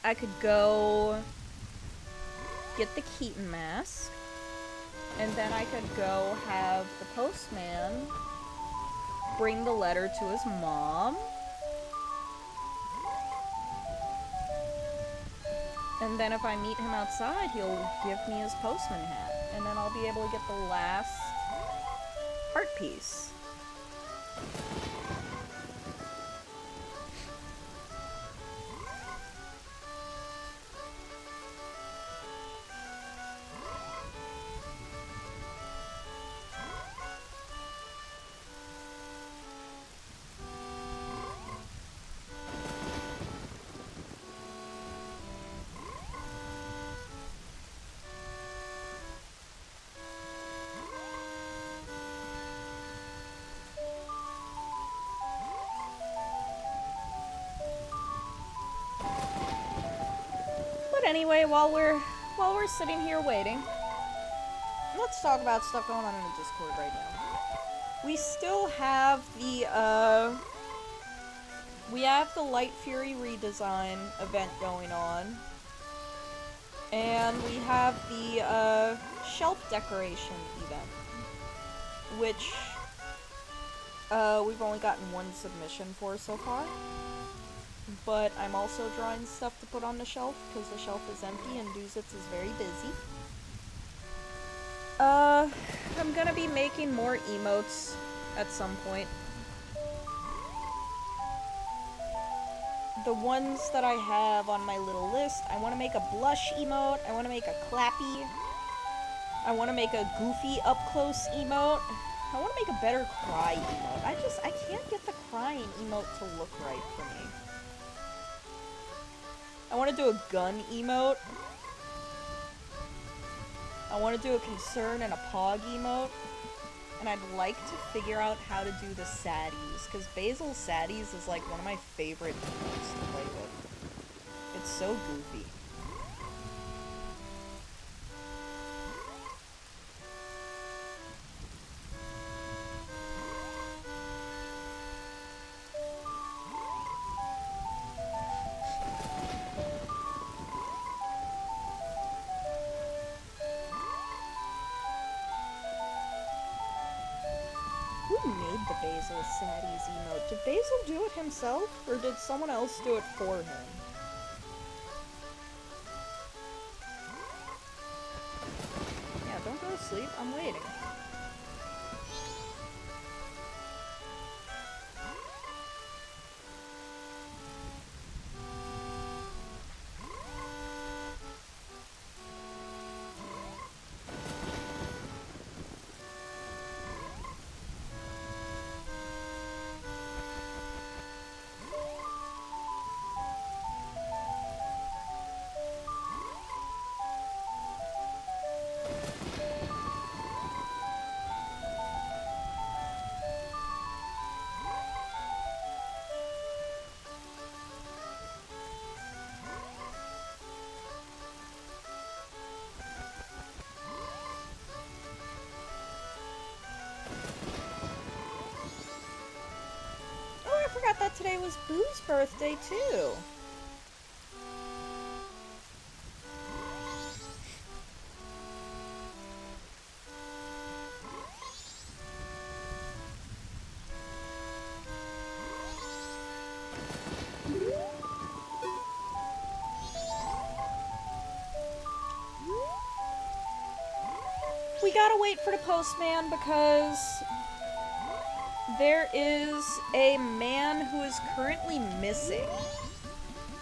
I could go... get the Keaton mask. And then I could go have the postman bring the letter to his mom. And then if I meet him outside, he'll give me his postman hat. And then I'll be able to get the last heart piece. Anyway, while we're sitting here waiting, let's talk about stuff going on in the Discord right now. We still have the Light Fury redesign event going on, and we have the shelf decoration event, which we've only gotten one submission for so far. But I'm also drawing stuff to put on the shelf, because the shelf is empty and Duzitz is very busy. I'm gonna be making more emotes at some point. The ones that I have on my little list, I want to make a blush emote, I want to make a clappy, I want to make a goofy up-close emote, I want to make a better cry emote. I can't get the crying emote to look right for me. I want to do a gun emote. I want to do a concern and a pog emote. And I'd like to figure out how to do the saddies, because Basil saddies is like one of my favorite emotes to play with. It's so goofy. Basil saddies emote. Did Basil do it himself, or did someone else do it for him? Yeah, don't go to sleep. I'm waiting. was Boo's birthday, too. We gotta wait for the postman because there is a man who is currently missing.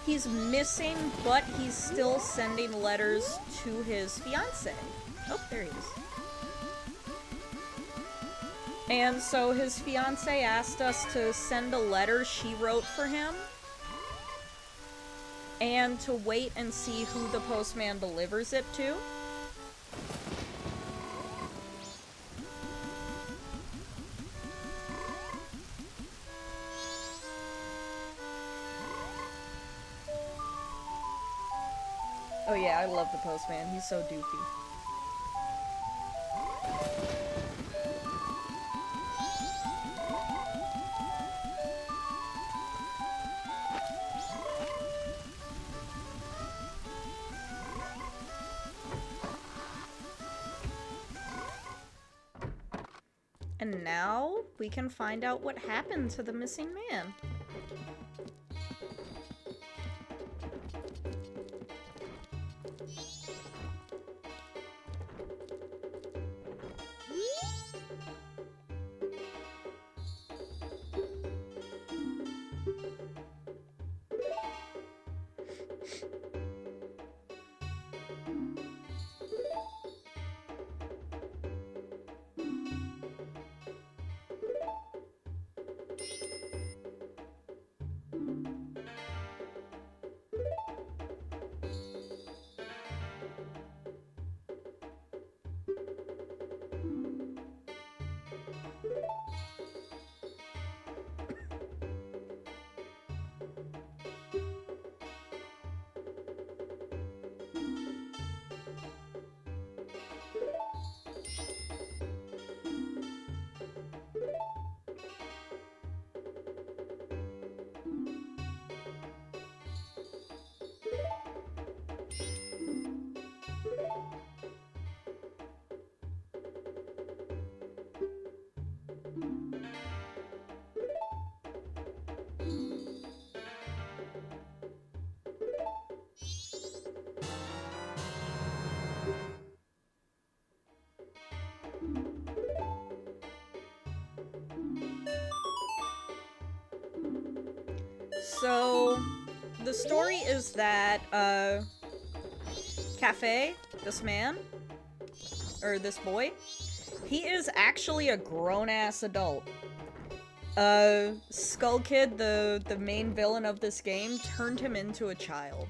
He's missing, but he's still sending letters to his fiancée. Oh, there he is. And so his fiancée asked us to send a letter she wrote for him and to wait and see who the postman delivers it to. Oh yeah, I love the postman. He's so doofy. And now we can find out what happened to the missing man. So, the story is that, Cafe, this man, or this boy, he is actually a grown-ass adult. Skull Kid, the main villain of this game, turned him into a child.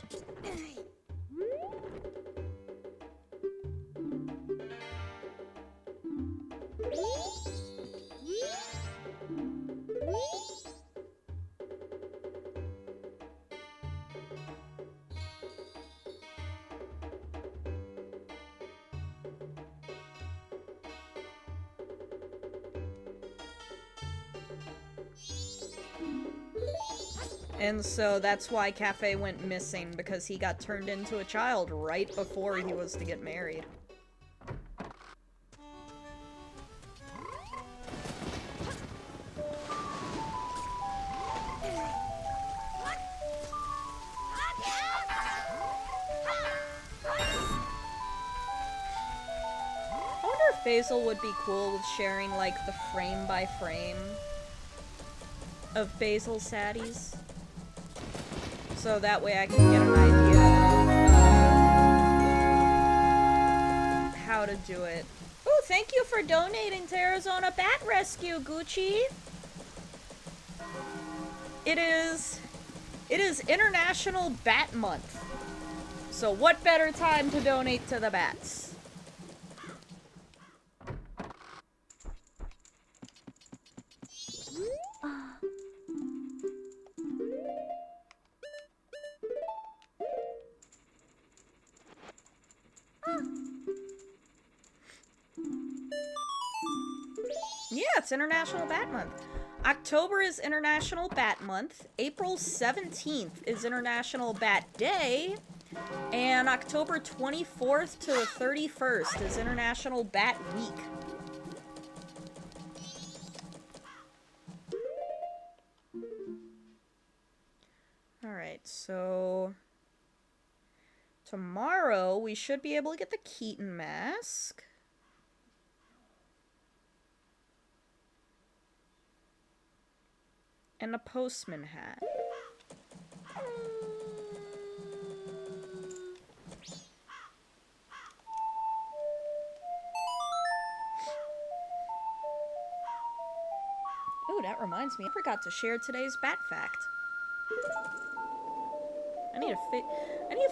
And so that's why Cafe went missing, because he got turned into a child right before he was to get married. I wonder if Basil would be cool with sharing, like, the frame by frame of Basil's saddies. So that way I can get an idea of how to do it. Oh, thank you for donating to Arizona Bat Rescue, Gucci! It is International Bat Month. So what better time to donate to the bats? Yeah, it's International Bat Month. October is International Bat Month. April 17th is International Bat Day. And October 24th to the 31st is International Bat Week. Alright, so tomorrow we should be able to get the Keaton mask. And a postman hat. Oh, that reminds me, I forgot to share today's bat fact. I need to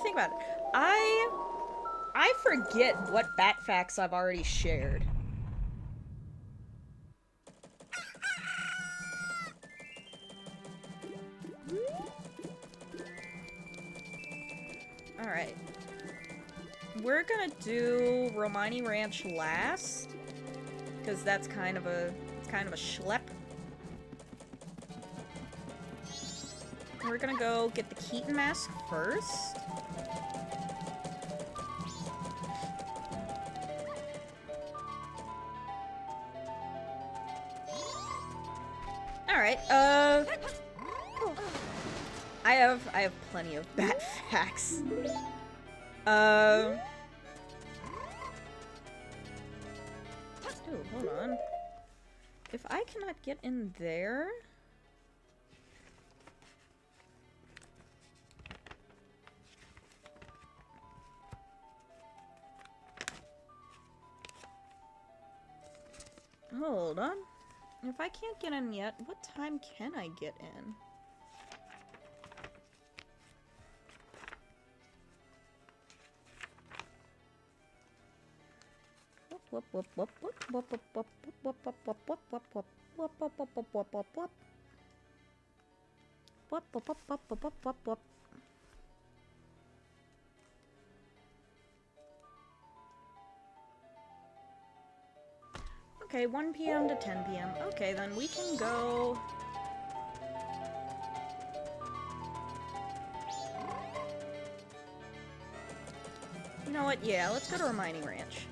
think about it. I forget what bat facts I've already shared. Alright. We're gonna do Romani Ranch last, because that's kind of a schlep. We're gonna go get the Keaton mask first. Alright, I have plenty of bat facts. Ooh, hold on. If I cannot get in there... Hold on. If I can't get in yet, what time can I get in? Okay, 1 p.m. to 10 p.m. Okay, then we can go... You know what? Yeah, let's go to Romani Ranch.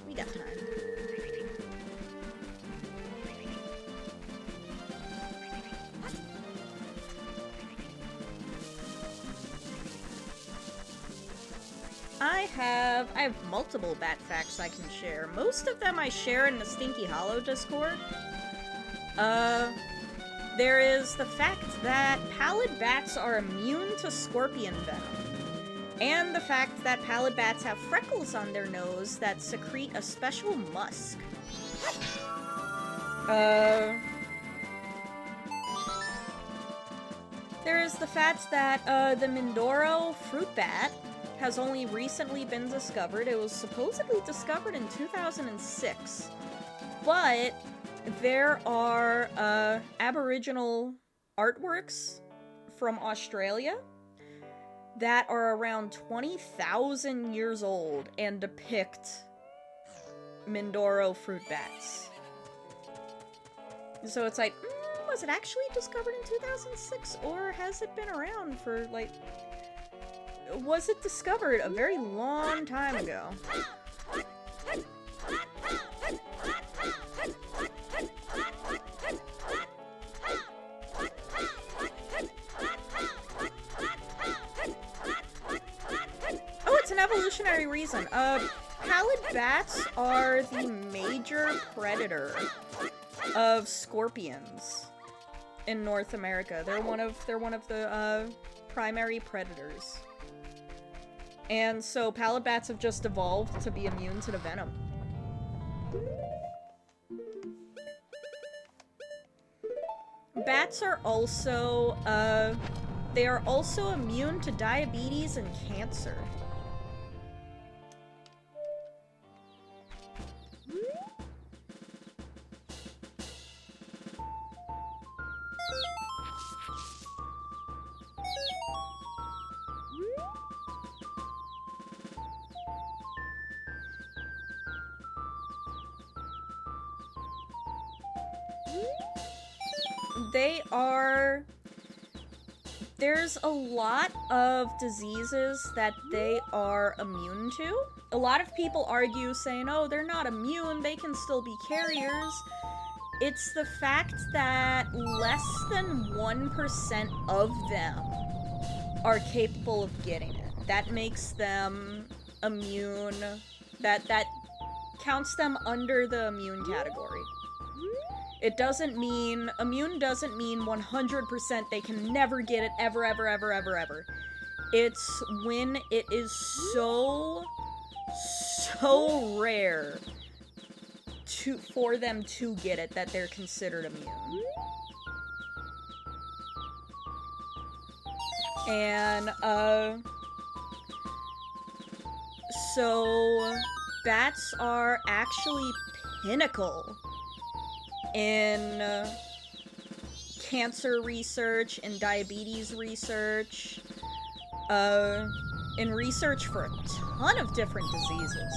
We got time. I have multiple bat facts I can share. Most of them I share in the Stinky Hollow Discord. There is the fact that pallid bats are immune to scorpion venom. And the fact that pallid bats have freckles on their nose that secrete a special musk. There is the fact that, the Mindoro fruit bat has only recently been discovered. It was supposedly discovered in 2006. But there are Aboriginal artworks from Australia that are around 20,000 years old and depict Mindoro fruit bats. So it's like, was it actually discovered in 2006, or has it been around for, like... Was it discovered a very long time ago? Oh, it's an evolutionary reason. Pallid bats are the major predator of scorpions in North America. They're one of the primary predators. And so pallid bats have just evolved to be immune to the venom. Bats are also, they are also immune to diabetes and cancer. they are... There's a lot of diseases that they are immune to. A lot of people argue saying, oh, they're not immune, they can still be carriers. It's the fact that less than 1% of them are capable of getting it. That makes them immune. That counts them under the immune category. It doesn't mean, immune doesn't mean 100% they can never get it ever, ever, ever, ever, ever. It's when it is so rare for them to get it that they're considered immune. And, so bats are actually pinnacle in cancer research, in diabetes research, in research for a ton of different diseases.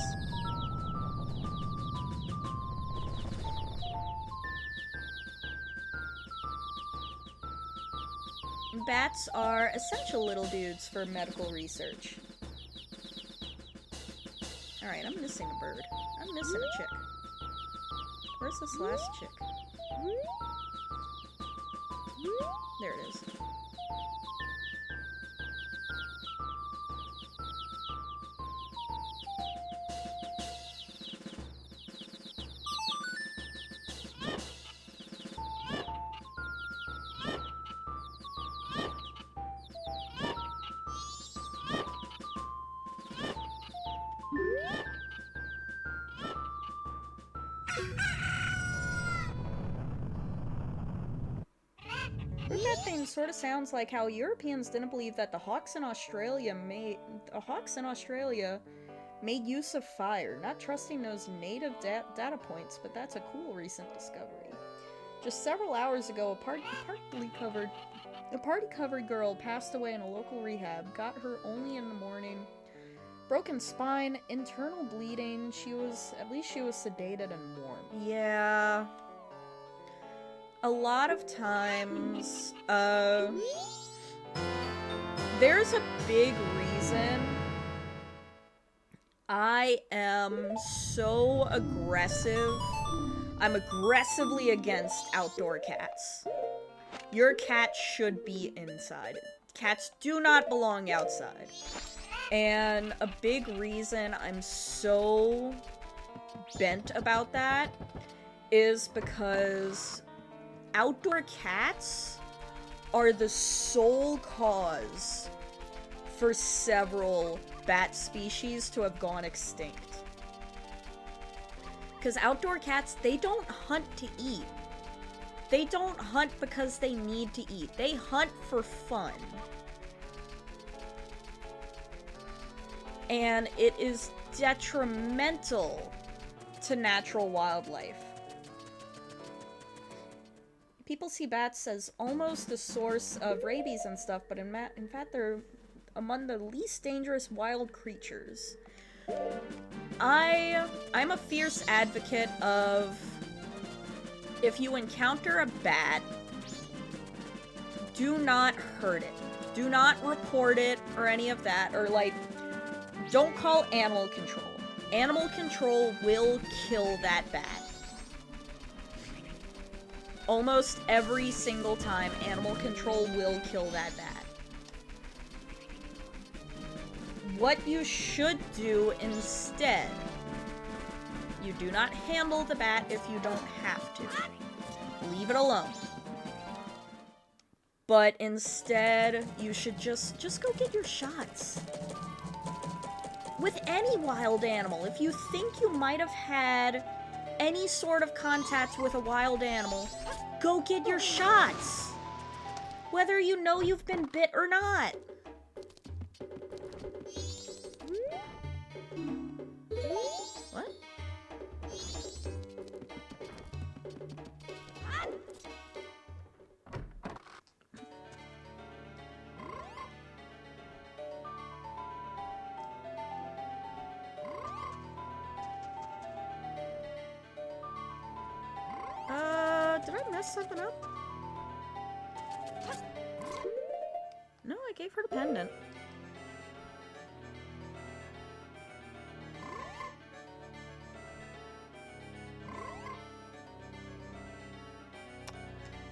Bats are essential little dudes for medical research. Alright, I'm missing a bird. I'm missing a chick. Where's this last chick? There it is. That thing sort of sounds like how Europeans didn't believe that the hawks in Australia made use of fire, not trusting those native data points, but that's a cool recent discovery. Just several hours ago, a party-covered girl passed away in a local rehab, got her only in the morning. Broken spine, internal bleeding, at least she was sedated and warm. Yeah... A lot of times, there's a big reason I am so aggressive. I'm aggressively against outdoor cats. Your cat should be inside. Cats do not belong outside. And a big reason I'm so bent about that is because outdoor cats are the sole cause for several bat species to have gone extinct. Because outdoor cats, they don't hunt to eat. They don't hunt because they need to eat. They hunt for fun. And it is detrimental to natural wildlife. People see bats as almost a source of rabies and stuff, but in fact they're among the least dangerous wild creatures. I'm a fierce advocate of, if you encounter a bat, do not hurt it. Do not report it or any of that, or like, don't call animal control. Animal control will kill that bat. Almost every single time, animal control will kill that bat. What you should do instead, you do not handle the bat if you don't have to. Leave it alone. But instead, you should just go get your shots. With any wild animal, if you think you might have had any sort of contact with a wild animal, go get your shots. Whether you know you've been bit or not. What? Did I mess something up? save her pendant.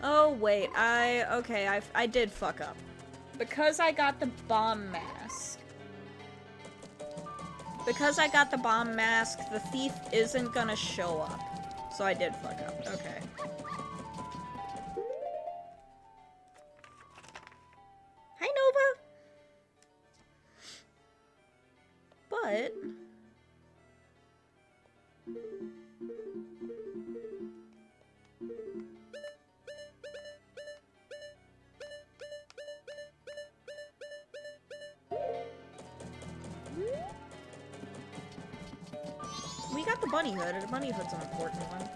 Oh, wait, I did fuck up. Because I got the bomb mask. Because I got the bomb mask, the thief isn't gonna show up. So I did fuck up, okay. Hi, Nova! But... we got the bunny hood, and the bunny hood's an important one.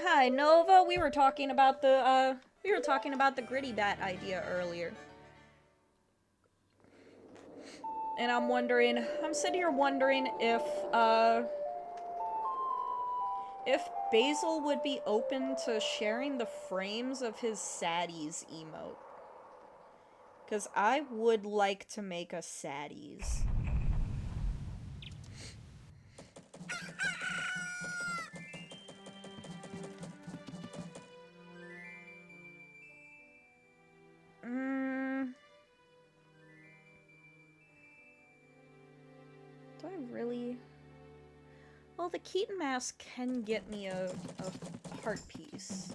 Hi, Nova. We were talking about the Gritty Bat idea earlier. And I'm sitting here wondering if Basil would be open to sharing the frames of his Saddies emote. Because I would like to make a Saddies. Do I really... Well, the Keaton mask can get me a heart piece.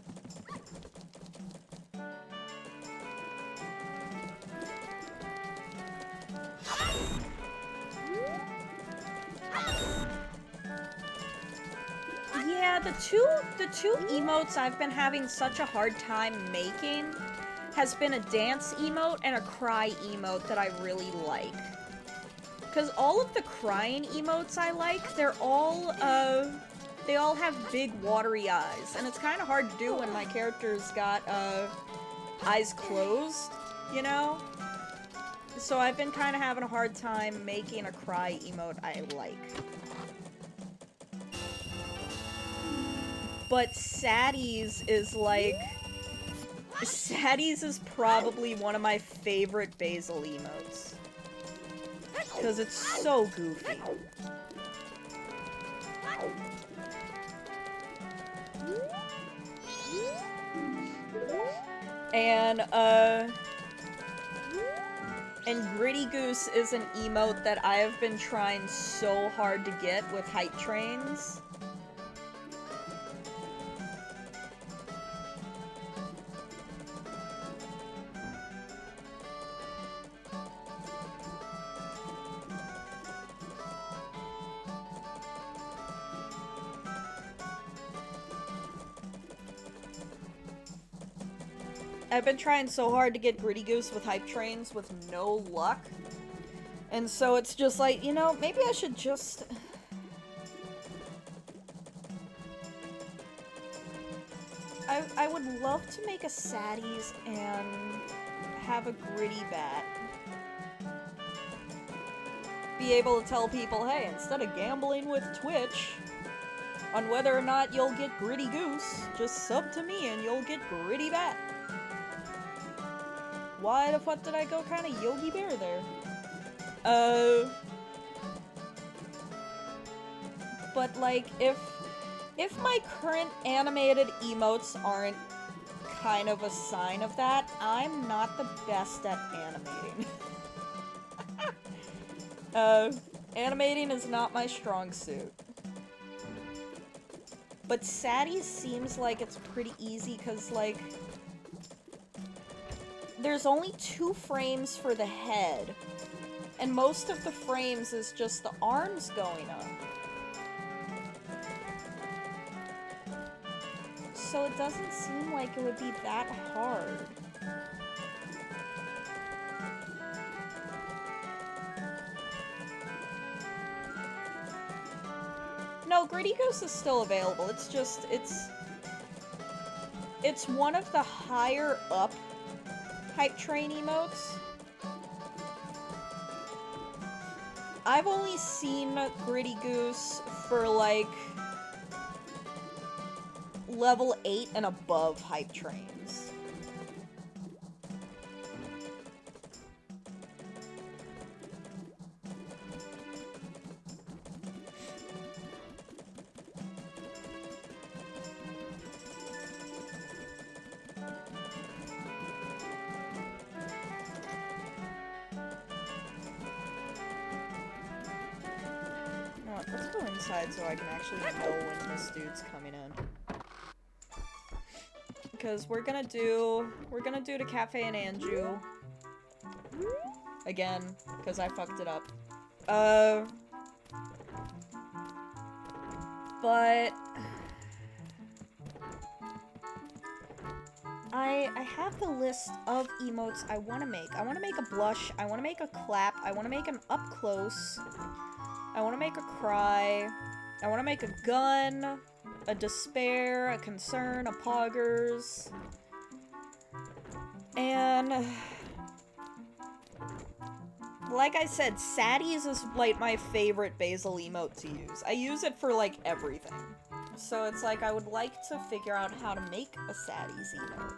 Yeah, the two emotes I've been having such a hard time making has been a dance emote and a cry emote that I really like. Because all of the crying emotes I like, they all have big watery eyes, and it's kind of hard to do when my character's got eyes closed, you know? So I've been kind of having a hard time making a cry emote I like. But Saddies is like... Saddies is probably one of my favorite Basil emotes. Because it's so goofy. And Gritty Goose is an emote that I have been trying so hard to get with hype trains. I've been trying so hard to get Gritty Goose with hype trains with no luck. And so it's just like, you know, maybe I should just... I would love to make a Saddies and have a Gritty Bat. Be able to tell people, hey, instead of gambling with Twitch on whether or not you'll get Gritty Goose, just sub to me and you'll get Gritty Bat. Why the fuck did I go kind of Yogi Bear there? But like, if my current animated emotes aren't kind of a sign of that, I'm not the best at animating. Animating is not my strong suit. But Saddies seems like it's pretty easy, because, like, there's only 2 frames for the head, and most of the frames is just the arms going up. So it doesn't seem like it would be that hard. No, Gritty Goose is still available. It's just, it's one of the higher up hype train emotes. I've only seen Gritty Goose for, like, level 8 and above hype trains. Let's go inside so I can actually know when this dude's coming in. Because we're gonna do the Cafe and Anju. Again, because I fucked it up. But I have the list of emotes I want to make. I want to make a blush, I want to make a clap, I want to make an up close, I want to make a cry, I want to make a gun, a despair, a concern, a poggers, and like I said, Saddies is like my favorite Basil emote to use. I use it for like everything. So it's like I would like to figure out how to make a Saddies emote.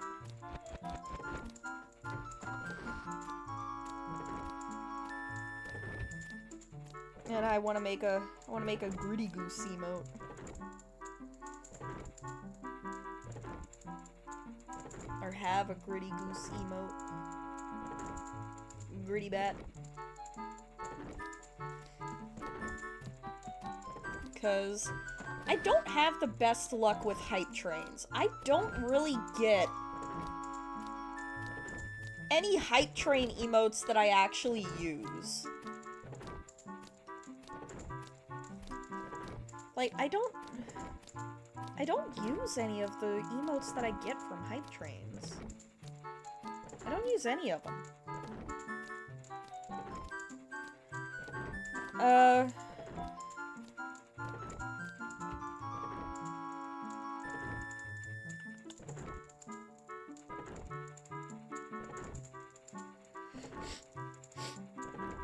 And I want to make a Gritty Goose emote. Or have a Gritty Goose emote. Gritty Bat. Because I don't have the best luck with hype trains. I don't really get any hype train emotes that I actually use. Like, I don't use any of the emotes that I get from hype trains. I don't use any of them.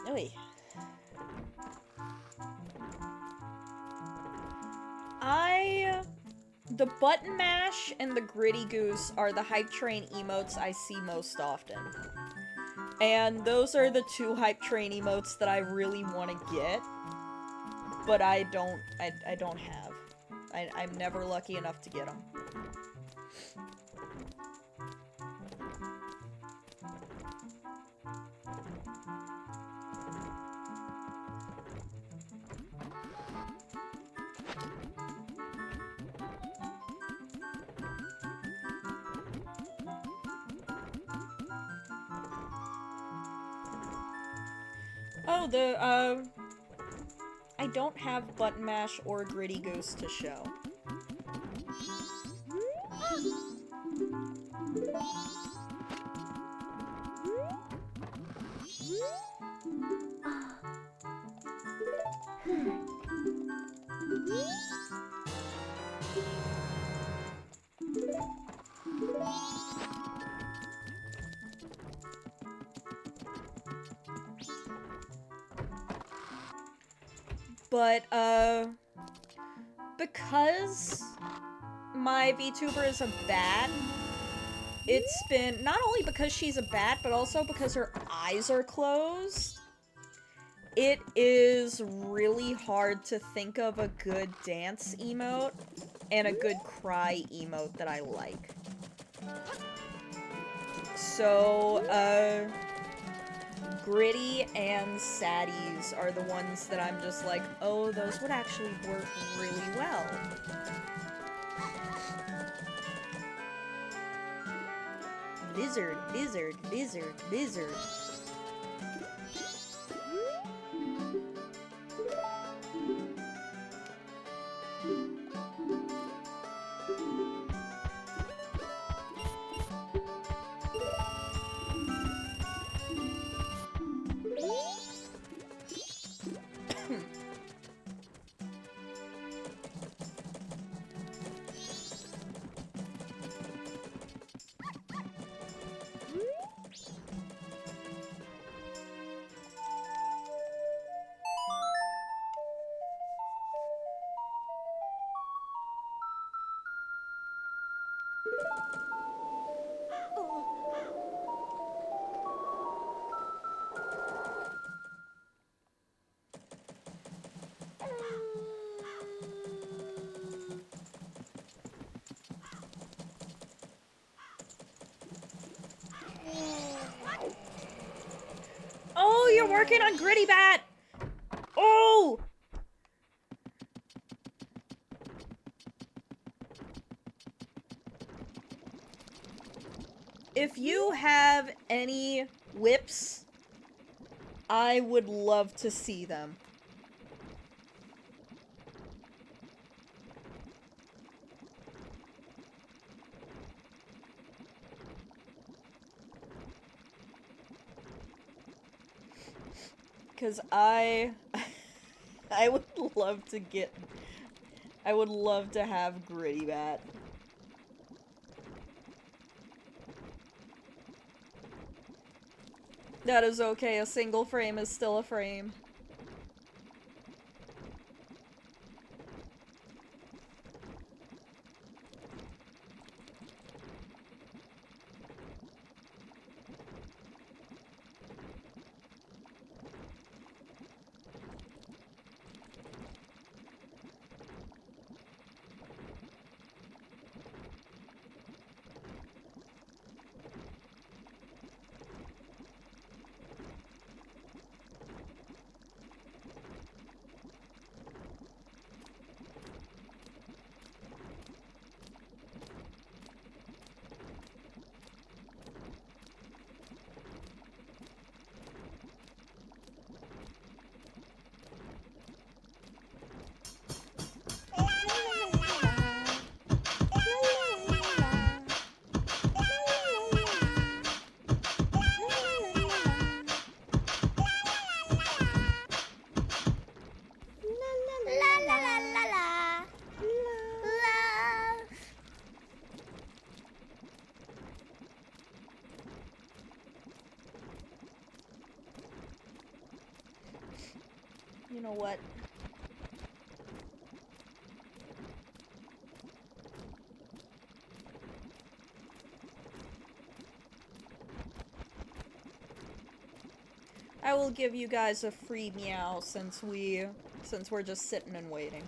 Oy. The Button Mash and the Gritty Goose are the hype train emotes I see most often. And those are the two hype train emotes that I really want to get. But I don't have. I'm never lucky enough to get them. Oh, I don't have Button Mash or Gritty Goose to show. But, because my VTuber is a bat, it's been, not only because she's a bat, but also because her eyes are closed, it is really hard to think of a good dance emote and a good cry emote that I like. So, Gritty and Saddies are the ones that I'm just like, oh, those would actually work really well. Lizard, lizard, lizard, lizard. Oh, you're working on Gritty Bat! Oh! If you have any whips, I would love to see them. Cause I would love to get, I would love to have Gritty Bat. That is okay, a single frame is still a frame. You know what? I will give you guys a free meow since we're just sitting and waiting.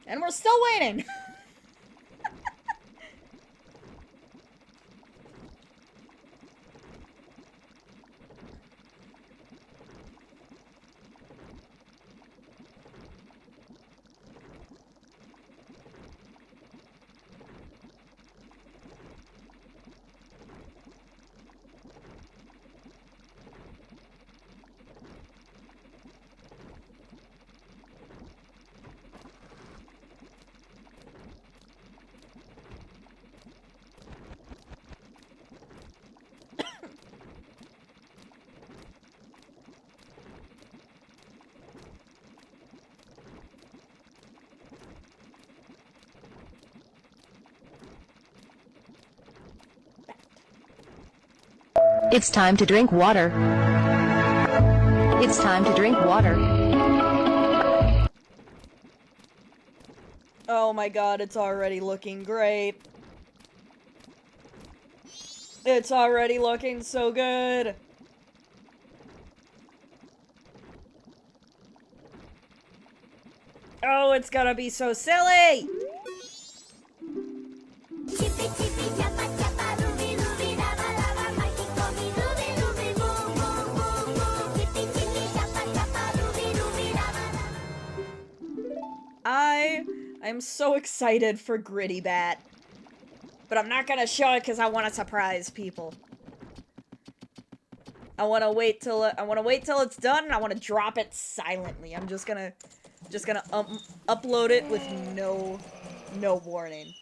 And we're still waiting! It's time to drink water. It's time to drink water. Oh my god, it's already looking great. It's already looking so good. Oh, it's gonna be so silly! I'm so excited for Gritty Bat. But I'm not gonna show it because I want to surprise people. I want to wait till it's done, and I want to drop it silently. I'm just gonna upload it with no warning.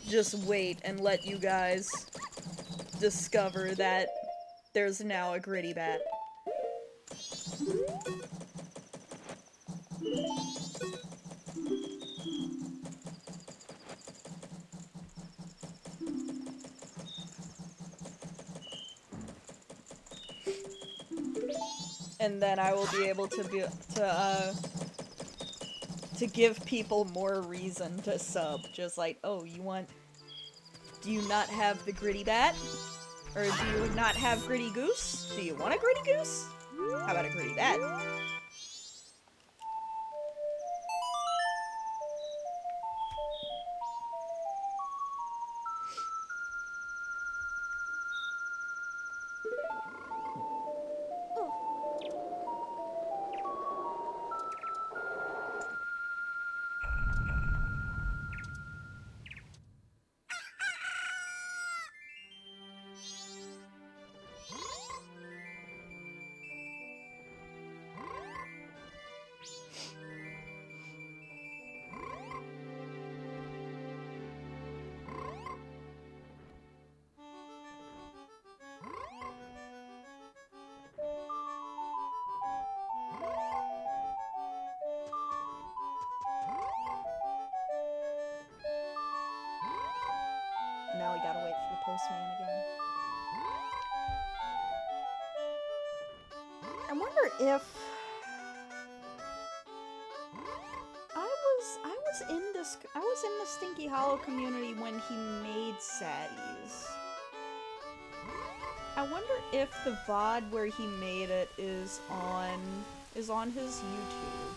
Just wait and let you guys discover that there's now a Gritty Bat. And then I will be able to give people more reason to sub. Just like, oh, do you not have the Gritty Bat? Or do you not have Gritty Goose? Do you want a Gritty Goose? How about a Gritty Bat? Now we gotta wait for the postman again. I wonder if I was in the Stinky Hollow community when he made Saddies. I wonder if the VOD where he made it is on his YouTube.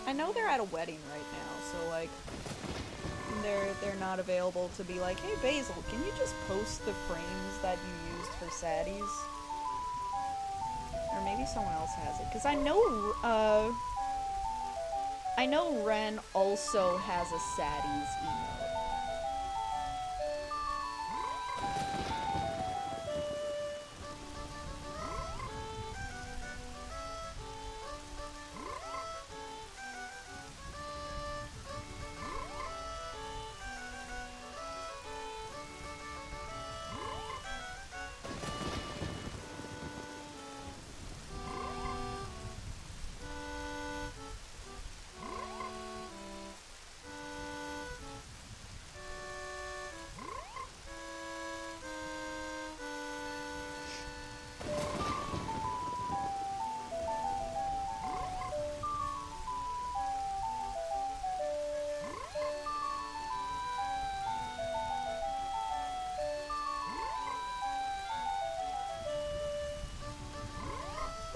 I know they're at a wedding right now, so like they're not available to be like, hey Basil, can you just post the frames that you used for Saddies? Or maybe someone else has it, because I know Ren also has a Saddies emote.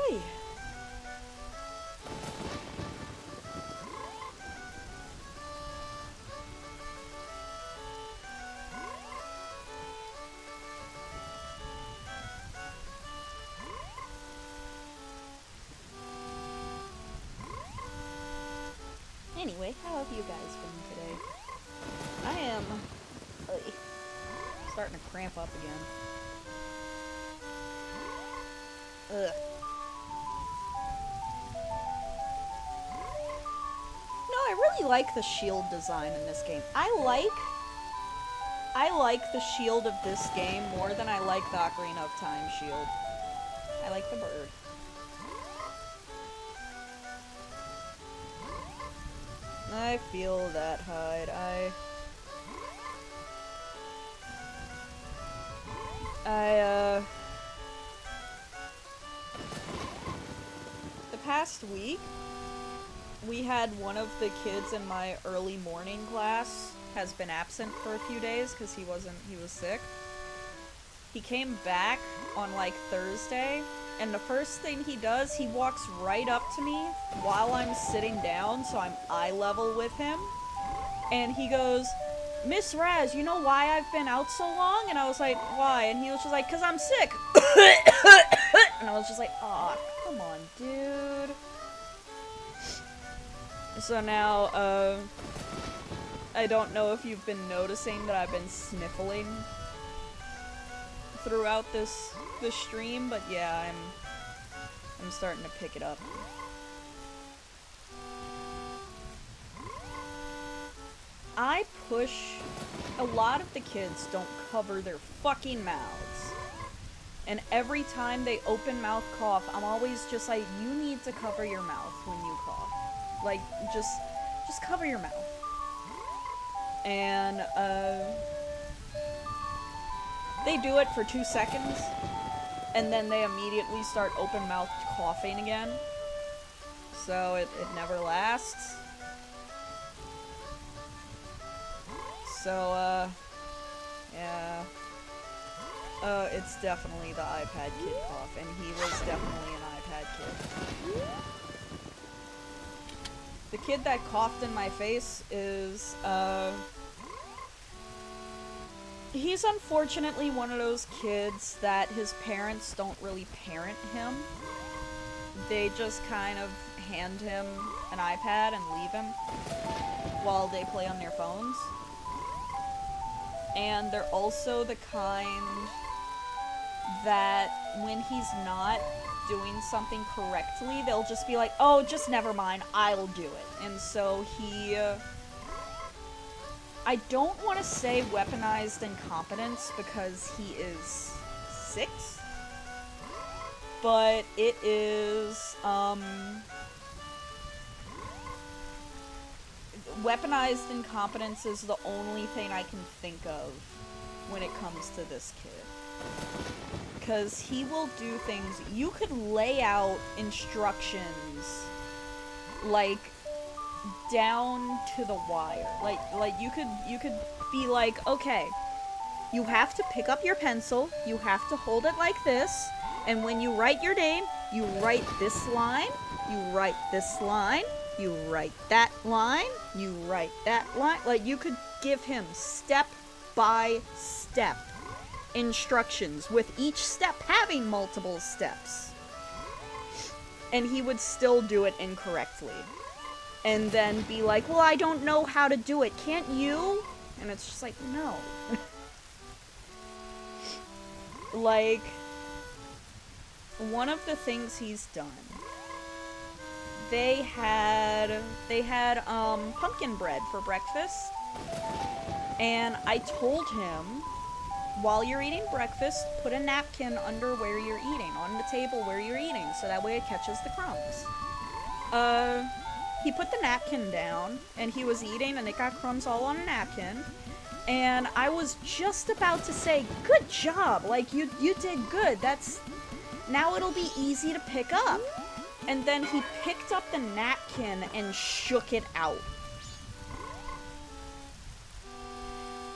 Hey. Anyway, how have you guys been today? I am starting to cramp up again. Ugh. No, I really like the shield design in this game. I like the shield of this game more than I like the Ocarina of Time shield. I like the bird. I feel that, Hyde. The past week, we had one of the kids in my early morning class has been absent for a few days because he was sick. He came back on like Thursday, and the first thing he does, he walks right up to me while I'm sitting down, so I'm eye level with him, and he goes, Miss Raz, you know why I've been out so long? And I was like, why? And he was just like, 'cause I'm sick. And I was just like, aw, come on, dude. So now, I don't know if you've been noticing that I've been sniffling throughout this stream, but yeah, I'm starting to pick it up. I push. A lot of the kids don't cover their fucking mouths. And every time they open mouth cough, I'm always just like, you need to cover your mouth when you cough. Like, just cover your mouth. And, they do it for 2 seconds, and then they immediately start open mouth coughing again. So it never lasts. So, yeah. It's definitely the iPad kid cough, and he was definitely an iPad kid. The kid that coughed in my face is, he's unfortunately one of those kids that his parents don't really parent him. They just kind of hand him an iPad and leave him while they play on their phones. And they're also the kind that when he's not doing something correctly, they'll just be like, oh, just never mind, I'll do it. And so he, I don't want to say weaponized incompetence because he is 6, but it is, weaponized incompetence is the only thing I can think of when it comes to this kid. Because he will do things, you could lay out instructions, like, down to the wire. Like you could be like, okay, you have to pick up your pencil, you have to hold it like this, and when you write your name, you write this line, you write this line, you write that line, you write that line. Like, you could give him step by step instructions, with each step having multiple steps. And he would still do it incorrectly. And then be like, well, I don't know how to do it. Can't you? And it's just like, no. Like, one of the things he's done, they had pumpkin bread for breakfast. And I told him, while you're eating breakfast, put a napkin under where you're eating, on the table where you're eating, so that way it catches the crumbs. He put the napkin down, and he was eating, and it got crumbs all on a napkin. And I was just about to say, good job, like, you did good, now it'll be easy to pick up. And then he picked up the napkin and shook it out.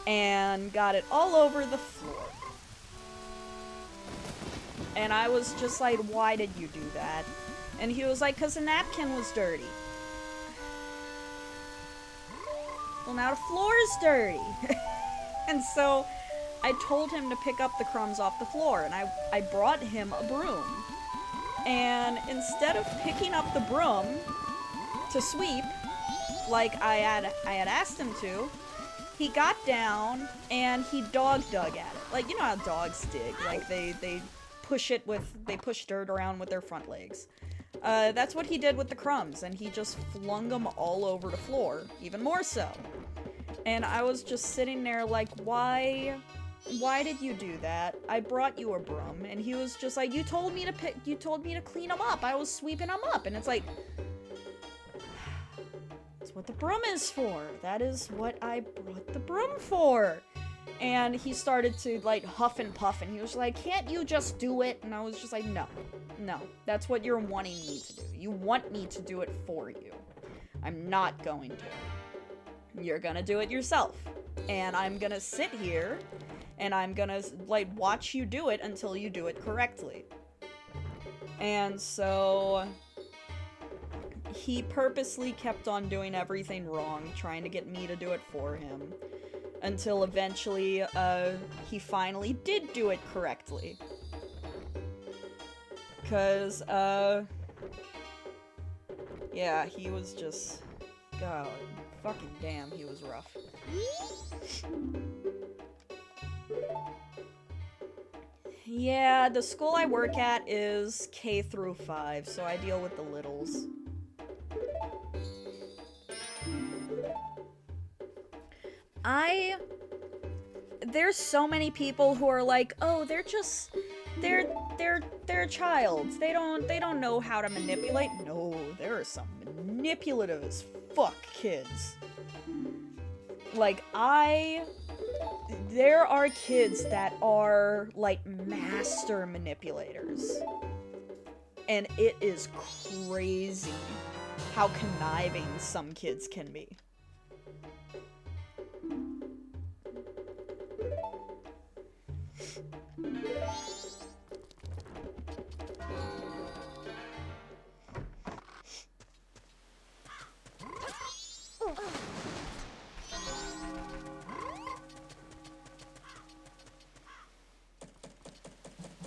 And got it all over the floor. And I was just like, why did you do that? And he was like, 'cause the napkin was dirty. Well, now the floor is dirty. And so I told him to pick up the crumbs off the floor, and I brought him a broom. And instead of picking up the broom to sweep, like I had asked him to, he got down and he dug at it. Like, you know how dogs dig, like they push dirt around with their front legs. That's what he did with the crumbs, and he just flung them all over the floor, even more so. And I was just sitting there like, why did you do that? I brought you a broom. And he was just like, you told me to clean them up. I was sweeping them up. And it's like, that's what the broom is for. That is what I brought the broom for. And he started to, like, huff and puff, and he was like, can't you just do it? And I was just like, no, that's what you're wanting me to do. You want me to do it for you. I'm not going to. You're gonna do it yourself. And I'm gonna sit here, and I'm gonna, like, watch you do it until you do it correctly. And so he purposely kept on doing everything wrong, trying to get me to do it for him. Until eventually, he finally did do it correctly. 'Cause, yeah, he was just, God, fucking damn, he was rough. Yeah, the school I work at is K through 5, so I deal with the littles. There's so many people who are like, oh, they're a child. They don't know how to manipulate. No, there are some manipulative as fuck kids. Like, there are kids that are, like, master manipulators. And it is crazy how conniving some kids can be.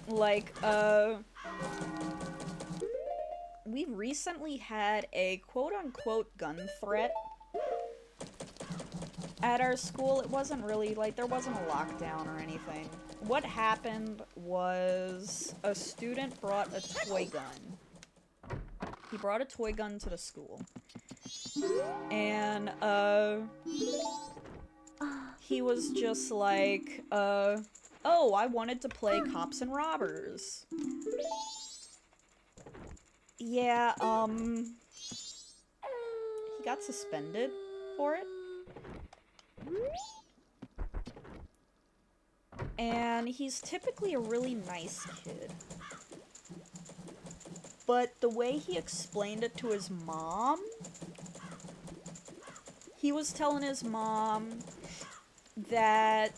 Like, we recently had a quote-unquote gun threat at our school. It wasn't really, like, there wasn't a lockdown or anything. What happened was a student brought a toy gun. He brought a toy gun to the school. And, he was just like, oh, I wanted to play cops and robbers. Yeah, he got suspended for it. And he's typically a really nice kid. But the way he explained it to his mom, he was telling his mom that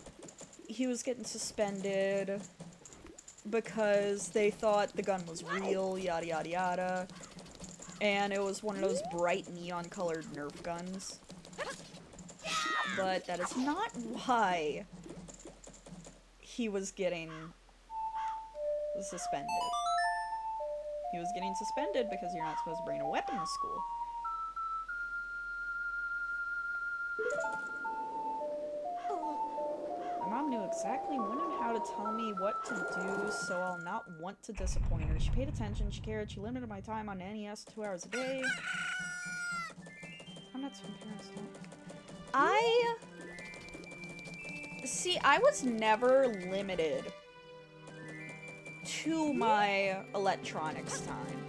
he was getting suspended because they thought the gun was real, yada yada yada. And it was one of those bright neon colored Nerf guns. But that is not why he was getting suspended. He was getting suspended because you're not supposed to bring a weapon to school. My mom knew exactly when and how to tell me what to do, so I'll not want to disappoint her. She paid attention, she cared, she limited my time on NES 2 hours a day. I'm not some parents don't. See, I was never limited to my electronics time.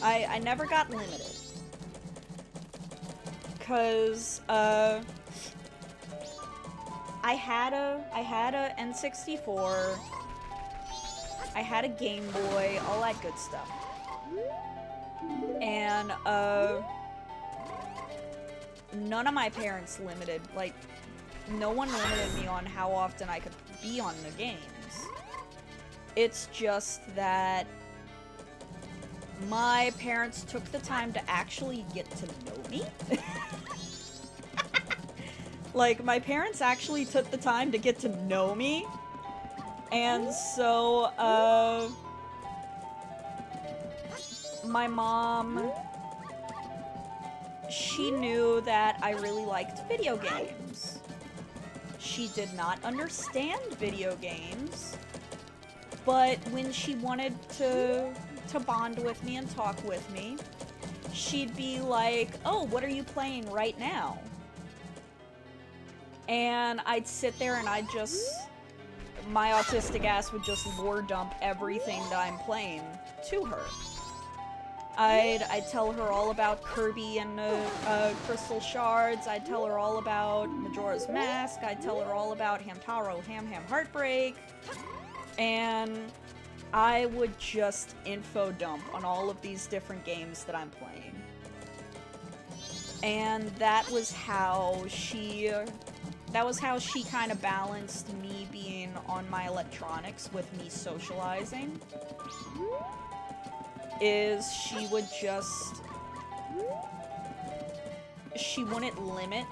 I never got limited. 'Cause, I had a N64, I had a Game Boy, all that good stuff. And, none of my parents limited, like, no one limited me on how often I could be on the games. It's just that my parents took the time to actually get to know me. Like, my parents actually took the time to get to know me. And so, my mom, she knew that I really liked video games. She did not understand video games, but when she wanted to bond with me and talk with me, she'd be like, oh, what are you playing right now? And I'd sit there and I'd just, my autistic ass would just lore dump everything that I'm playing to her. I'd tell her all about Kirby and Crystal Shards. I'd tell her all about Majora's Mask. I'd tell her all about Hamtaro Ham Ham Heartbreak. And I would just info dump on all of these different games that I'm playing. And that was how she kind of balanced me being on my electronics with me socializing. Is she would just, she wouldn't limit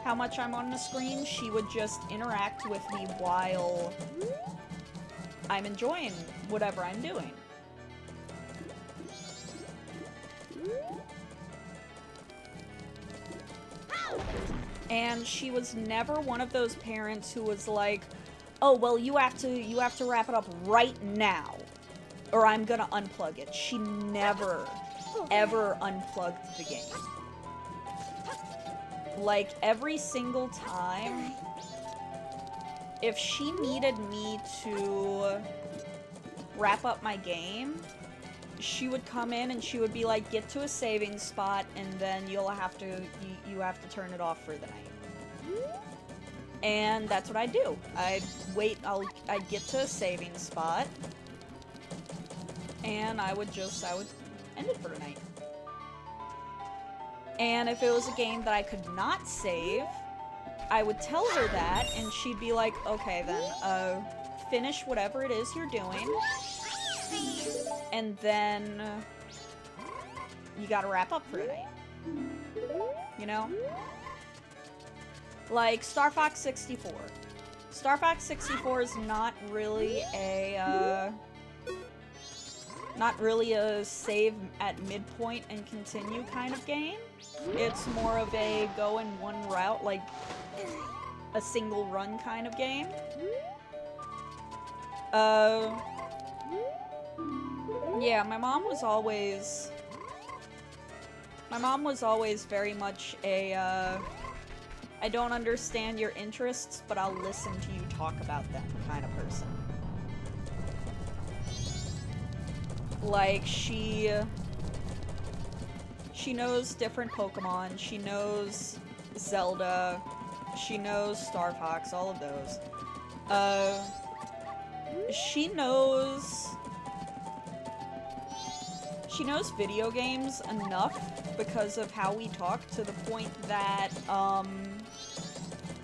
how much I'm on the screen. She would just interact with me while I'm enjoying whatever I'm doing. And she was never one of those parents who was like, oh, well, you have to wrap it up right now, or I'm gonna unplug it. She never, ever unplugged the game. Like, every single time, if she needed me to wrap up my game, she would come in and she would be like, get to a saving spot, and then you have to turn it off for the night. And that's what I'd do. I'd get to a saving spot, and I would end it for the night. And if it was a game that I could not save, I would tell her that, and she'd be like, okay then, finish whatever it is you're doing, and then you gotta wrap up for tonight. You know? Like, Star Fox 64. Star Fox 64 is not really a save at midpoint and continue kind of game. It's more of a go in one route, like a single run kind of game. Yeah, my mom was always very much a, I don't understand your interests, but I'll listen to you talk about them kind of person. Like, she knows different Pokemon, she knows Zelda, she knows Star Fox, all of those. She knows video games enough because of how we talk, to the point that,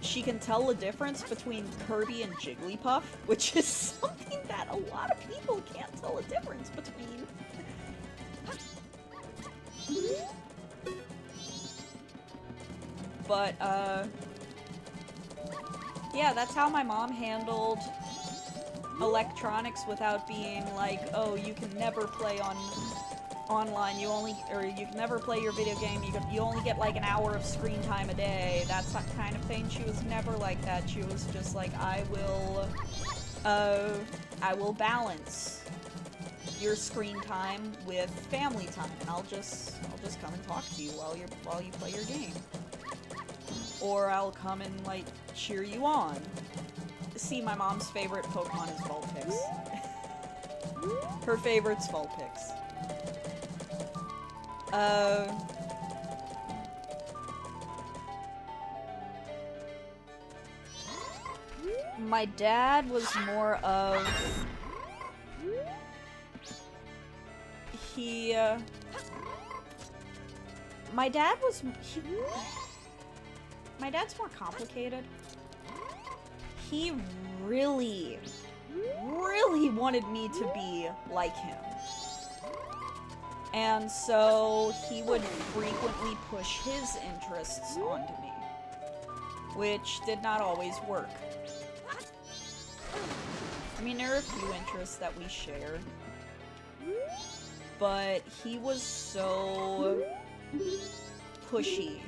she can tell the difference between Kirby and Jigglypuff, which is something that a lot of people can't tell the difference between. But, yeah, that's how my mom handled electronics without being like, oh, you can never play online, you can never play your video game, you only get like an hour of screen time a day, that kind of thing. She was never like that. She was just like, I will balance your screen time with family time, and I'll just come and talk to you while you play your game. Or I'll come and, like, cheer you on. See, my mom's favorite Pokemon is Vulpix. Her favorite's Vulpix. My dad was more of... My dad's more complicated. He really, really wanted me to be like him. And so he would frequently push his interests onto me, which did not always work. I mean, there are a few interests that we share, but he was so pushy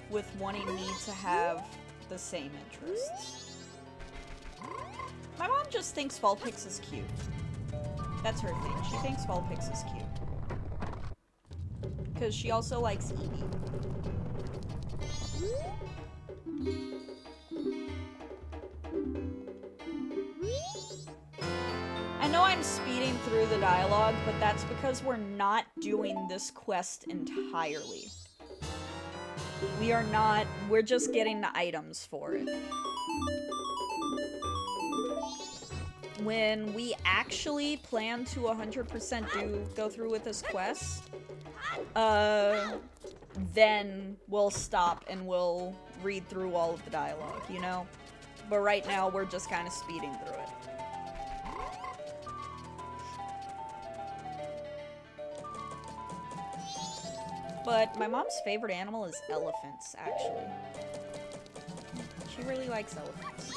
with wanting me to have the same interests. My mom just thinks Vulpix is cute. That's her thing. She thinks Vulpix is cute. Because she also likes Eevee. I know I'm speeding through the dialogue, but that's because we're not doing this quest entirely. We're just getting the items for it. When we actually plan to 100% go through with this quest, then we'll stop and we'll read through all of the dialogue, you know? But right now, we're just kind of speeding through it. But my mom's favorite animal is elephants, actually. She really likes elephants.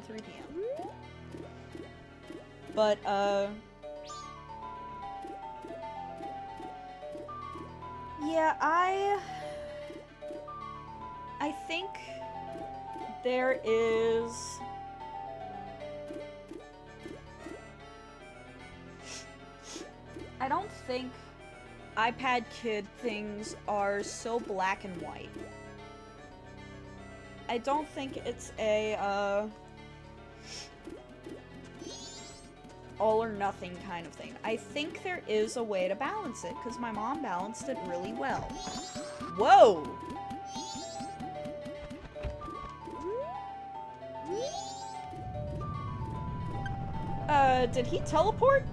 3 p.m. But, yeah, I think there is... I don't think iPad Kid things are so black and white. I don't think it's a, all or nothing kind of thing. I think there is a way to balance it, because my mom balanced it really well. Whoa! Did he teleport?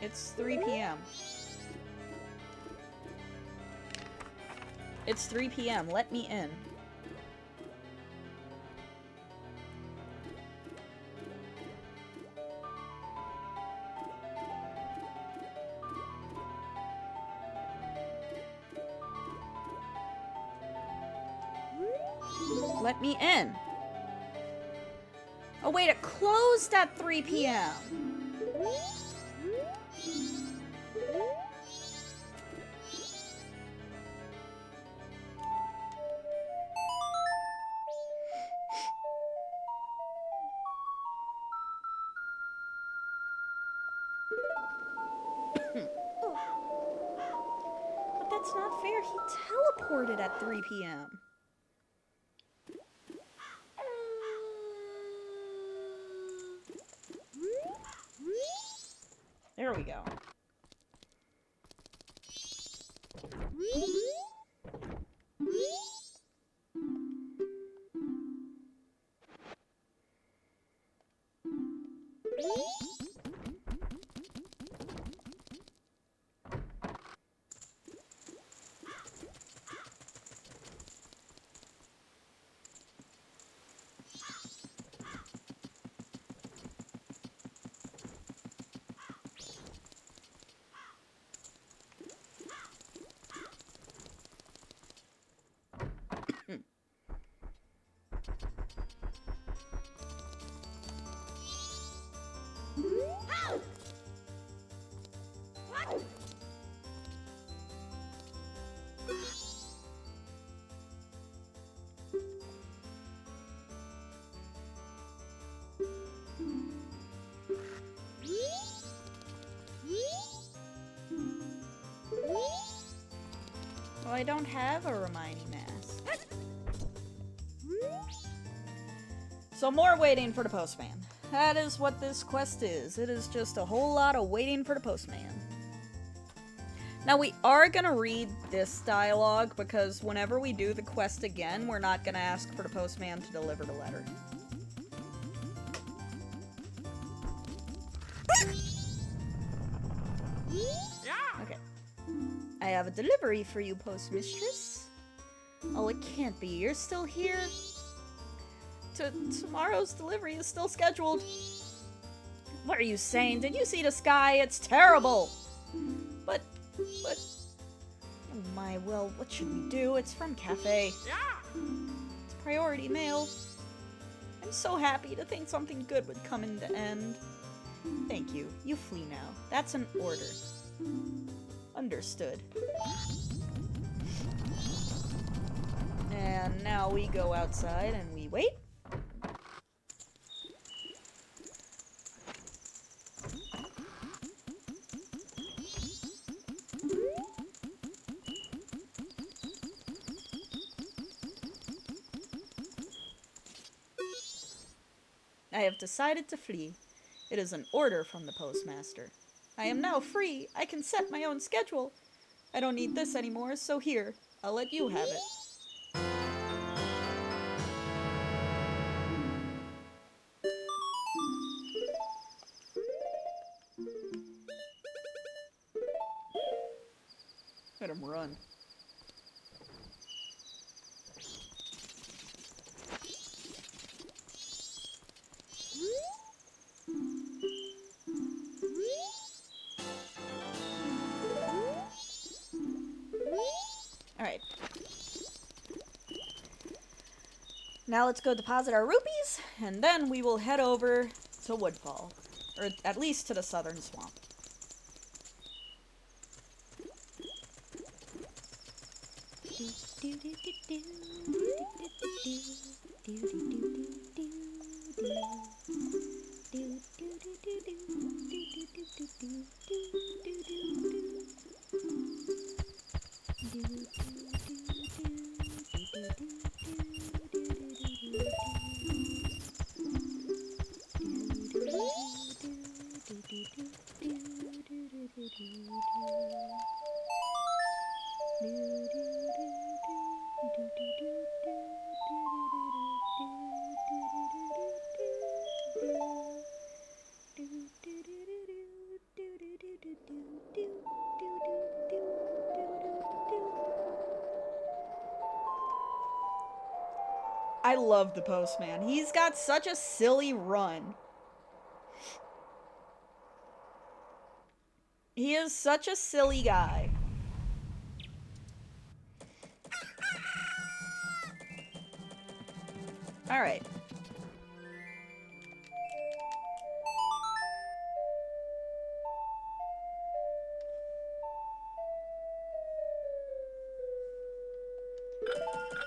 It's 3 p.m. It's 3 p.m. Let me in. Let me in. Oh wait, it closed at 3 p.m. But that's not fair. He teleported at 3 p.m. There we go. Well, I don't have a Hermione mask. So more waiting for the postman. That is what this quest is. It is just a whole lot of waiting for the postman. Now we are gonna read this dialogue because whenever we do the quest again, we're not gonna ask for the postman to deliver the letter. Okay. I have a delivery for you, postmistress. Oh, it can't be. You're still here? Tomorrow's delivery is still scheduled. What are you saying? Did you see the sky? It's terrible. But... Oh my, well, what should we do? It's from Cafe. It's priority mail. I'm so happy to think something good would come in the end. Thank you. You flee now. That's an order. Understood. And now we go outside and we wait. I have decided to flee. It is an order from the postmaster. I am now free. I can set my own schedule. I don't need this anymore, so here, I'll let you have it. Let him run. Alright, Now let's go deposit our rupees, and then we will head over to Woodfall. Or at least to the southern swamp. I love the postman. He's got such a silly run. He is such a silly guy. Alright.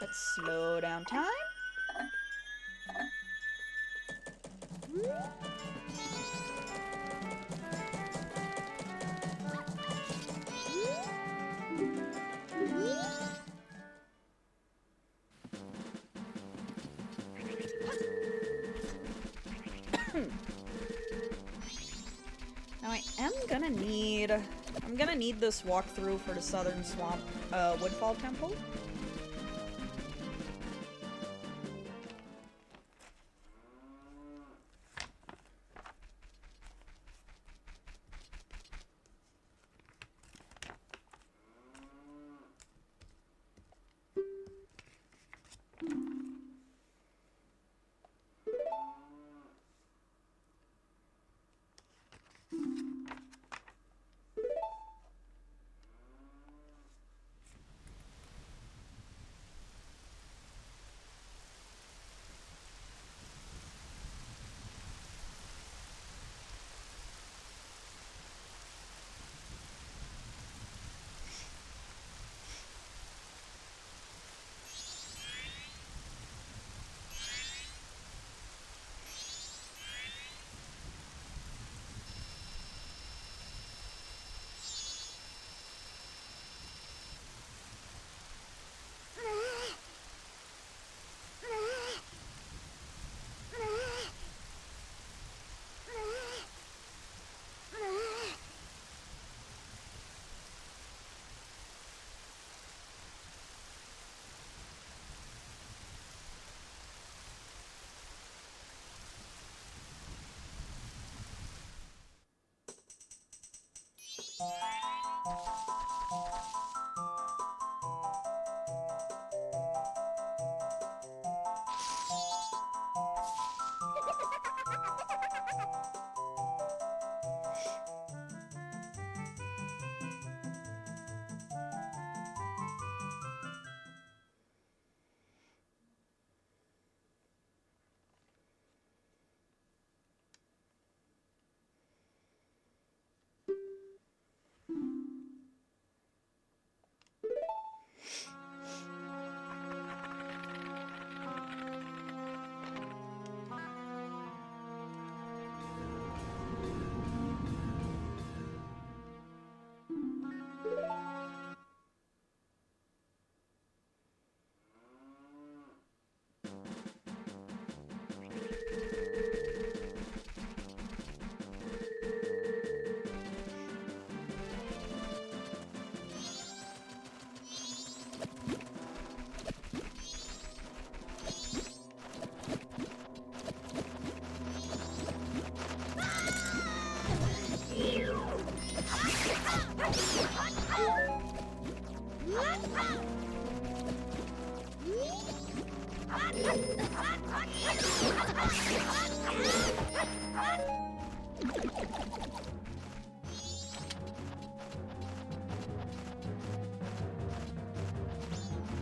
Let's slow down time. Now I'm gonna need this walkthrough for the Southern Swamp, Woodfall Temple.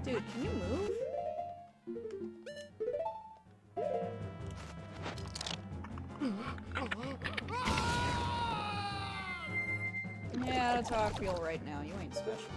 Dude, can you move? Yeah, that's how I feel right now. You ain't special.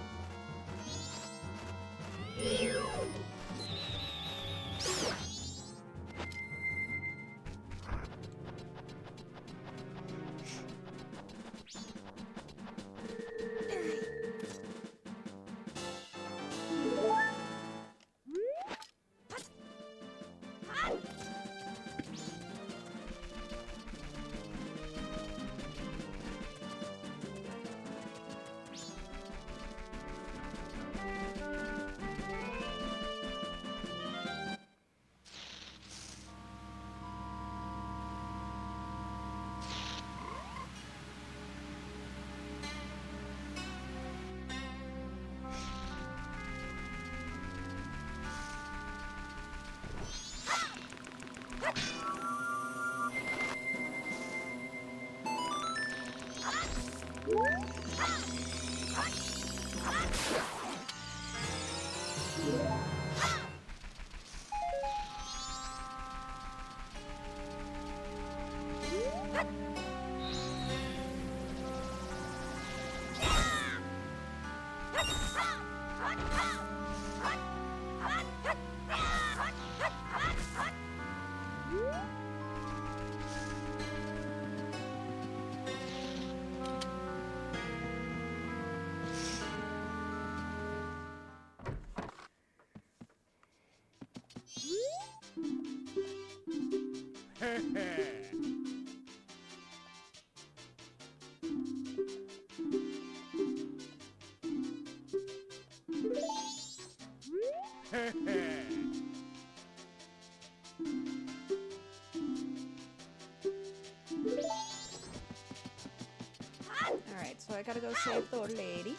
Alright, so I gotta go save the old lady.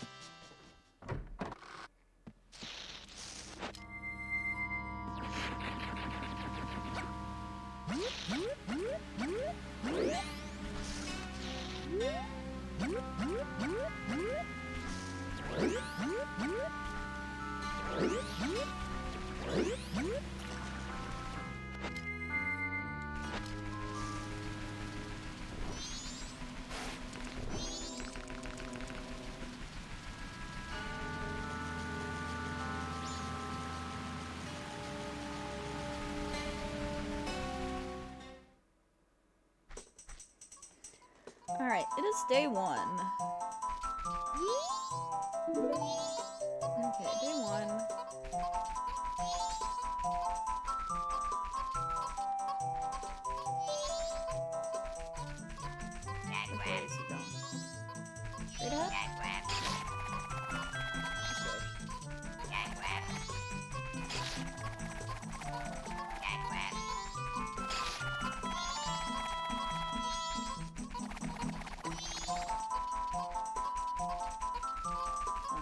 Alright, it is day one. Okay, day one. Which way is he going? Straight ahead?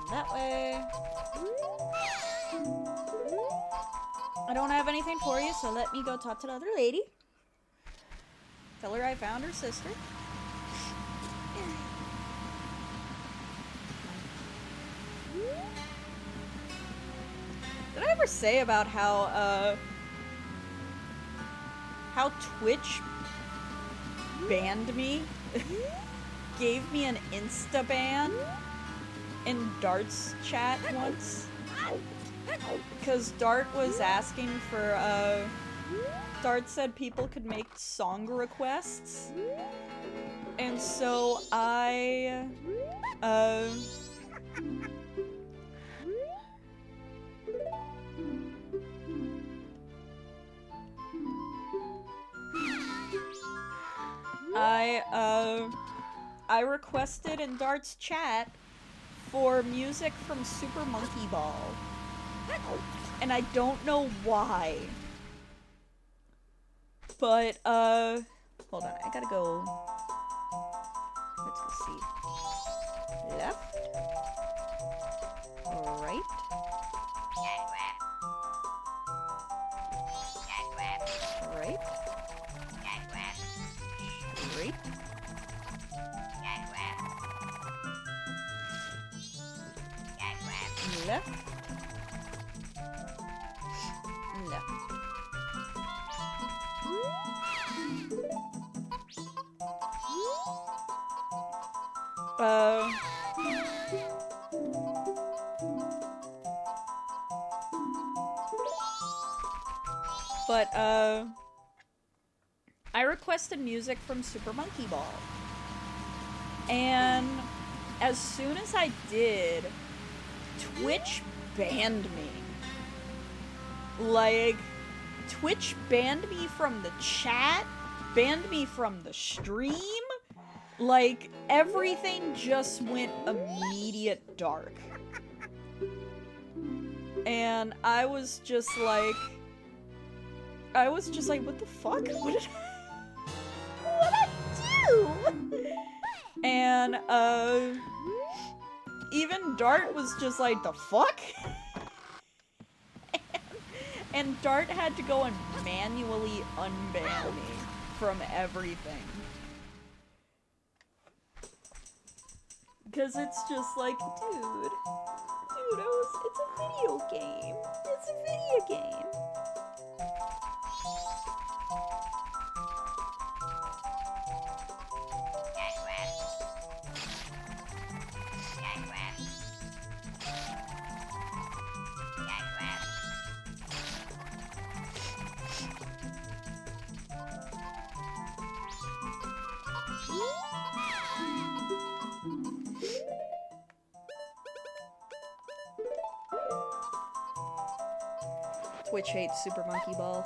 That way. I don't have anything for you, so let me go talk to the other lady. Tell her I found her sister. Did I ever say about how Twitch banned me? Gave me an insta ban in Dart's chat once? Because Dart was asking for, Dart said people could make song requests. And so I, I requested in Dart's chat for music from Super Monkey Ball. And I don't know why. But, hold on, I gotta go. Let's go see. Left. Right. Right. Straight. Left. Left. Uh... But, I requested music from Super Monkey Ball. And as soon as I did, Twitch banned me. Like, Twitch banned me from the chat, banned me from the stream. Like, everything just went immediate dark. And I was just like, what the fuck? What'd I do? And, even Dart was just like, the fuck? And Dart had to go and manually unban me from everything. Because it's just like, dude, it's a video game. It's a video game. Twitch hates Super Monkey Ball.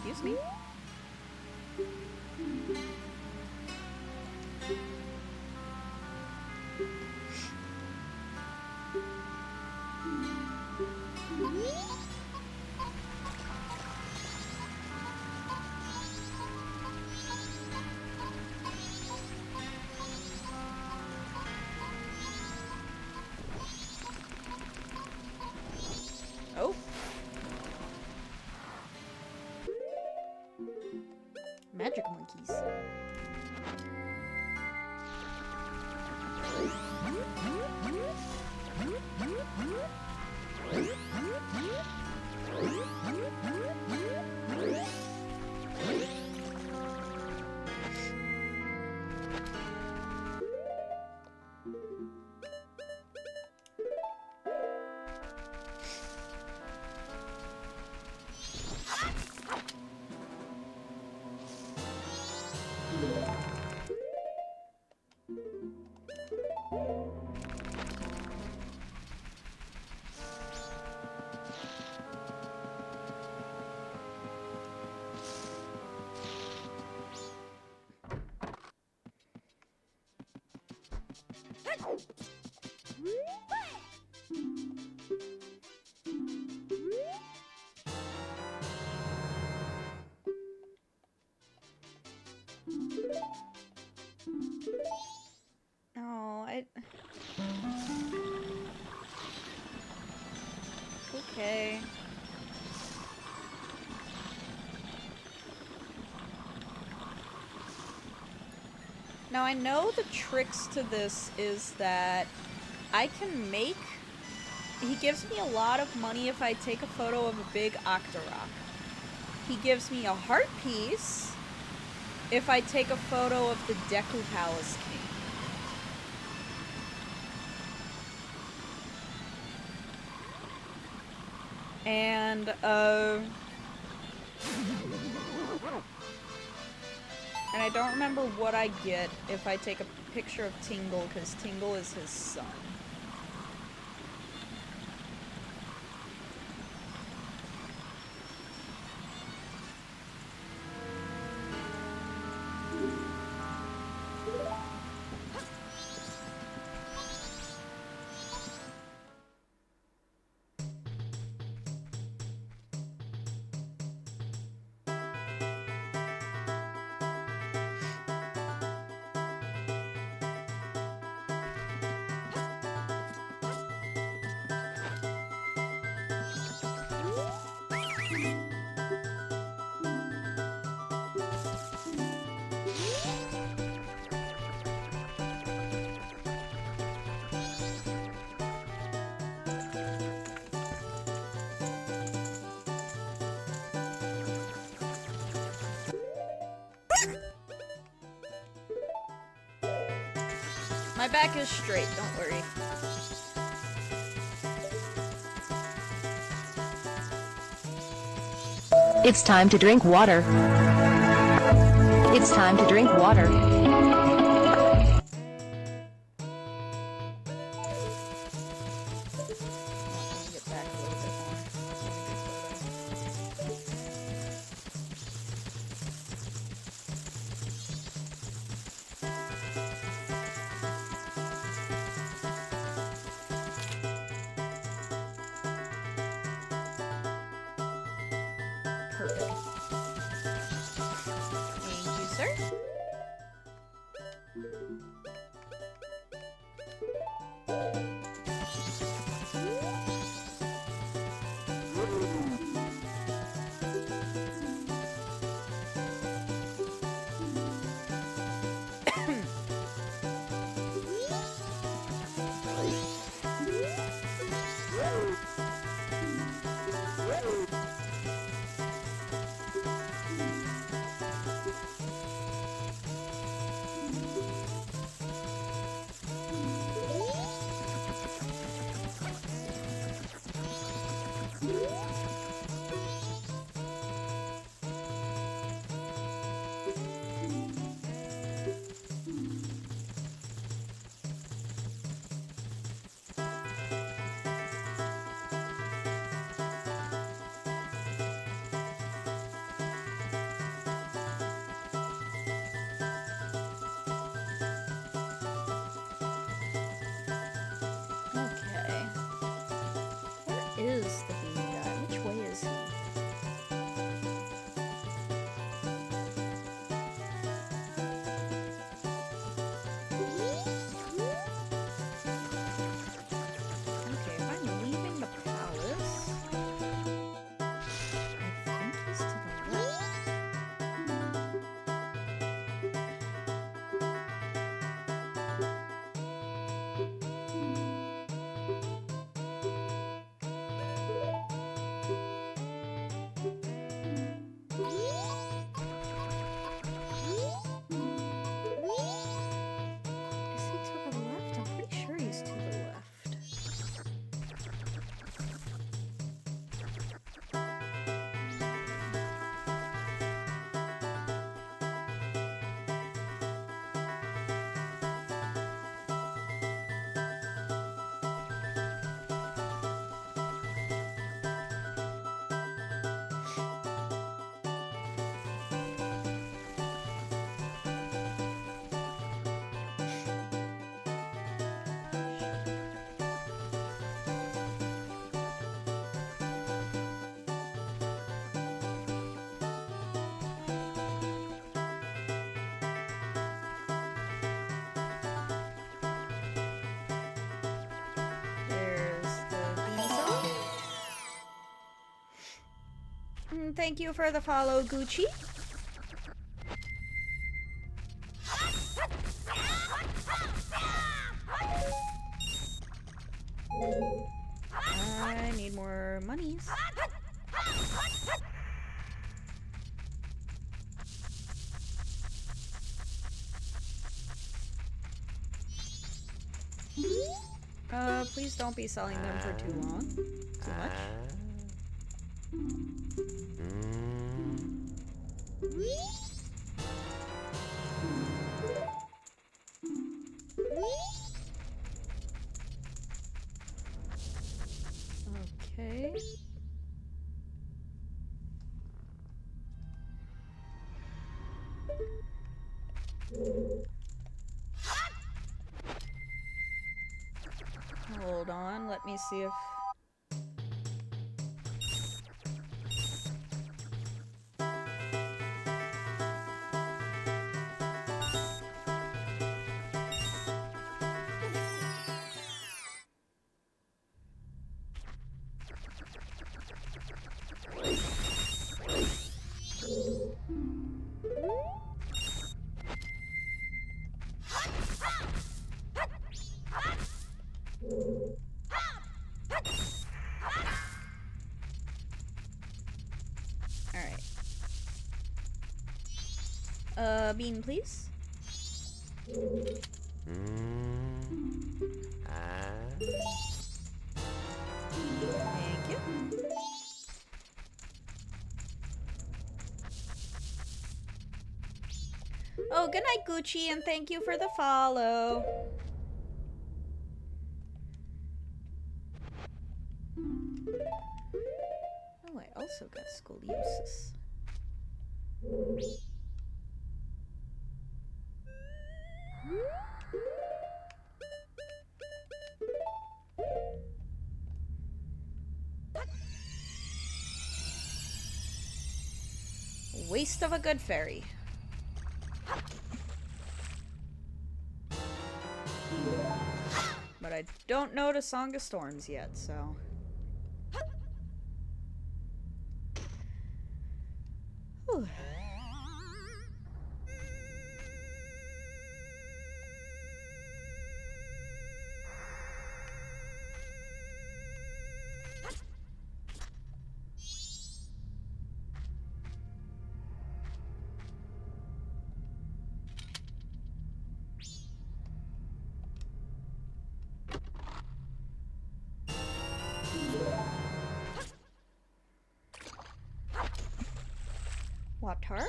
Excuse me? Oh. Magic monkeys. Okay. Now I know the tricks to this is that I can make... He gives me a lot of money if I take a photo of a big Octorok. He gives me a heart piece if I take a photo of the Deku Palace King. And, and I don't remember what I get if I take a picture of Tingle, because Tingle is his son. My back is straight, don't worry. It's time to drink water. It's time to drink water. Get back a little bit more. Perfect. Thank you, sir. Okay. Where is the bean guy? Which way is he? Okay, if I'm leaving the palace, I think he's to the left. Is he to the left? I'm pretty sure he's to the left. There's the bean. Thank you for the follow, Gucci. I need more monies. Please don't be selling them for too long. Too much. Okay. Hold on, let me see if... Alright. Bean, please. Oh, good night, Gucci, and thank you for the follow. Oh, I also got scoliosis. Waste of a good fairy. But I don't know the Song of Storms yet, so... Whew. Water?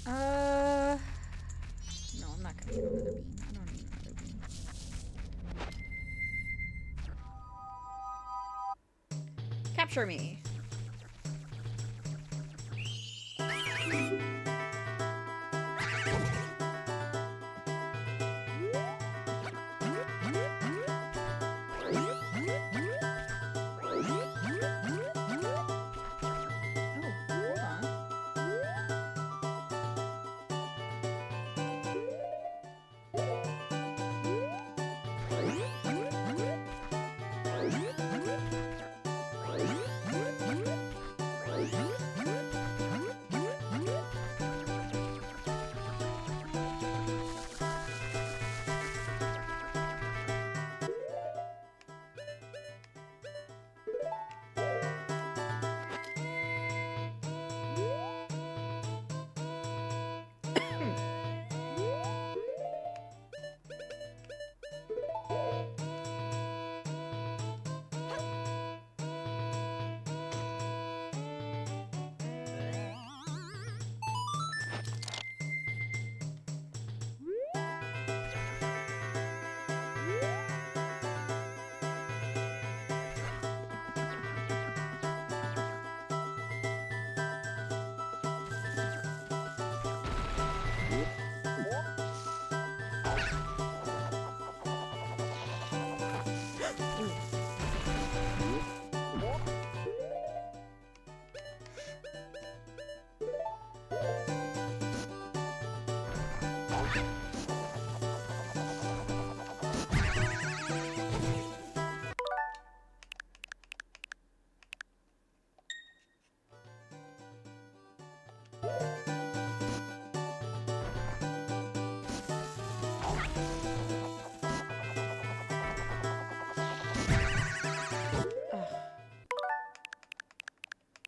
No, I'm not gonna get another bean. I don't need another bean. Capture me.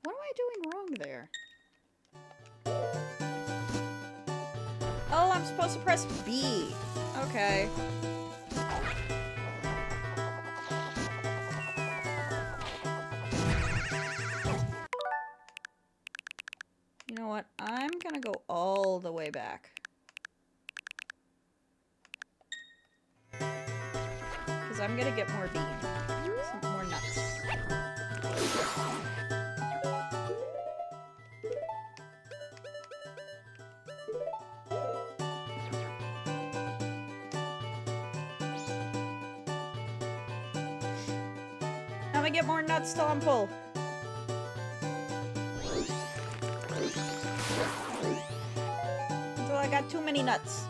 What am I doing wrong there? Oh, I'm supposed to press B. Okay. You know what? I'm gonna go all the way back. Because I'm gonna get more bean. Some more nuts. I'm gonna get more nuts till I'm full. Until I got too many nuts.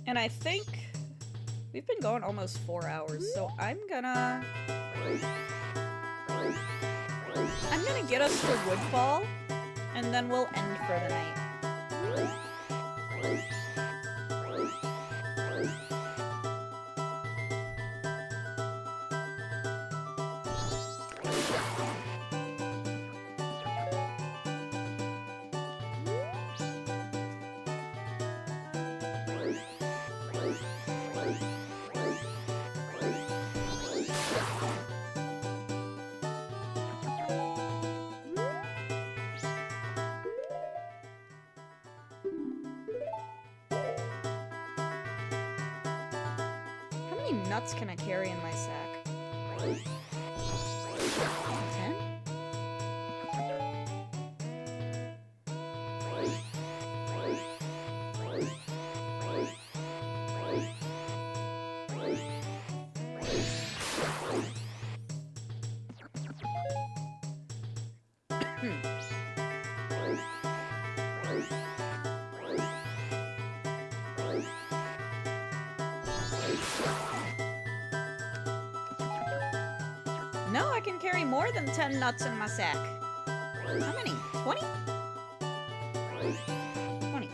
And I think we've been going almost 4 hours, so I'm gonna get us to Woodfall, and then we'll end for the night. How many nuts can I carry in my sack? 10? No, I can carry more than 10 nuts in my sack. How many? 20? 20.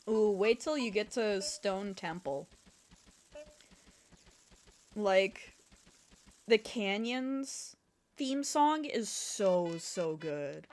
Ooh, wait till you get to Stone Temple. Like, the Canyons theme song is so good.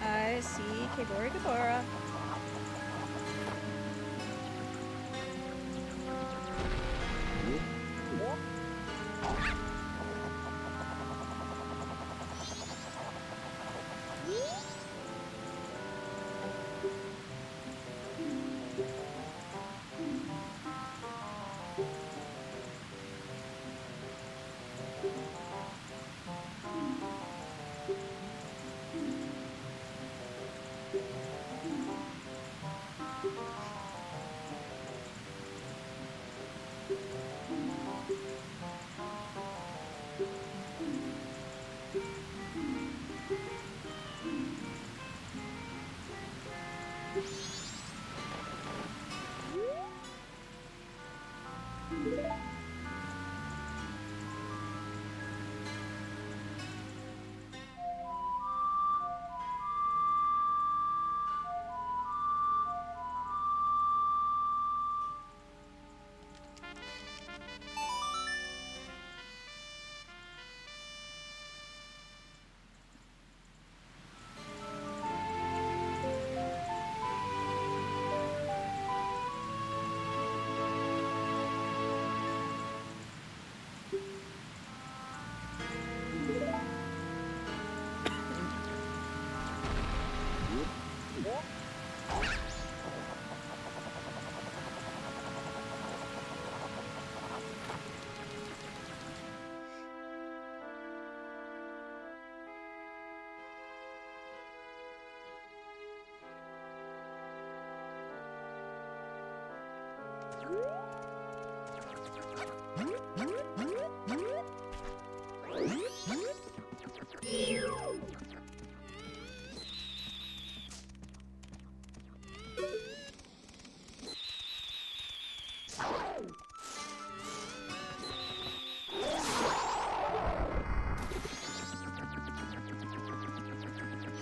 I see Kebora Kebora.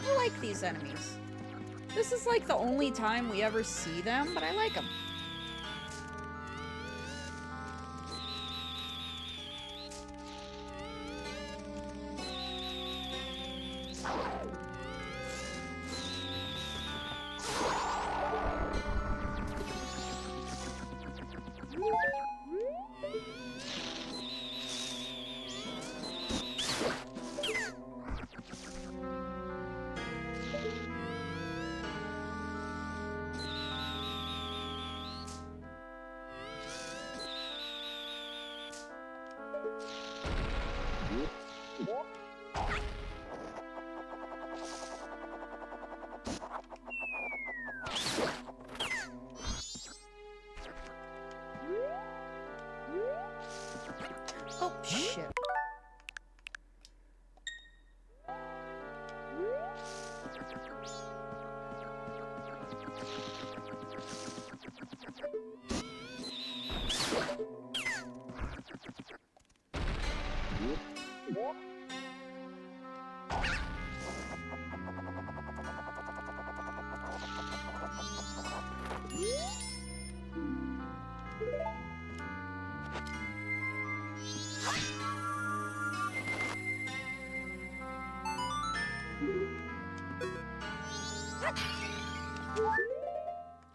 I like these enemies. This is like the only time we ever see them, but I like them.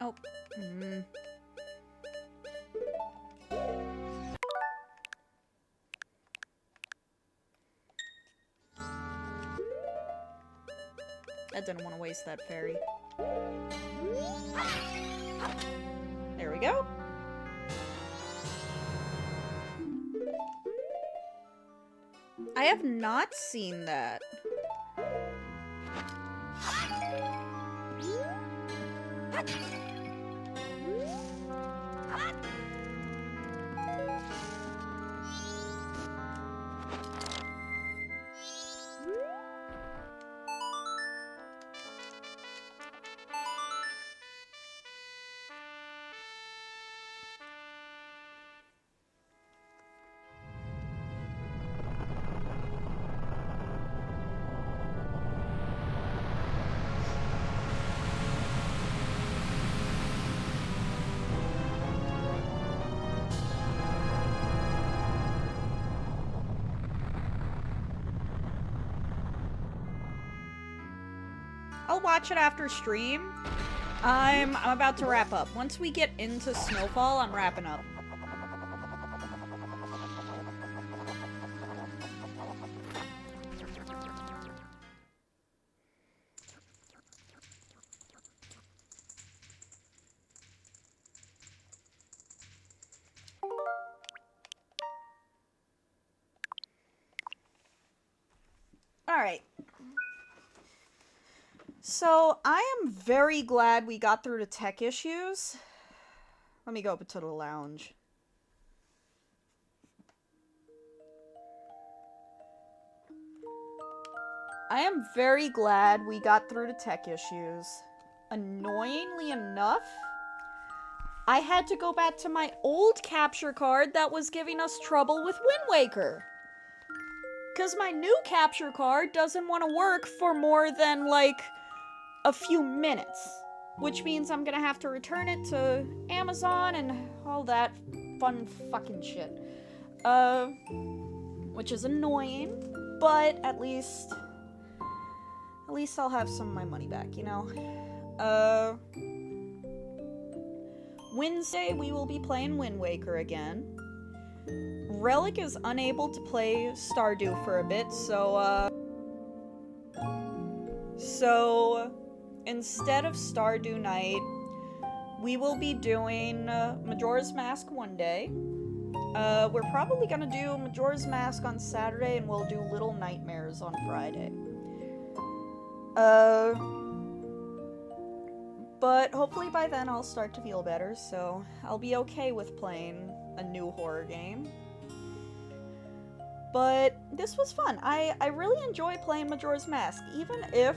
Oh. I didn't want to waste that fairy. There we go. I have not seen that. I'll watch it after stream. I'm about to wrap up. Once we get into Snowfall, I'm wrapping up. Alright. So, I am very glad we got through the tech issues. Let me go up to the lounge. I am very glad we got through the tech issues. Annoyingly enough, I had to go back to my old capture card that was giving us trouble with Wind Waker. Because my new capture card doesn't want to work for more than, like, a few minutes. Which means I'm gonna have to return it to Amazon and all that fun fucking shit. Which is annoying, but at least I'll have some of my money back, you know? Wednesday, we will be playing Wind Waker again. Relic is unable to play Stardew for a bit, so instead of Stardew Night, we will be doing Majora's Mask one day. We're probably gonna do Majora's Mask on Saturday, and we'll do Little Nightmares on Friday. But hopefully by then I'll start to feel better, so I'll be okay with playing a new horror game. But this was fun. I really enjoy playing Majora's Mask, even if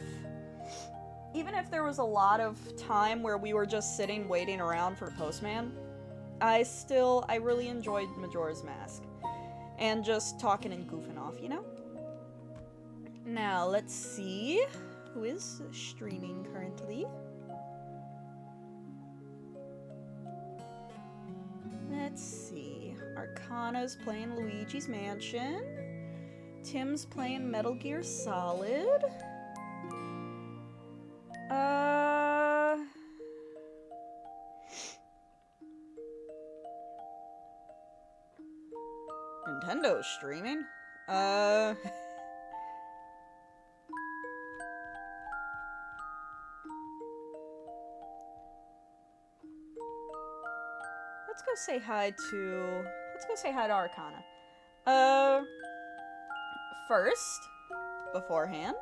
there was a lot of time where we were just sitting waiting around for the postman. I really enjoyed Majora's Mask. And just talking and goofing off, you know? Now, let's see who is streaming currently. Let's see. Arcana's playing Luigi's Mansion. Tim's playing Metal Gear Solid. Nintendo's streaming? Let's go say hi to Arcana. First, beforehand,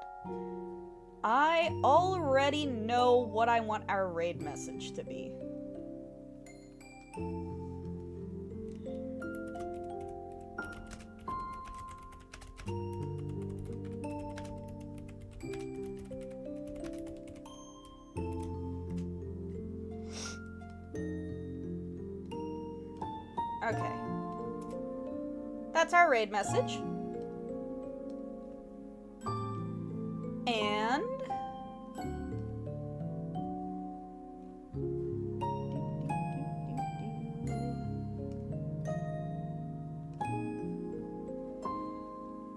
I already know what I want our raid message to be. Okay. That's our raid message.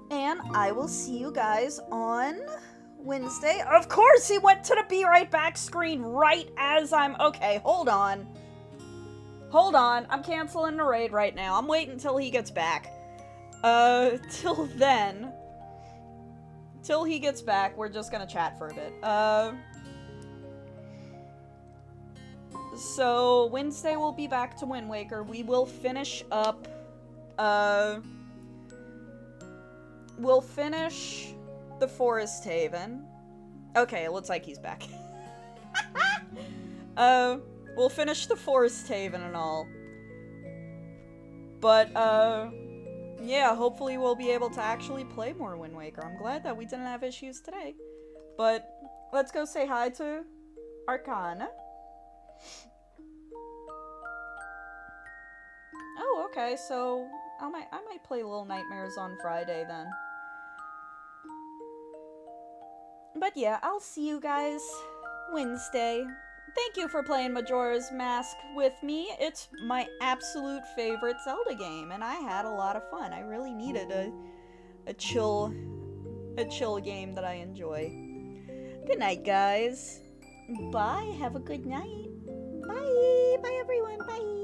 And I will see you guys on Wednesday. Of course, he went to the Be Right Back screen right as I'm... Okay, hold on. Hold on. I'm canceling the raid right now. I'm waiting until he gets back. Till then... Till he gets back, we're just gonna chat for a bit. So, Wednesday we'll be back to Wind Waker. We will finish up... We'll finish the Forest Haven. Okay, it looks like he's back. We'll finish the Forest Haven and all. But, yeah, hopefully we'll be able to actually play more Wind Waker. I'm glad that we didn't have issues today. But, let's go say hi to Arcana. Oh, okay, so I might play Little Nightmares on Friday then. But yeah, I'll see you guys Wednesday. Thank you for playing Majora's Mask with me. It's my absolute favorite Zelda game, and I had a lot of fun. I really needed a chill game that I enjoy. Good night, guys. Bye. Have a good night. Bye. Bye, everyone. Bye.